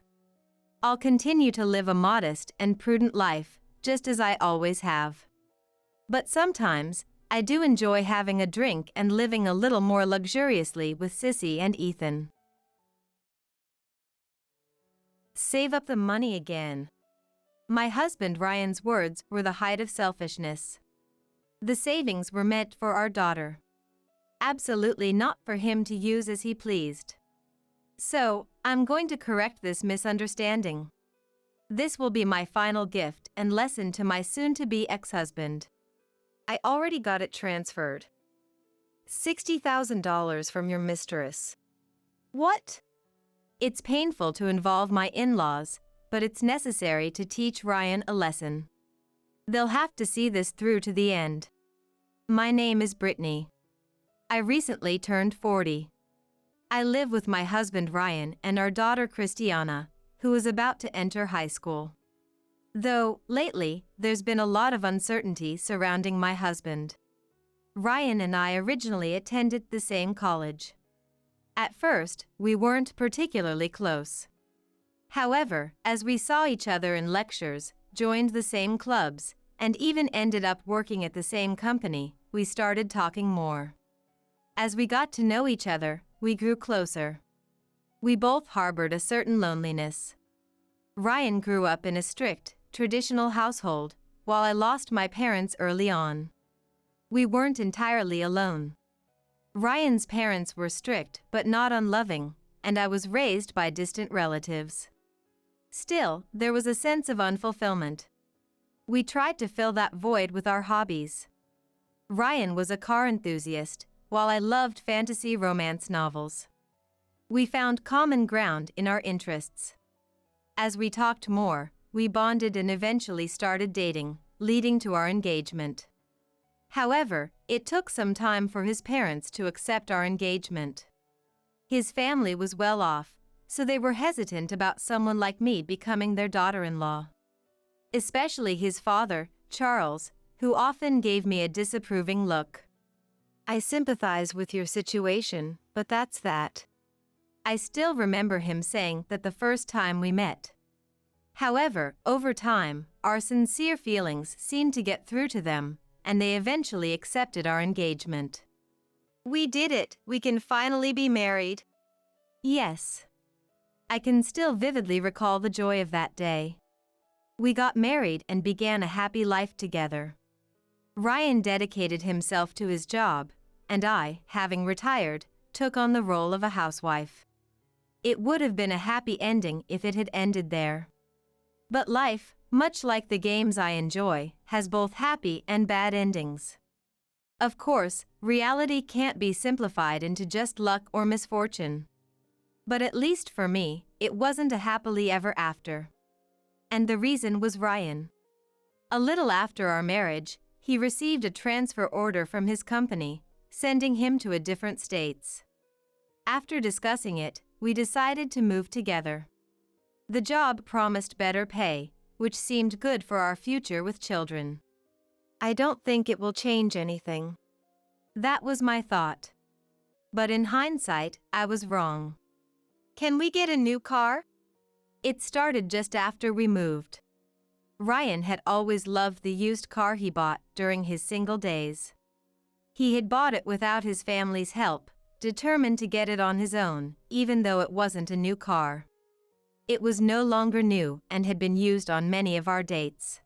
I'll continue to live a modest and prudent life, just as I always have. But sometimes, I do enjoy having a drink and living a little more luxuriously with Sissy and Ethan. Save up the money again. My husband Ryan's words were the height of selfishness. The savings were meant for our daughter. Absolutely not for him to use as he pleased. So, I'm going to correct this misunderstanding. This will be my final gift and lesson to my soon-to-be ex-husband. I already got it transferred. $60,000 from your mistress. What? It's painful to involve my in-laws, but it's necessary to teach Ryan a lesson. They'll have to see this through to the end. My name is Brittany. I recently turned 40. I live with my husband Ryan and our daughter Christiana, who is about to enter high school. Though, lately, there's been a lot of uncertainty surrounding my husband. Ryan and I originally attended the same college. At first, we weren't particularly close. However, as we saw each other in lectures, joined the same clubs, and even ended up working at the same company, we started talking more. As we got to know each other, we grew closer. We both harbored a certain loneliness. Ryan grew up in a strict, traditional household, while I lost my parents early on. We weren't entirely alone. Ryan's parents were strict but not unloving, and I was raised by distant relatives. Still, there was a sense of unfulfillment. We tried to fill that void with our hobbies. Ryan was a car enthusiast, while I loved fantasy romance novels. We found common ground in our interests. As we talked more, we bonded and eventually started dating, leading to our engagement. However, it took some time for his parents to accept our engagement. His family was well off, so they were hesitant about someone like me becoming their daughter-in-law. Especially his father, Charles, who often gave me a disapproving look. I sympathize with your situation, but that's that. I still remember him saying that the first time we met. However, over time, our sincere feelings seemed to get through to them, and they eventually accepted our engagement. We did it, we can finally be married. Yes. I can still vividly recall the joy of that day. We got married and began a happy life together. Ryan dedicated himself to his job, and I, having retired, took on the role of a housewife. It would have been a happy ending if it had ended there. But life, much like the games I enjoy, has both happy and bad endings. Of course, reality can't be simplified into just luck or misfortune. But at least for me, it wasn't a happily ever after. And the reason was Ryan. A little after our marriage, he received a transfer order from his company, sending him to a different states. After discussing it, we decided to move together. The job promised better pay, which seemed good for our future with children. I don't think it will change anything. That was my thought. But in hindsight, I was wrong. Can we get a new car? It started just after we moved. Ryan had always loved the used car he bought during his single days. He had bought it without his family's help, determined to get it on his own, even though it wasn't a new car. It was no longer new and had been used on many of our dates.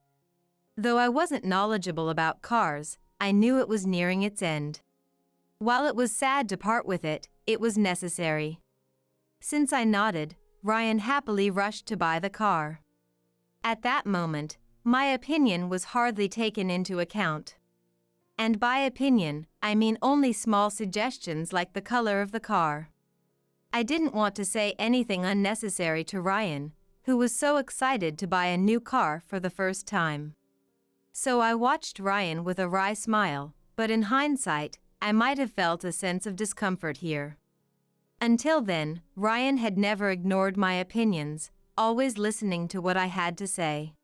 Though I wasn't knowledgeable about cars, I knew it was nearing its end. While it was sad to part with it, it was necessary. Since I nodded, Ryan happily rushed to buy the car. At that moment, my opinion was hardly taken into account. And by opinion, I mean only small suggestions like the color of the car. I didn't want to say anything unnecessary to Ryan, who was so excited to buy a new car for the first time. So I watched Ryan with a wry smile, but in hindsight, I might have felt a sense of discomfort here. Until then, Ryan had never ignored my opinions, always listening to what I had to say.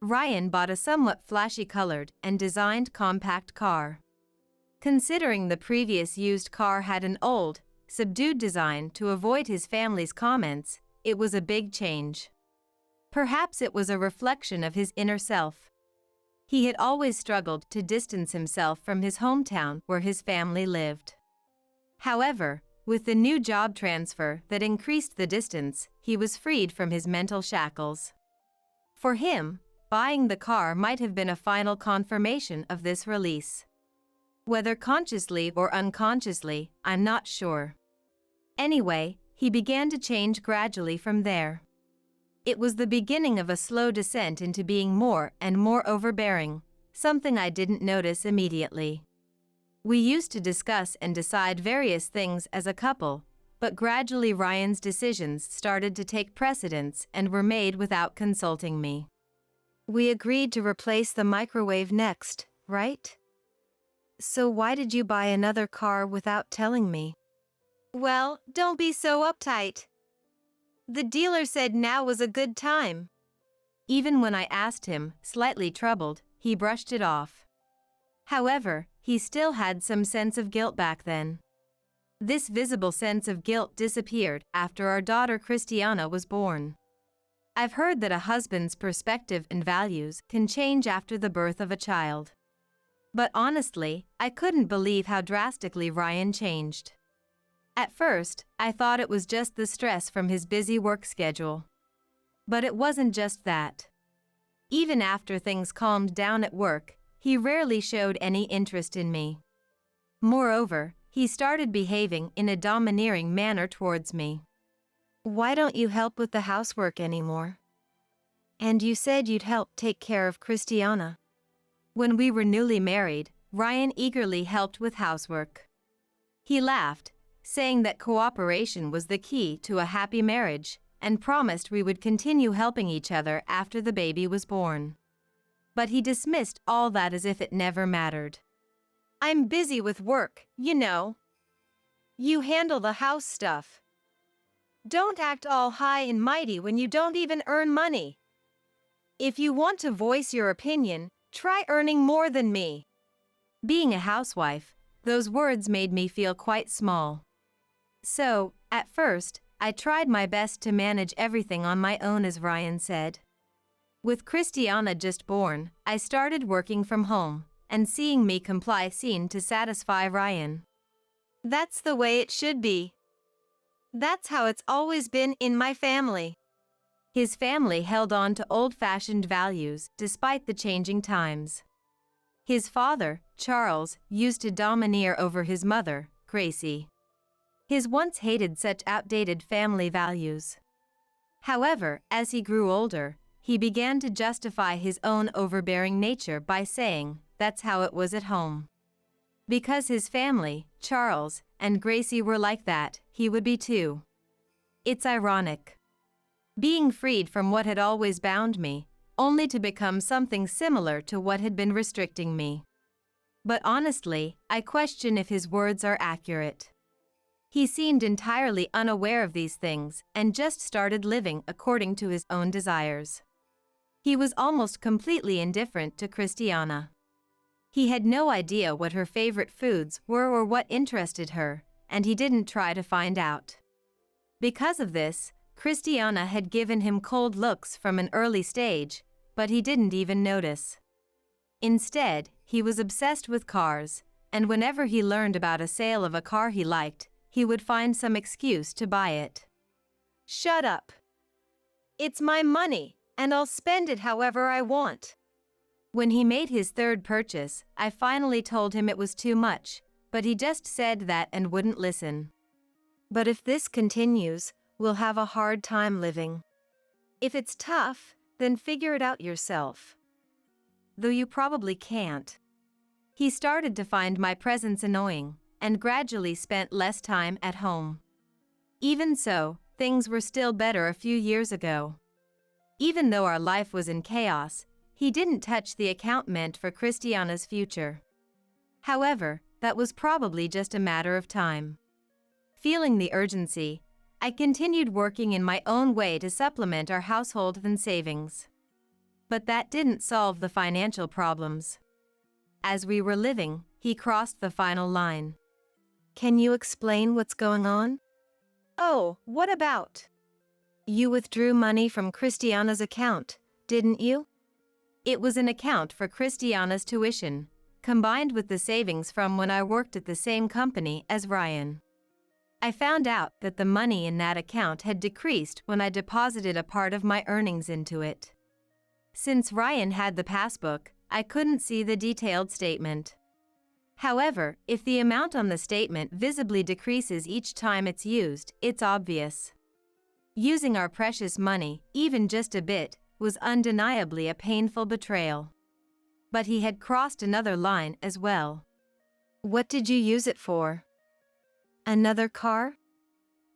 Ryan bought a somewhat flashy-colored and designed compact car. Considering the previous used car had an old, subdued design to avoid his family's comments, it was a big change. Perhaps it was a reflection of his inner self. He had always struggled to distance himself from his hometown where his family lived. However, with the new job transfer that increased the distance, he was freed from his mental shackles. For him, buying the car might have been a final confirmation of this release. Whether consciously or unconsciously, I'm not sure. Anyway, he began to change gradually from there. It was the beginning of a slow descent into being more and more overbearing, something I didn't notice immediately. We used to discuss and decide various things as a couple, but gradually Ryan's decisions started to take precedence and were made without consulting me. We agreed to replace the microwave next, right? So why did you buy another car without telling me? Well, don't be so uptight. The dealer said now was a good time. Even when I asked him, slightly troubled, he brushed it off. However, he still had some sense of guilt back then. This visible sense of guilt disappeared after our daughter Christiana was born. I've heard that a husband's perspective and values can change after the birth of a child. But honestly, I couldn't believe how drastically Ryan changed. At first, I thought it was just the stress from his busy work schedule. But it wasn't just that. Even after things calmed down at work, he rarely showed any interest in me. Moreover, he started behaving in a domineering manner towards me. Why don't you help with the housework anymore? And you said you'd help take care of Christiana. When we were newly married, Ryan eagerly helped with housework. He laughed, saying that cooperation was the key to a happy marriage, and promised we would continue helping each other after the baby was born. But he dismissed all that as if it never mattered. I'm busy with work, you know. You handle the house stuff. Don't act all high and mighty when you don't even earn money. If you want to voice your opinion, try earning more than me. Being a housewife, those words made me feel quite small. So, at first, I tried my best to manage everything on my own, as Ryan said. With Christiana just born, I started working from home, and seeing me comply seemed to satisfy Ryan. That's the way it should be. That's how it's always been in my family. His family held on to old-fashioned values despite the changing times. His father, Charles, used to domineer over his mother, Gracie. His once hated such outdated family values. However, as he grew older, he began to justify his own overbearing nature by saying, that's how it was at home. Because his family, Charles, and Gracie were like that, he would be too. It's ironic. Being freed from what had always bound me, only to become something similar to what had been restricting me. But honestly, I question if his words are accurate. He seemed entirely unaware of these things and just started living according to his own desires. He was almost completely indifferent to Christiana. He had no idea what her favorite foods were or what interested her, and he didn't try to find out. Because of this, Christiana had given him cold looks from an early stage, but he didn't even notice. Instead, he was obsessed with cars, and whenever he learned about a sale of a car he liked, he would find some excuse to buy it. Shut up. It's my money, and I'll spend it however I want. When he made his third purchase, I finally told him it was too much, but he just said that and wouldn't listen. But if this continues, we'll have a hard time living. If it's tough, then figure it out yourself. Though you probably can't. He started to find my presence annoying, and gradually spent less time at home. Even so, things were still better a few years ago. Even though our life was in chaos, he didn't touch the account meant for Christiana's future. However, that was probably just a matter of time. Feeling the urgency, I continued working in my own way to supplement our household and savings. But that didn't solve the financial problems. As we were living, he crossed the final line. Can you explain what's going on? Oh, what about? You withdrew money from Christiana's account, didn't you? It was an account for Christiana's tuition, combined with the savings from when I worked at the same company as Ryan. I found out that the money in that account had decreased when I deposited a part of my earnings into it. Since Ryan had the passbook, I couldn't see the detailed statement. However, if the amount on the statement visibly decreases each time it's used, it's obvious. Using our precious money, even just a bit, was undeniably a painful betrayal. But he had crossed another line as well. What did you use it for? Another car?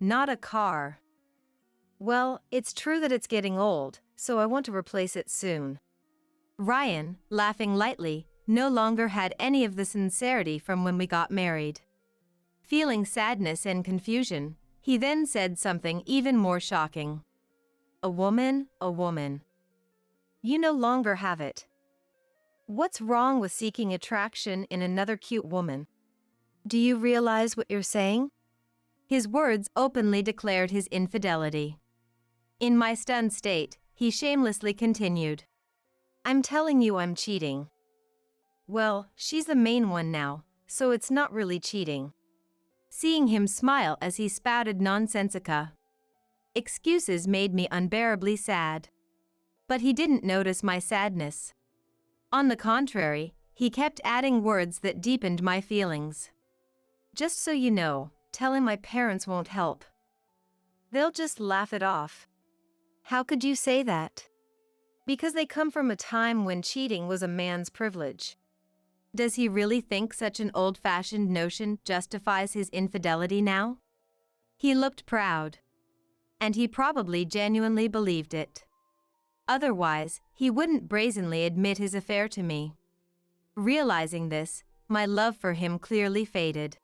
Not a car. Well, it's true that it's getting old, so I want to replace it soon. Ryan, laughing lightly, no longer had any of the sincerity from when we got married. Feeling sadness and confusion, he then said something even more shocking. A woman. You no longer have it. What's wrong with seeking attraction in another cute woman? Do you realize what you're saying? His words openly declared his infidelity. In my stunned state, he shamelessly continued. I'm telling you I'm cheating. Well, she's the main one now, so it's not really cheating. Seeing him smile as he spouted nonsensica. Excuses made me unbearably sad. But he didn't notice my sadness. On the contrary, he kept adding words that deepened my feelings. Just so you know, telling my parents won't help. They'll just laugh it off. How could you say that? Because they come from a time when cheating was a man's privilege. Does he really think such an old-fashioned notion justifies his infidelity now? He looked proud. And he probably genuinely believed it. Otherwise, he wouldn't brazenly admit his affair to me. Realizing this, my love for him clearly faded.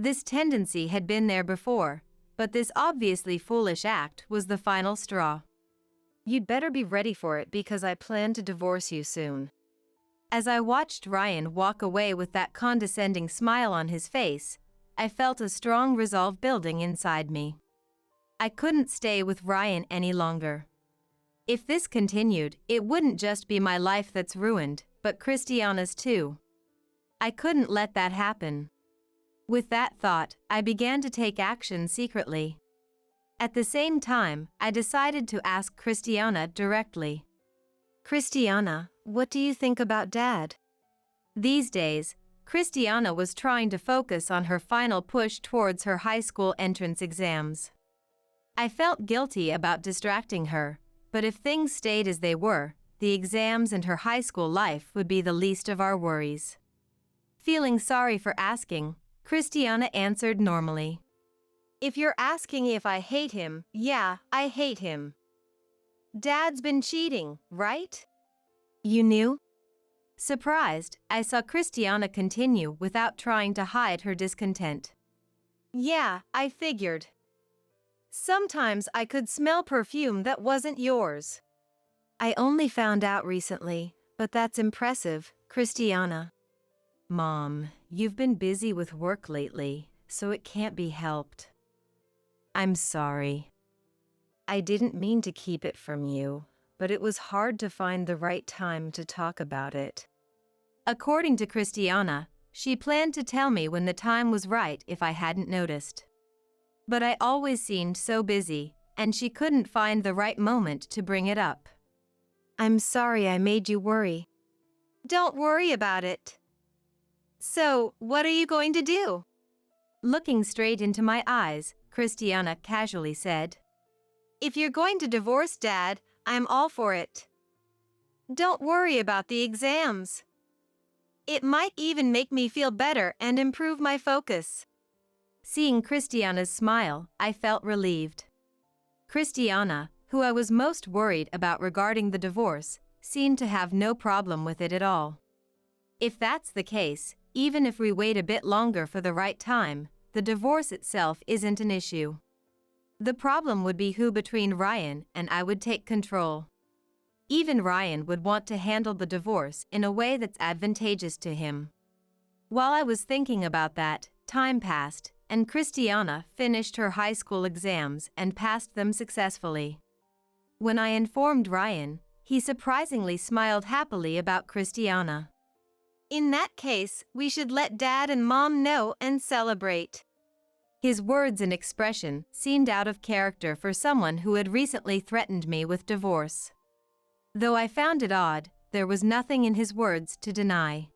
This tendency had been there before, but this obviously foolish act was the final straw. You'd better be ready for it because I plan to divorce you soon. As I watched Ryan walk away with that condescending smile on his face, I felt a strong resolve building inside me. I couldn't stay with Ryan any longer. If this continued, it wouldn't just be my life that's ruined, but Christiana's too. I couldn't let that happen. With that thought, I began to take action secretly. At the same time, I decided to ask Christiana directly. Christiana, what do you think about Dad? These days, Christiana was trying to focus on her final push towards her high school entrance exams. I felt guilty about distracting her, but if things stayed as they were, the exams and her high school life would be the least of our worries. Feeling sorry for asking, Christiana answered normally. If you're asking if I hate him, yeah, I hate him. Dad's been cheating, right? You knew? Surprised, I saw Christiana continue without trying to hide her discontent. Yeah, I figured. Sometimes I could smell perfume that wasn't yours. I only found out recently, but that's impressive, Christiana. Mom, you've been busy with work lately, so it can't be helped. I'm sorry. I didn't mean to keep it from you, but it was hard to find the right time to talk about it. According to Christiana, she planned to tell me when the time was right if I hadn't noticed. But I always seemed so busy, and she couldn't find the right moment to bring it up. I'm sorry I made you worry. Don't worry about it. So, what are you going to do? Looking straight into my eyes, Christiana casually said, If you're going to divorce Dad, I'm all for it. Don't worry about the exams. It might even make me feel better and improve my focus. Seeing Christiana's smile, I felt relieved. Christiana, who I was most worried about regarding the divorce, seemed to have no problem with it at all. If that's the case, even if we wait a bit longer for the right time, the divorce itself isn't an issue. The problem would be who between Ryan and I would take control. Even Ryan would want to handle the divorce in a way that's advantageous to him. While I was thinking about that, time passed, and Christiana finished her high school exams and passed them successfully. When I informed Ryan, he surprisingly smiled happily about Christiana. In that case, we should let Dad and Mom know and celebrate. His words and expression seemed out of character for someone who had recently threatened me with divorce. Though I found it odd, there was nothing in his words to deny.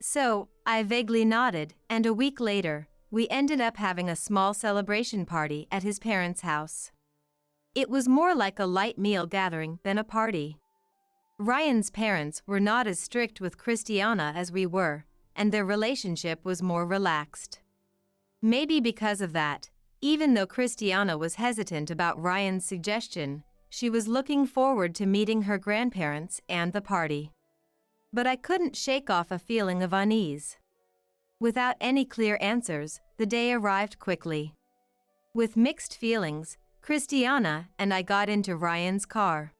So, I vaguely nodded, and a week later, we ended up having a small celebration party at his parents' house. It was more like a light meal gathering than a party. Ryan's parents were not as strict with Christiana as we were, and their relationship was more relaxed. Maybe because of that, even though Christiana was hesitant about Ryan's suggestion, she was looking forward to meeting her grandparents and the party. But I couldn't shake off a feeling of unease. Without any clear answers, the day arrived quickly. With mixed feelings, Christiana and I got into Ryan's car.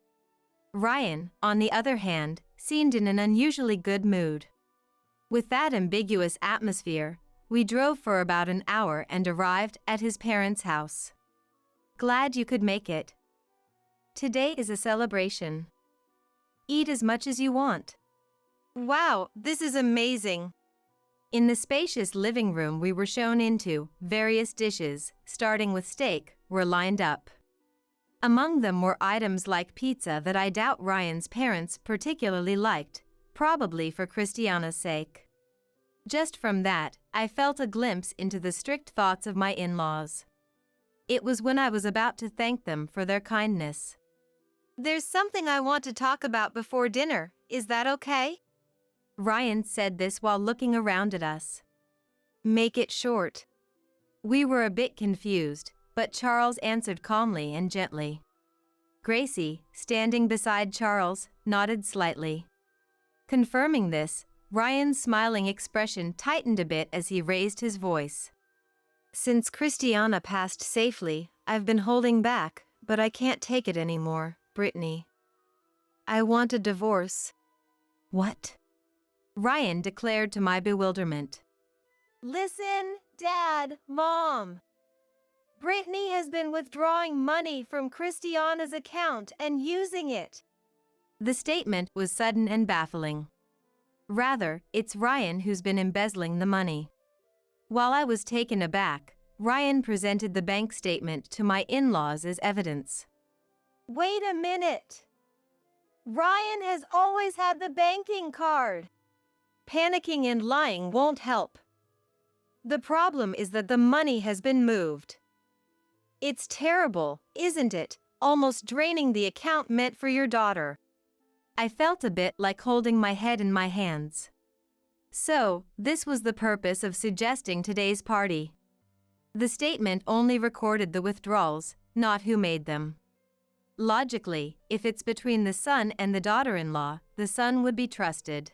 Ryan, on the other hand, seemed in an unusually good mood. With that ambiguous atmosphere, we drove for about an hour and arrived at his parents' house. Glad you could make it. Today is a celebration. Eat as much as you want. Wow, this is amazing. In the spacious living room we were shown into, various dishes, starting with steak, were lined up. Among them were items like pizza that I doubt Ryan's parents particularly liked, probably for Christiana's sake. Just from that, I felt a glimpse into the strict thoughts of my in-laws. It was when I was about to thank them for their kindness. There's something I want to talk about before dinner, is that okay? Ryan said this while looking around at us. Make it short. We were a bit confused, but Charles answered calmly and gently. Gracie, standing beside Charles, nodded slightly. Confirming this, Ryan's smiling expression tightened a bit as he raised his voice. Since Christiana passed safely, I've been holding back, but I can't take it anymore, Brittany. I want a divorce. What? Ryan declared to my bewilderment. Listen, Dad, Mom. Brittany has been withdrawing money from Christiana's account and using it. The statement was sudden and baffling. Rather, it's Ryan who's been embezzling the money. While I was taken aback, Ryan presented the bank statement to my in-laws as evidence. Wait a minute. Ryan has always had the banking card. Panicking and lying won't help. The problem is that the money has been moved. It's terrible, isn't it? Almost draining the account meant for your daughter. I felt a bit like holding my head in my hands. So, this was the purpose of suggesting today's party. The statement only recorded the withdrawals, not who made them. Logically, if it's between the son and the daughter-in-law, the son would be trusted.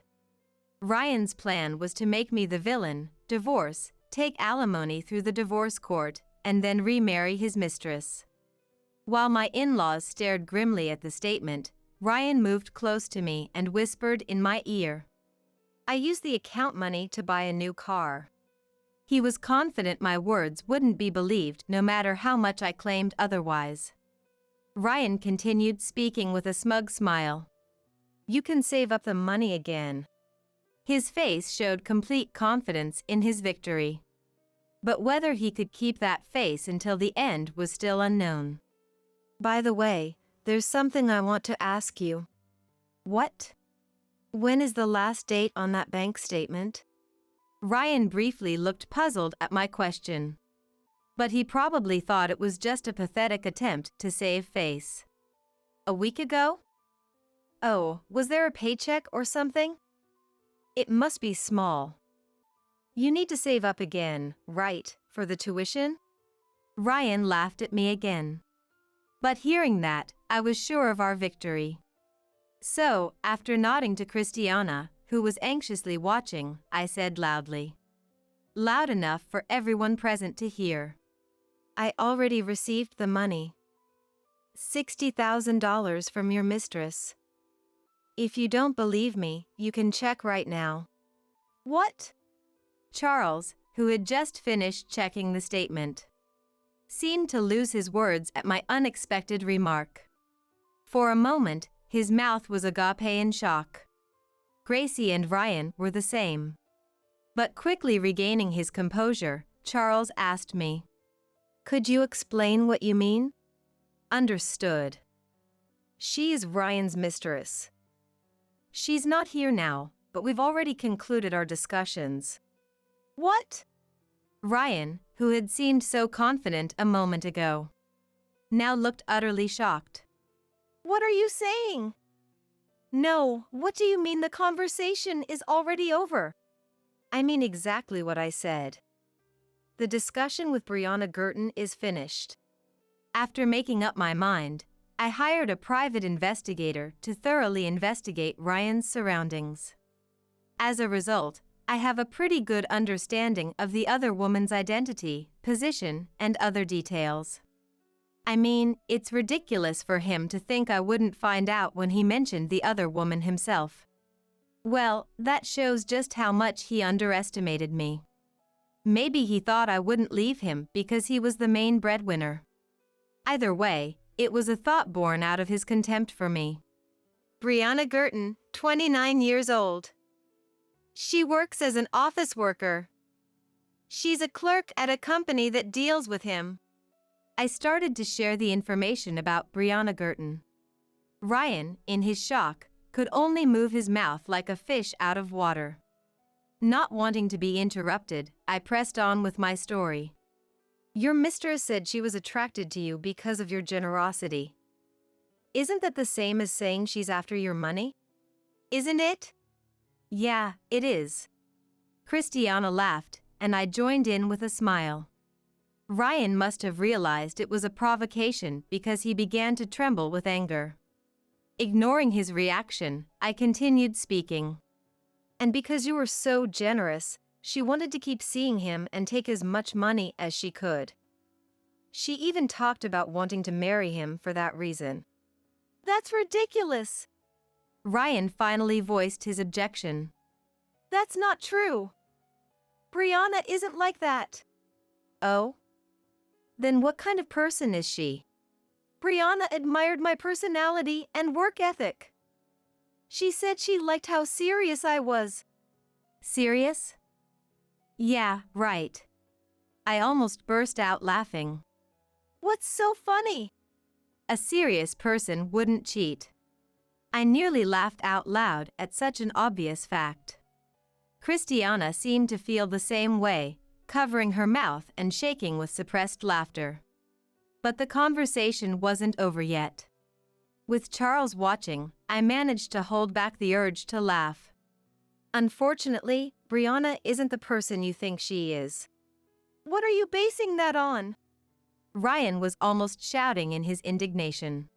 Ryan's plan was to make me the villain, divorce, take alimony through the divorce court, and then remarry his mistress. While my in-laws stared grimly at the statement, Ryan moved close to me and whispered in my ear. I used the account money to buy a new car. He was confident my words wouldn't be believed no matter how much I claimed otherwise. Ryan continued speaking with a smug smile. You can save up the money again. His face showed complete confidence in his victory. But whether he could keep that face until the end was still unknown. By the way, there's something I want to ask you. What? When is the last date on that bank statement? Ryan briefly looked puzzled at my question. But he probably thought it was just a pathetic attempt to save face. A week ago? Oh, was there a paycheck or something? It must be small. You need to save up again, right, for the tuition? Ryan laughed at me again. But hearing that, I was sure of our victory. So, after nodding to Christiana, who was anxiously watching, I said loudly. Loud enough for everyone present to hear. I already received the money. $60,000 from your mistress. If you don't believe me, you can check right now. What? Charles, who had just finished checking the statement, seemed to lose his words at my unexpected remark. For a moment, his mouth was agape in shock. Gracie and Ryan were the same. But quickly regaining his composure, Charles asked me, Could you explain what you mean? Understood. She's Ryan's mistress. She's not here now, but we've already concluded our discussions. What? Ryan, who had seemed so confident a moment ago, now looked utterly shocked. What are you saying? No, what do you mean the conversation is already over? I mean exactly what I said. The discussion with Brianna Girton is finished. After making up my mind, I hired a private investigator to thoroughly investigate Ryan's surroundings. As a result, I have a pretty good understanding of the other woman's identity, position, and other details. I mean, it's ridiculous for him to think I wouldn't find out when he mentioned the other woman himself. Well, that shows just how much he underestimated me. Maybe he thought I wouldn't leave him because he was the main breadwinner. Either way, it was a thought born out of his contempt for me. Brianna Girton, 29 years old. She works as an office worker. She's a clerk at a company that deals with him. I started to share the information about Brianna Girton. Ryan, in his shock, could only move his mouth like a fish out of water. Not wanting to be interrupted, I pressed on with my story. Your mistress said she was attracted to you because of your generosity. Isn't that the same as saying she's after your money? Isn't it? Yeah, it is. Christiana laughed, and I joined in with a smile. Ryan must have realized it was a provocation because he began to tremble with anger. Ignoring his reaction, I continued speaking. And because you were so generous, She wanted to keep seeing him and take as much money as she could. She even talked about wanting to marry him for that reason. That's ridiculous. Ryan finally voiced his objection. That's not true. Brianna isn't like that. Oh? Then what kind of person is she? Brianna admired my personality and work ethic. She said she liked how serious I was. Serious? Yeah, right. I almost burst out laughing. What's so funny? A serious person wouldn't cheat. I nearly laughed out loud at such an obvious fact. Christiana seemed to feel the same way, covering her mouth and shaking with suppressed laughter. But the conversation wasn't over yet. With Charles watching, I managed to hold back the urge to laugh. Unfortunately, Brianna isn't the person you think she is. What are you basing that on? Ryan was almost shouting in his indignation.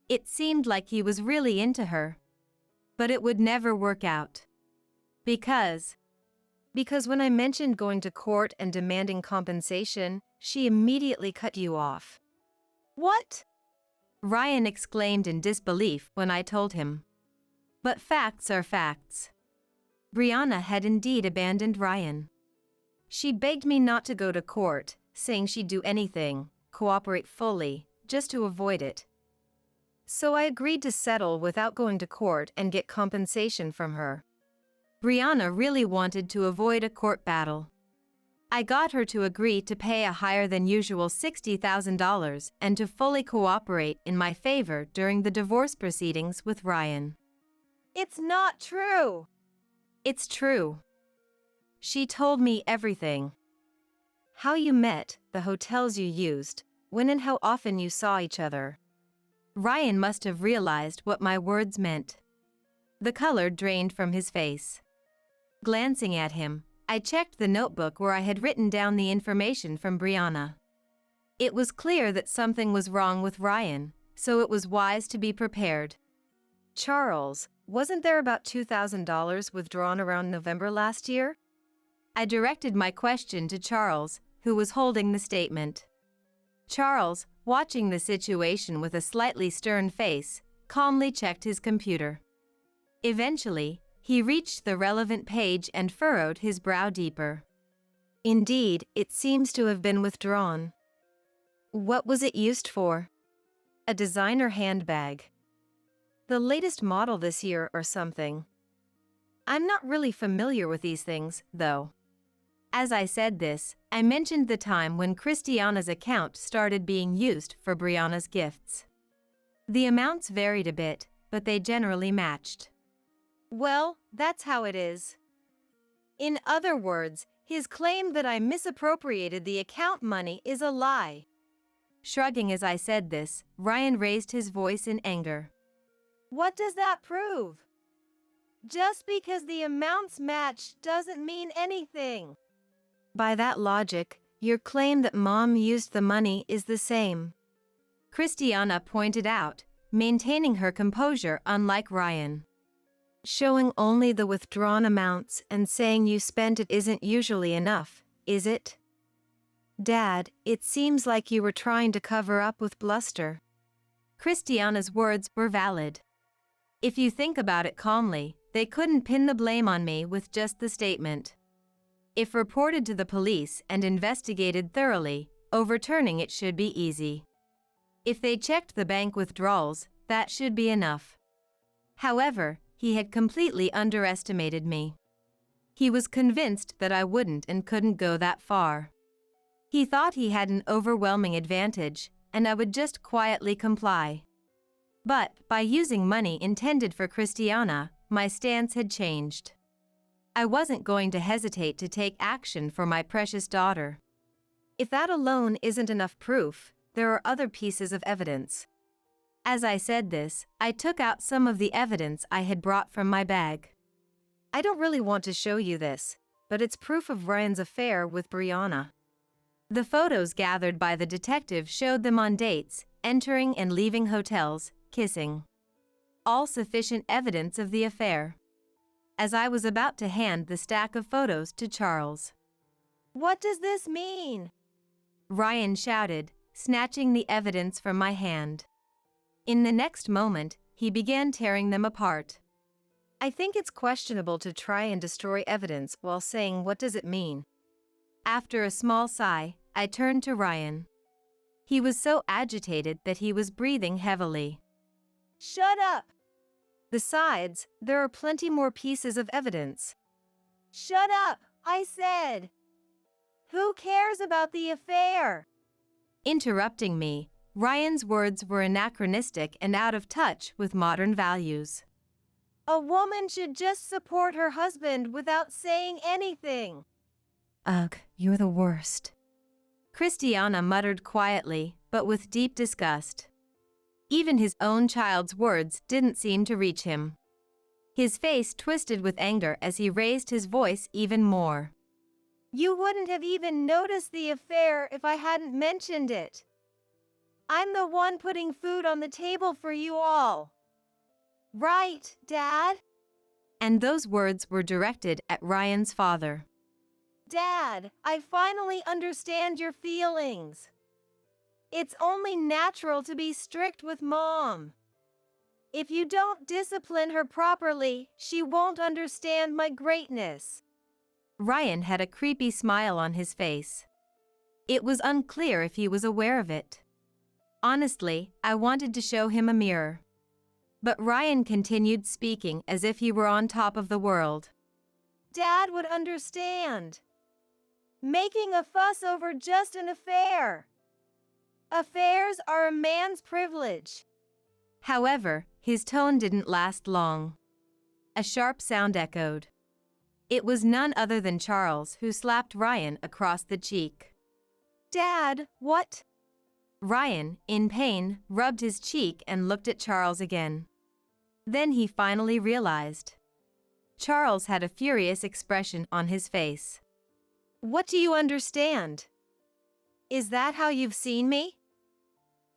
It seemed like he was really into her. But it would never work out. Because when I mentioned going to court and demanding compensation, she immediately cut you off. What? Ryan exclaimed in disbelief when I told him. But facts are facts. Brianna had indeed abandoned Ryan. She begged me not to go to court, saying she'd do anything, cooperate fully, just to avoid it. So I agreed to settle without going to court and get compensation from her. Brianna really wanted to avoid a court battle. I got her to agree to pay a higher than usual $60,000 and to fully cooperate in my favor during the divorce proceedings with Ryan. It's not true. It's true. She told me everything. How you met, the hotels you used, when and how often you saw each other. Ryan must have realized what my words meant. The color drained from his face. Glancing at him, I checked the notebook where I had written down the information from Brianna. It was clear that something was wrong with Ryan, so it was wise to be prepared. Charles, wasn't there about $2,000 withdrawn around November last year? I directed my question to Charles, who was holding the statement. Charles, watching the situation with a slightly stern face, calmly checked his computer. Eventually, he reached the relevant page and furrowed his brow deeper. Indeed, it seems to have been withdrawn. What was it used for? A designer handbag. The latest model this year or something. I'm not really familiar with these things, though. As I said this, I mentioned the time when Christiana's account started being used for Brianna's gifts. The amounts varied a bit, but they generally matched. Well, that's how it is. In other words, his claim that I misappropriated the account money is a lie. Shrugging as I said this, Ryan raised his voice in anger. What does that prove? Just because the amounts match doesn't mean anything. By that logic, your claim that Mom used the money is the same. Christiana pointed out, maintaining her composure unlike Ryan. Showing only the withdrawn amounts and saying you spent it isn't usually enough, is it? Dad, it seems like you were trying to cover up with bluster. Christiana's words were valid. If you think about it calmly, they couldn't pin the blame on me with just the statement. If reported to the police and investigated thoroughly, overturning it should be easy. If they checked the bank withdrawals, that should be enough. However, he had completely underestimated me. He was convinced that I wouldn't and couldn't go that far. He thought he had an overwhelming advantage, and I would just quietly comply. But, by using money intended for Christiana, my stance had changed. I wasn't going to hesitate to take action for my precious daughter. If that alone isn't enough proof, there are other pieces of evidence. As I said this, I took out some of the evidence I had brought from my bag. I don't really want to show you this, but it's proof of Ryan's affair with Brianna. The photos gathered by the detective showed them on dates, entering and leaving hotels, kissing. All sufficient evidence of the affair. as I was about to hand the stack of photos to Charles. What does this mean? Ryan shouted, snatching the evidence from my hand. In the next moment, he began tearing them apart. I think it's questionable to try and destroy evidence while saying what does it mean. After a small sigh, I turned to Ryan. He was so agitated that he was breathing heavily. Shut up! Besides, there are plenty more pieces of evidence. Shut up, I said! Who cares about the affair? Interrupting me, Ryan's words were anachronistic and out of touch with modern values. A woman should just support her husband without saying anything. Ugh, you're the worst. Christiana muttered quietly, but with deep disgust. Even his own child's words didn't seem to reach him. His face twisted with anger as he raised his voice even more. You wouldn't have even noticed the affair if I hadn't mentioned it. I'm the one putting food on the table for you all. Right, Dad? And those words were directed at Ryan's father. Dad, I finally understand your feelings. It's only natural to be strict with Mom. If you don't discipline her properly, she won't understand my greatness. Ryan had a creepy smile on his face. It was unclear if he was aware of it. Honestly, I wanted to show him a mirror. But Ryan continued speaking as if he were on top of the world. Dad would understand. Making a fuss over just an affair. Affairs are a man's privilege. However, his tone didn't last long. A sharp sound echoed. It was none other than Charles who slapped Ryan across the cheek. Dad, what? Ryan, in pain, rubbed his cheek and looked at Charles again. Then he finally realized. Charles had a furious expression on his face. What do you understand? Is that how you've seen me?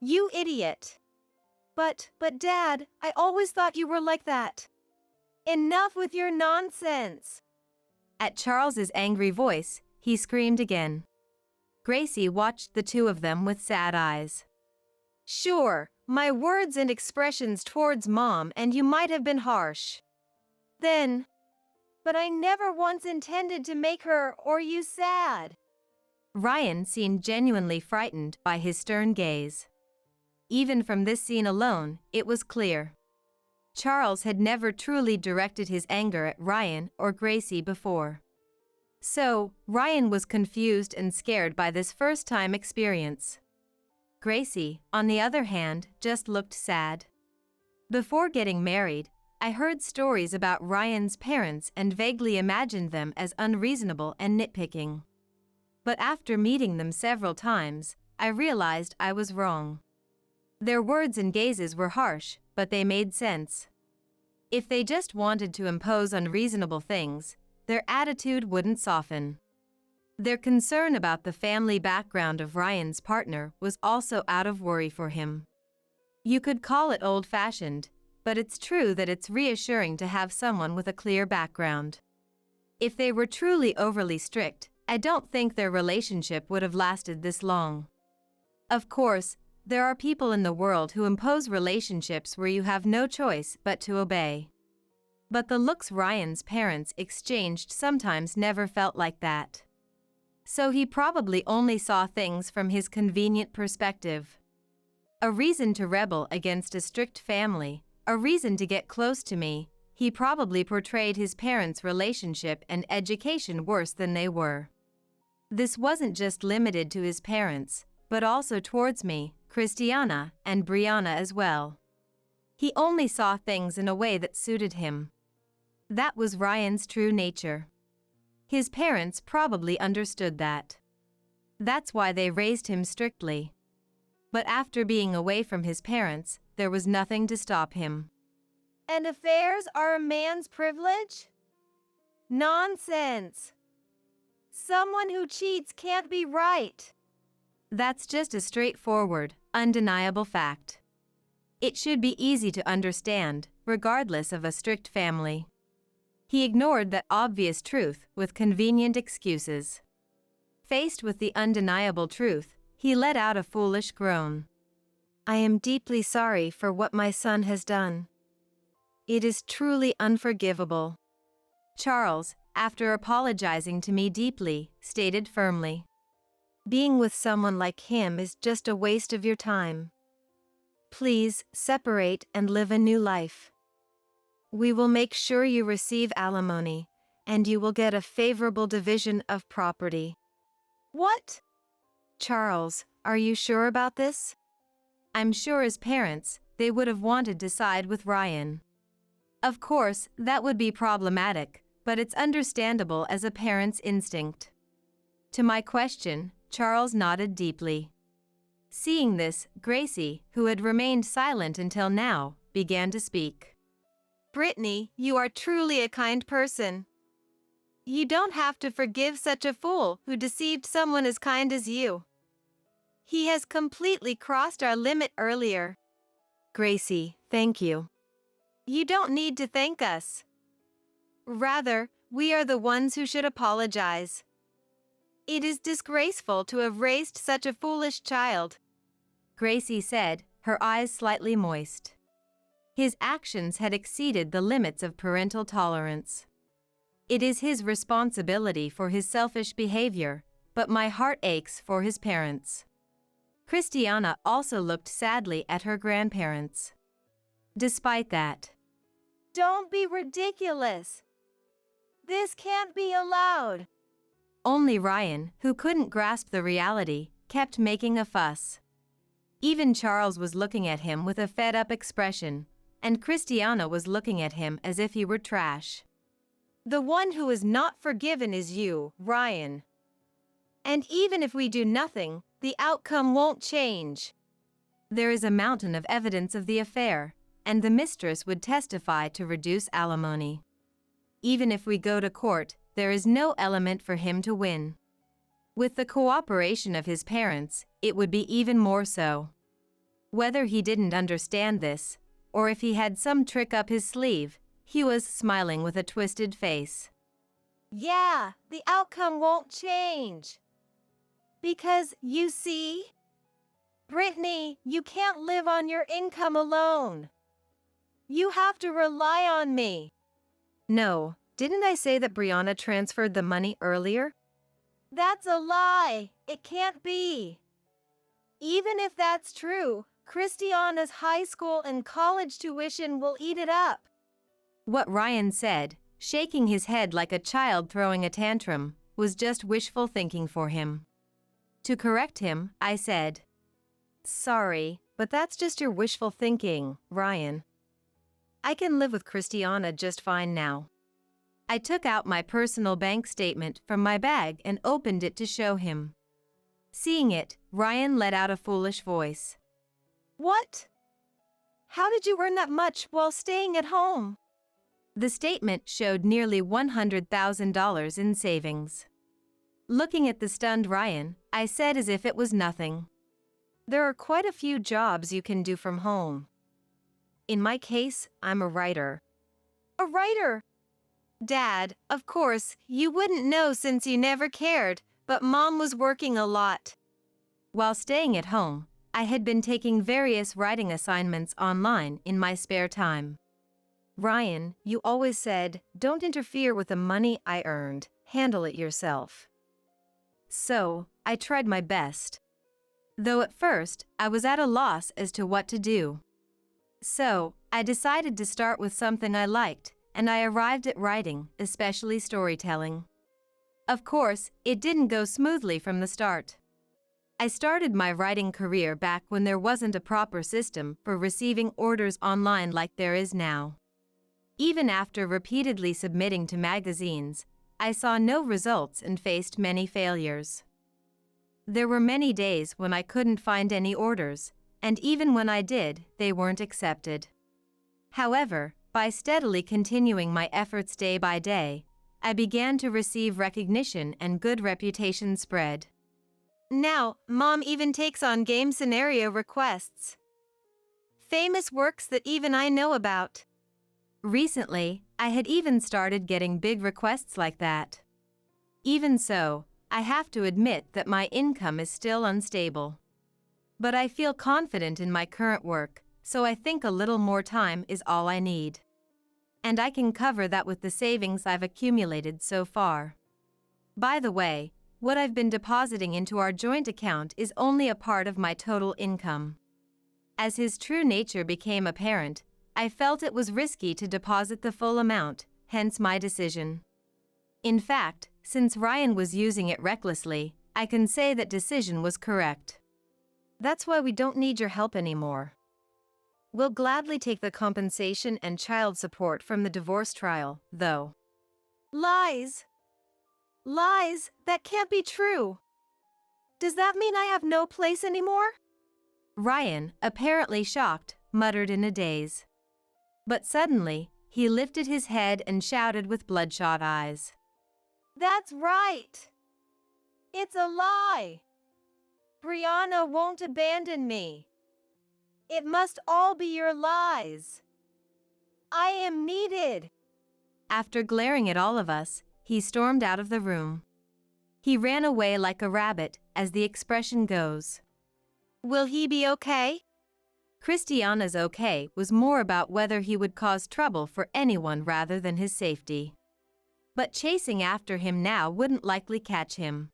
You idiot. But Dad, I always thought you were like that. Enough with your nonsense. At Charles's angry voice, he screamed again. Gracie watched the two of them with sad eyes. Sure, my words and expressions towards Mom and you might have been harsh. Then. But I never once intended to make her or you sad. Ryan seemed genuinely frightened by his stern gaze. Even from this scene alone, it was clear. Charles had never truly directed his anger at Ryan or Gracie before. So, Ryan was confused and scared by this first-time experience. Gracie, on the other hand, just looked sad. Before getting married, I heard stories about Ryan's parents and vaguely imagined them as unreasonable and nitpicking. But after meeting them several times, I realized I was wrong. Their words and gazes were harsh, but they made sense. If they just wanted to impose unreasonable things, their attitude wouldn't soften. Their concern about the family background of Ryan's partner was also out of worry for him. You could call it old-fashioned, but it's true that it's reassuring to have someone with a clear background. If they were truly overly strict, I don't think their relationship would have lasted this long. Of course, there are people in the world who impose relationships where you have no choice but to obey. But the looks Ryan's parents exchanged sometimes never felt like that. So he probably only saw things from his convenient perspective. A reason to rebel against a strict family, a reason to get close to me, he probably portrayed his parents' relationship and education worse than they were. This wasn't just limited to his parents, but also towards me, Christiana, and Brianna as well. He only saw things in a way that suited him. That was Ryan's true nature. His parents probably understood that. That's why they raised him strictly. But after being away from his parents, there was nothing to stop him. And affairs are a man's privilege? Nonsense. Someone who cheats can't be right. That's just a straightforward, undeniable fact. It should be easy to understand, regardless of a strict family. He ignored that obvious truth with convenient excuses. Faced with the undeniable truth, he let out a foolish groan. I am deeply sorry for what my son has done. It is truly unforgivable. Charles, after apologizing to me deeply, stated firmly. Being with someone like him is just a waste of your time. Please separate and live a new life. We will make sure you receive alimony, and you will get a favorable division of property. What? Charles, are you sure about this? I'm sure as parents, they would have wanted to side with Ryan. Of course, that would be problematic, but it's understandable as a parent's instinct. To my question, Charles nodded deeply. Seeing this, Gracie, who had remained silent until now, began to speak. Brittany, you are truly a kind person. You don't have to forgive such a fool who deceived someone as kind as you. He has completely crossed our limit earlier. Gracie, thank you. You don't need to thank us. Rather, we are the ones who should apologize. It is disgraceful to have raised such a foolish child, Gracie said, her eyes slightly moist. His actions had exceeded the limits of parental tolerance. It is his responsibility for his selfish behavior, but my heart aches for his parents. Christiana also looked sadly at her grandparents. Despite that, Don't be ridiculous. This can't be allowed. Only Ryan, who couldn't grasp the reality, kept making a fuss. Even Charles was looking at him with a fed-up expression, and Christiana was looking at him as if he were trash. The one who is not forgiven is you, Ryan. And even if we do nothing, the outcome won't change. There is a mountain of evidence of the affair, and the mistress would testify to reduce alimony. Even if we go to court, there is no element for him to win. With the cooperation of his parents, it would be even more so. Whether he didn't understand this, or if he had some trick up his sleeve, he was smiling with a twisted face. Yeah, the outcome won't change. Because, you see, Brittany, you can't live on your income alone. You have to rely on me. No, didn't I say that Brianna transferred the money earlier? That's a lie. It can't be. Even if that's true, Christiana's high school and college tuition will eat it up. What Ryan said, shaking his head like a child throwing a tantrum, was just wishful thinking for him. To correct him, I said, Sorry, but that's just your wishful thinking, Ryan. I can live with Christiana just fine now. I took out my personal bank statement from my bag and opened it to show him. Seeing it, Ryan let out a foolish voice. What? How did you earn that much while staying at home? The statement showed nearly $100,000 in savings. Looking at the stunned Ryan, I said as if it was nothing. There are quite a few jobs you can do from home. In my case, I'm a writer. A writer? Dad, of course, you wouldn't know since you never cared, but Mom was working a lot. While staying at home, I had been taking various writing assignments online in my spare time. Ryan, you always said, don't interfere with the money I earned, handle it yourself. So, I tried my best. Though at first, I was at a loss as to what to do. So, I decided to start with something I liked, and I arrived at writing, especially storytelling. Of course, it didn't go smoothly from the start. I started my writing career back when there wasn't a proper system for receiving orders online like there is now. Even after repeatedly submitting to magazines, I saw no results and faced many failures. There were many days when I couldn't find any orders, and even when I did, they weren't accepted. However, by steadily continuing my efforts day by day, I began to receive recognition and good reputation spread. Now, Mom even takes on game scenario requests. Famous works that even I know about. Recently, I had even started getting big requests like that. Even so, I have to admit that my income is still unstable. But I feel confident in my current work, so I think a little more time is all I need. And I can cover that with the savings I've accumulated so far. By the way, what I've been depositing into our joint account is only a part of my total income. As his true nature became apparent, I felt it was risky to deposit the full amount, hence my decision. In fact, since Ryan was using it recklessly, I can say that decision was correct. That's why we don't need your help anymore. We'll gladly take the compensation and child support from the divorce trial, though. Lies! Lies! That can't be true! Does that mean I have no place anymore? Ryan, apparently shocked, muttered in a daze. But suddenly, he lifted his head and shouted with bloodshot eyes. That's right! It's a lie! Brianna won't abandon me. It must all be your lies. I am needed. After glaring at all of us, he stormed out of the room. He ran away like a rabbit, as the expression goes. Will he be okay? Christiana's okay was more about whether he would cause trouble for anyone rather than his safety. But chasing after him now wouldn't likely catch him.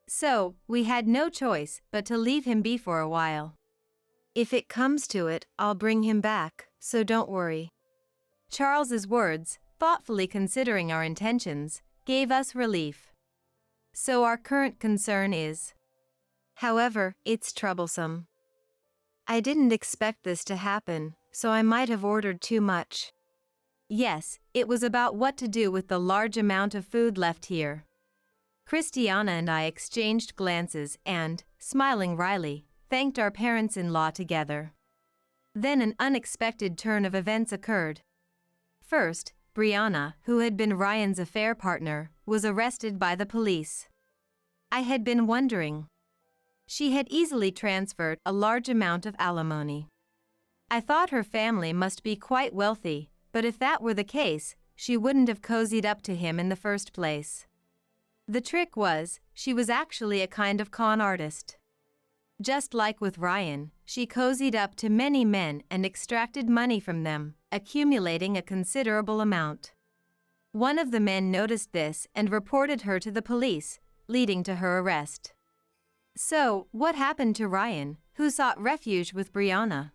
So, we had no choice but to leave him be for a while. If it comes to it, I'll bring him back, so don't worry. Charles's words, thoughtfully considering our intentions, gave us relief. So our current concern is. However, it's troublesome. I didn't expect this to happen, so I might have ordered too much. Yes, it was about what to do with the large amount of food left here. Christiana and I exchanged glances and, smiling wryly, thanked our parents-in-law together. Then an unexpected turn of events occurred. First, Brianna, who had been Ryan's affair partner, was arrested by the police. I had been wondering. She had easily transferred a large amount of alimony. I thought her family must be quite wealthy, but if that were the case, she wouldn't have cozied up to him in the first place. The trick was, she was actually a kind of con artist. Just like with Ryan, she cozied up to many men and extracted money from them, accumulating a considerable amount. One of the men noticed this and reported her to the police, leading to her arrest. So, what happened to Ryan, who sought refuge with Brianna?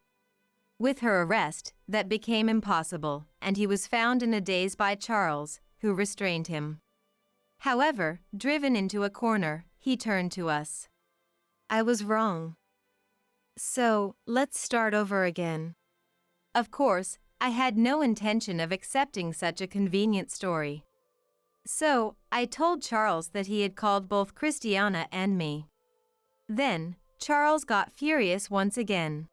With her arrest, that became impossible, and he was found in a daze by Charles, who restrained him. However, driven into a corner, he turned to us. I was wrong. So, let's start over again. Of course, I had no intention of accepting such a convenient story. So, I told Charles that he had called both Christiana and me. Then, Charles got furious once again.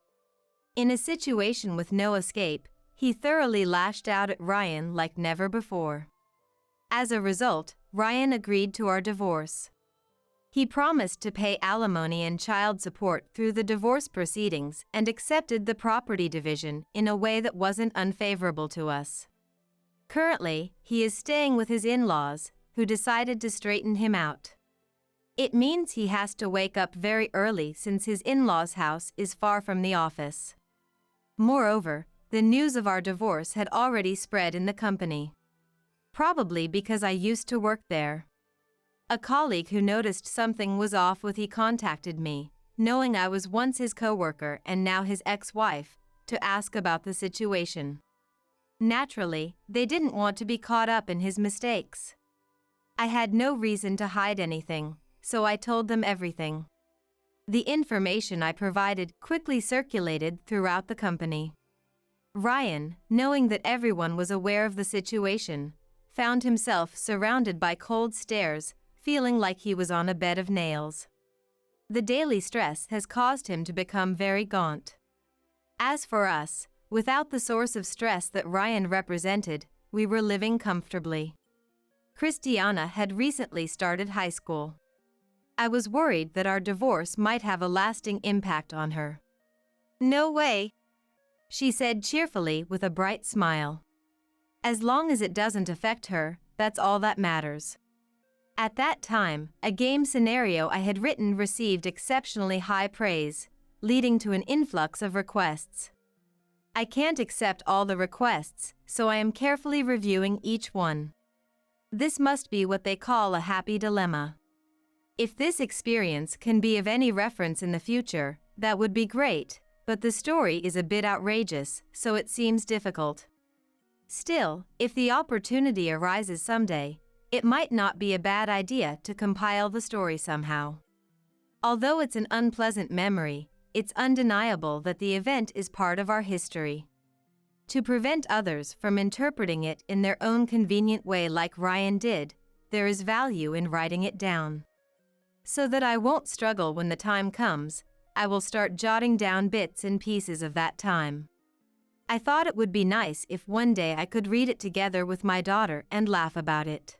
In a situation with no escape, he thoroughly lashed out at Ryan like never before. As a result, Ryan agreed to our divorce. He promised to pay alimony and child support through the divorce proceedings and accepted the property division in a way that wasn't unfavorable to us. Currently, he is staying with his in-laws, who decided to straighten him out. It means he has to wake up very early since his in-laws' house is far from the office. Moreover, the news of our divorce had already spread in the company. Probably because I used to work there. A colleague who noticed something was off with he contacted me, knowing I was once his coworker and now his ex-wife, to ask about the situation. Naturally, they didn't want to be caught up in his mistakes. I had no reason to hide anything, so I told them everything. The information I provided quickly circulated throughout the company. Ryan, knowing that everyone was aware of the situation, found himself surrounded by cold stares, feeling like he was on a bed of nails. The daily stress has caused him to become very gaunt. As for us, without the source of stress that Ryan represented, we were living comfortably. Christiana had recently started high school. I was worried that our divorce might have a lasting impact on her. No way, she said cheerfully with a bright smile. As long as it doesn't affect her, that's all that matters. At that time, a game scenario I had written received exceptionally high praise, leading to an influx of requests. I can't accept all the requests, so I am carefully reviewing each one. This must be what they call a happy dilemma. If this experience can be of any reference in the future, that would be great, but the story is a bit outrageous, so it seems difficult. Still, if the opportunity arises someday, it might not be a bad idea to compile the story somehow. Although it's an unpleasant memory, it's undeniable that the event is part of our history. To prevent others from interpreting it in their own convenient way like Ryan did, there is value in writing it down. So that I won't struggle when the time comes, I will start jotting down bits and pieces of that time. I thought it would be nice if one day I could read it together with my daughter and laugh about it.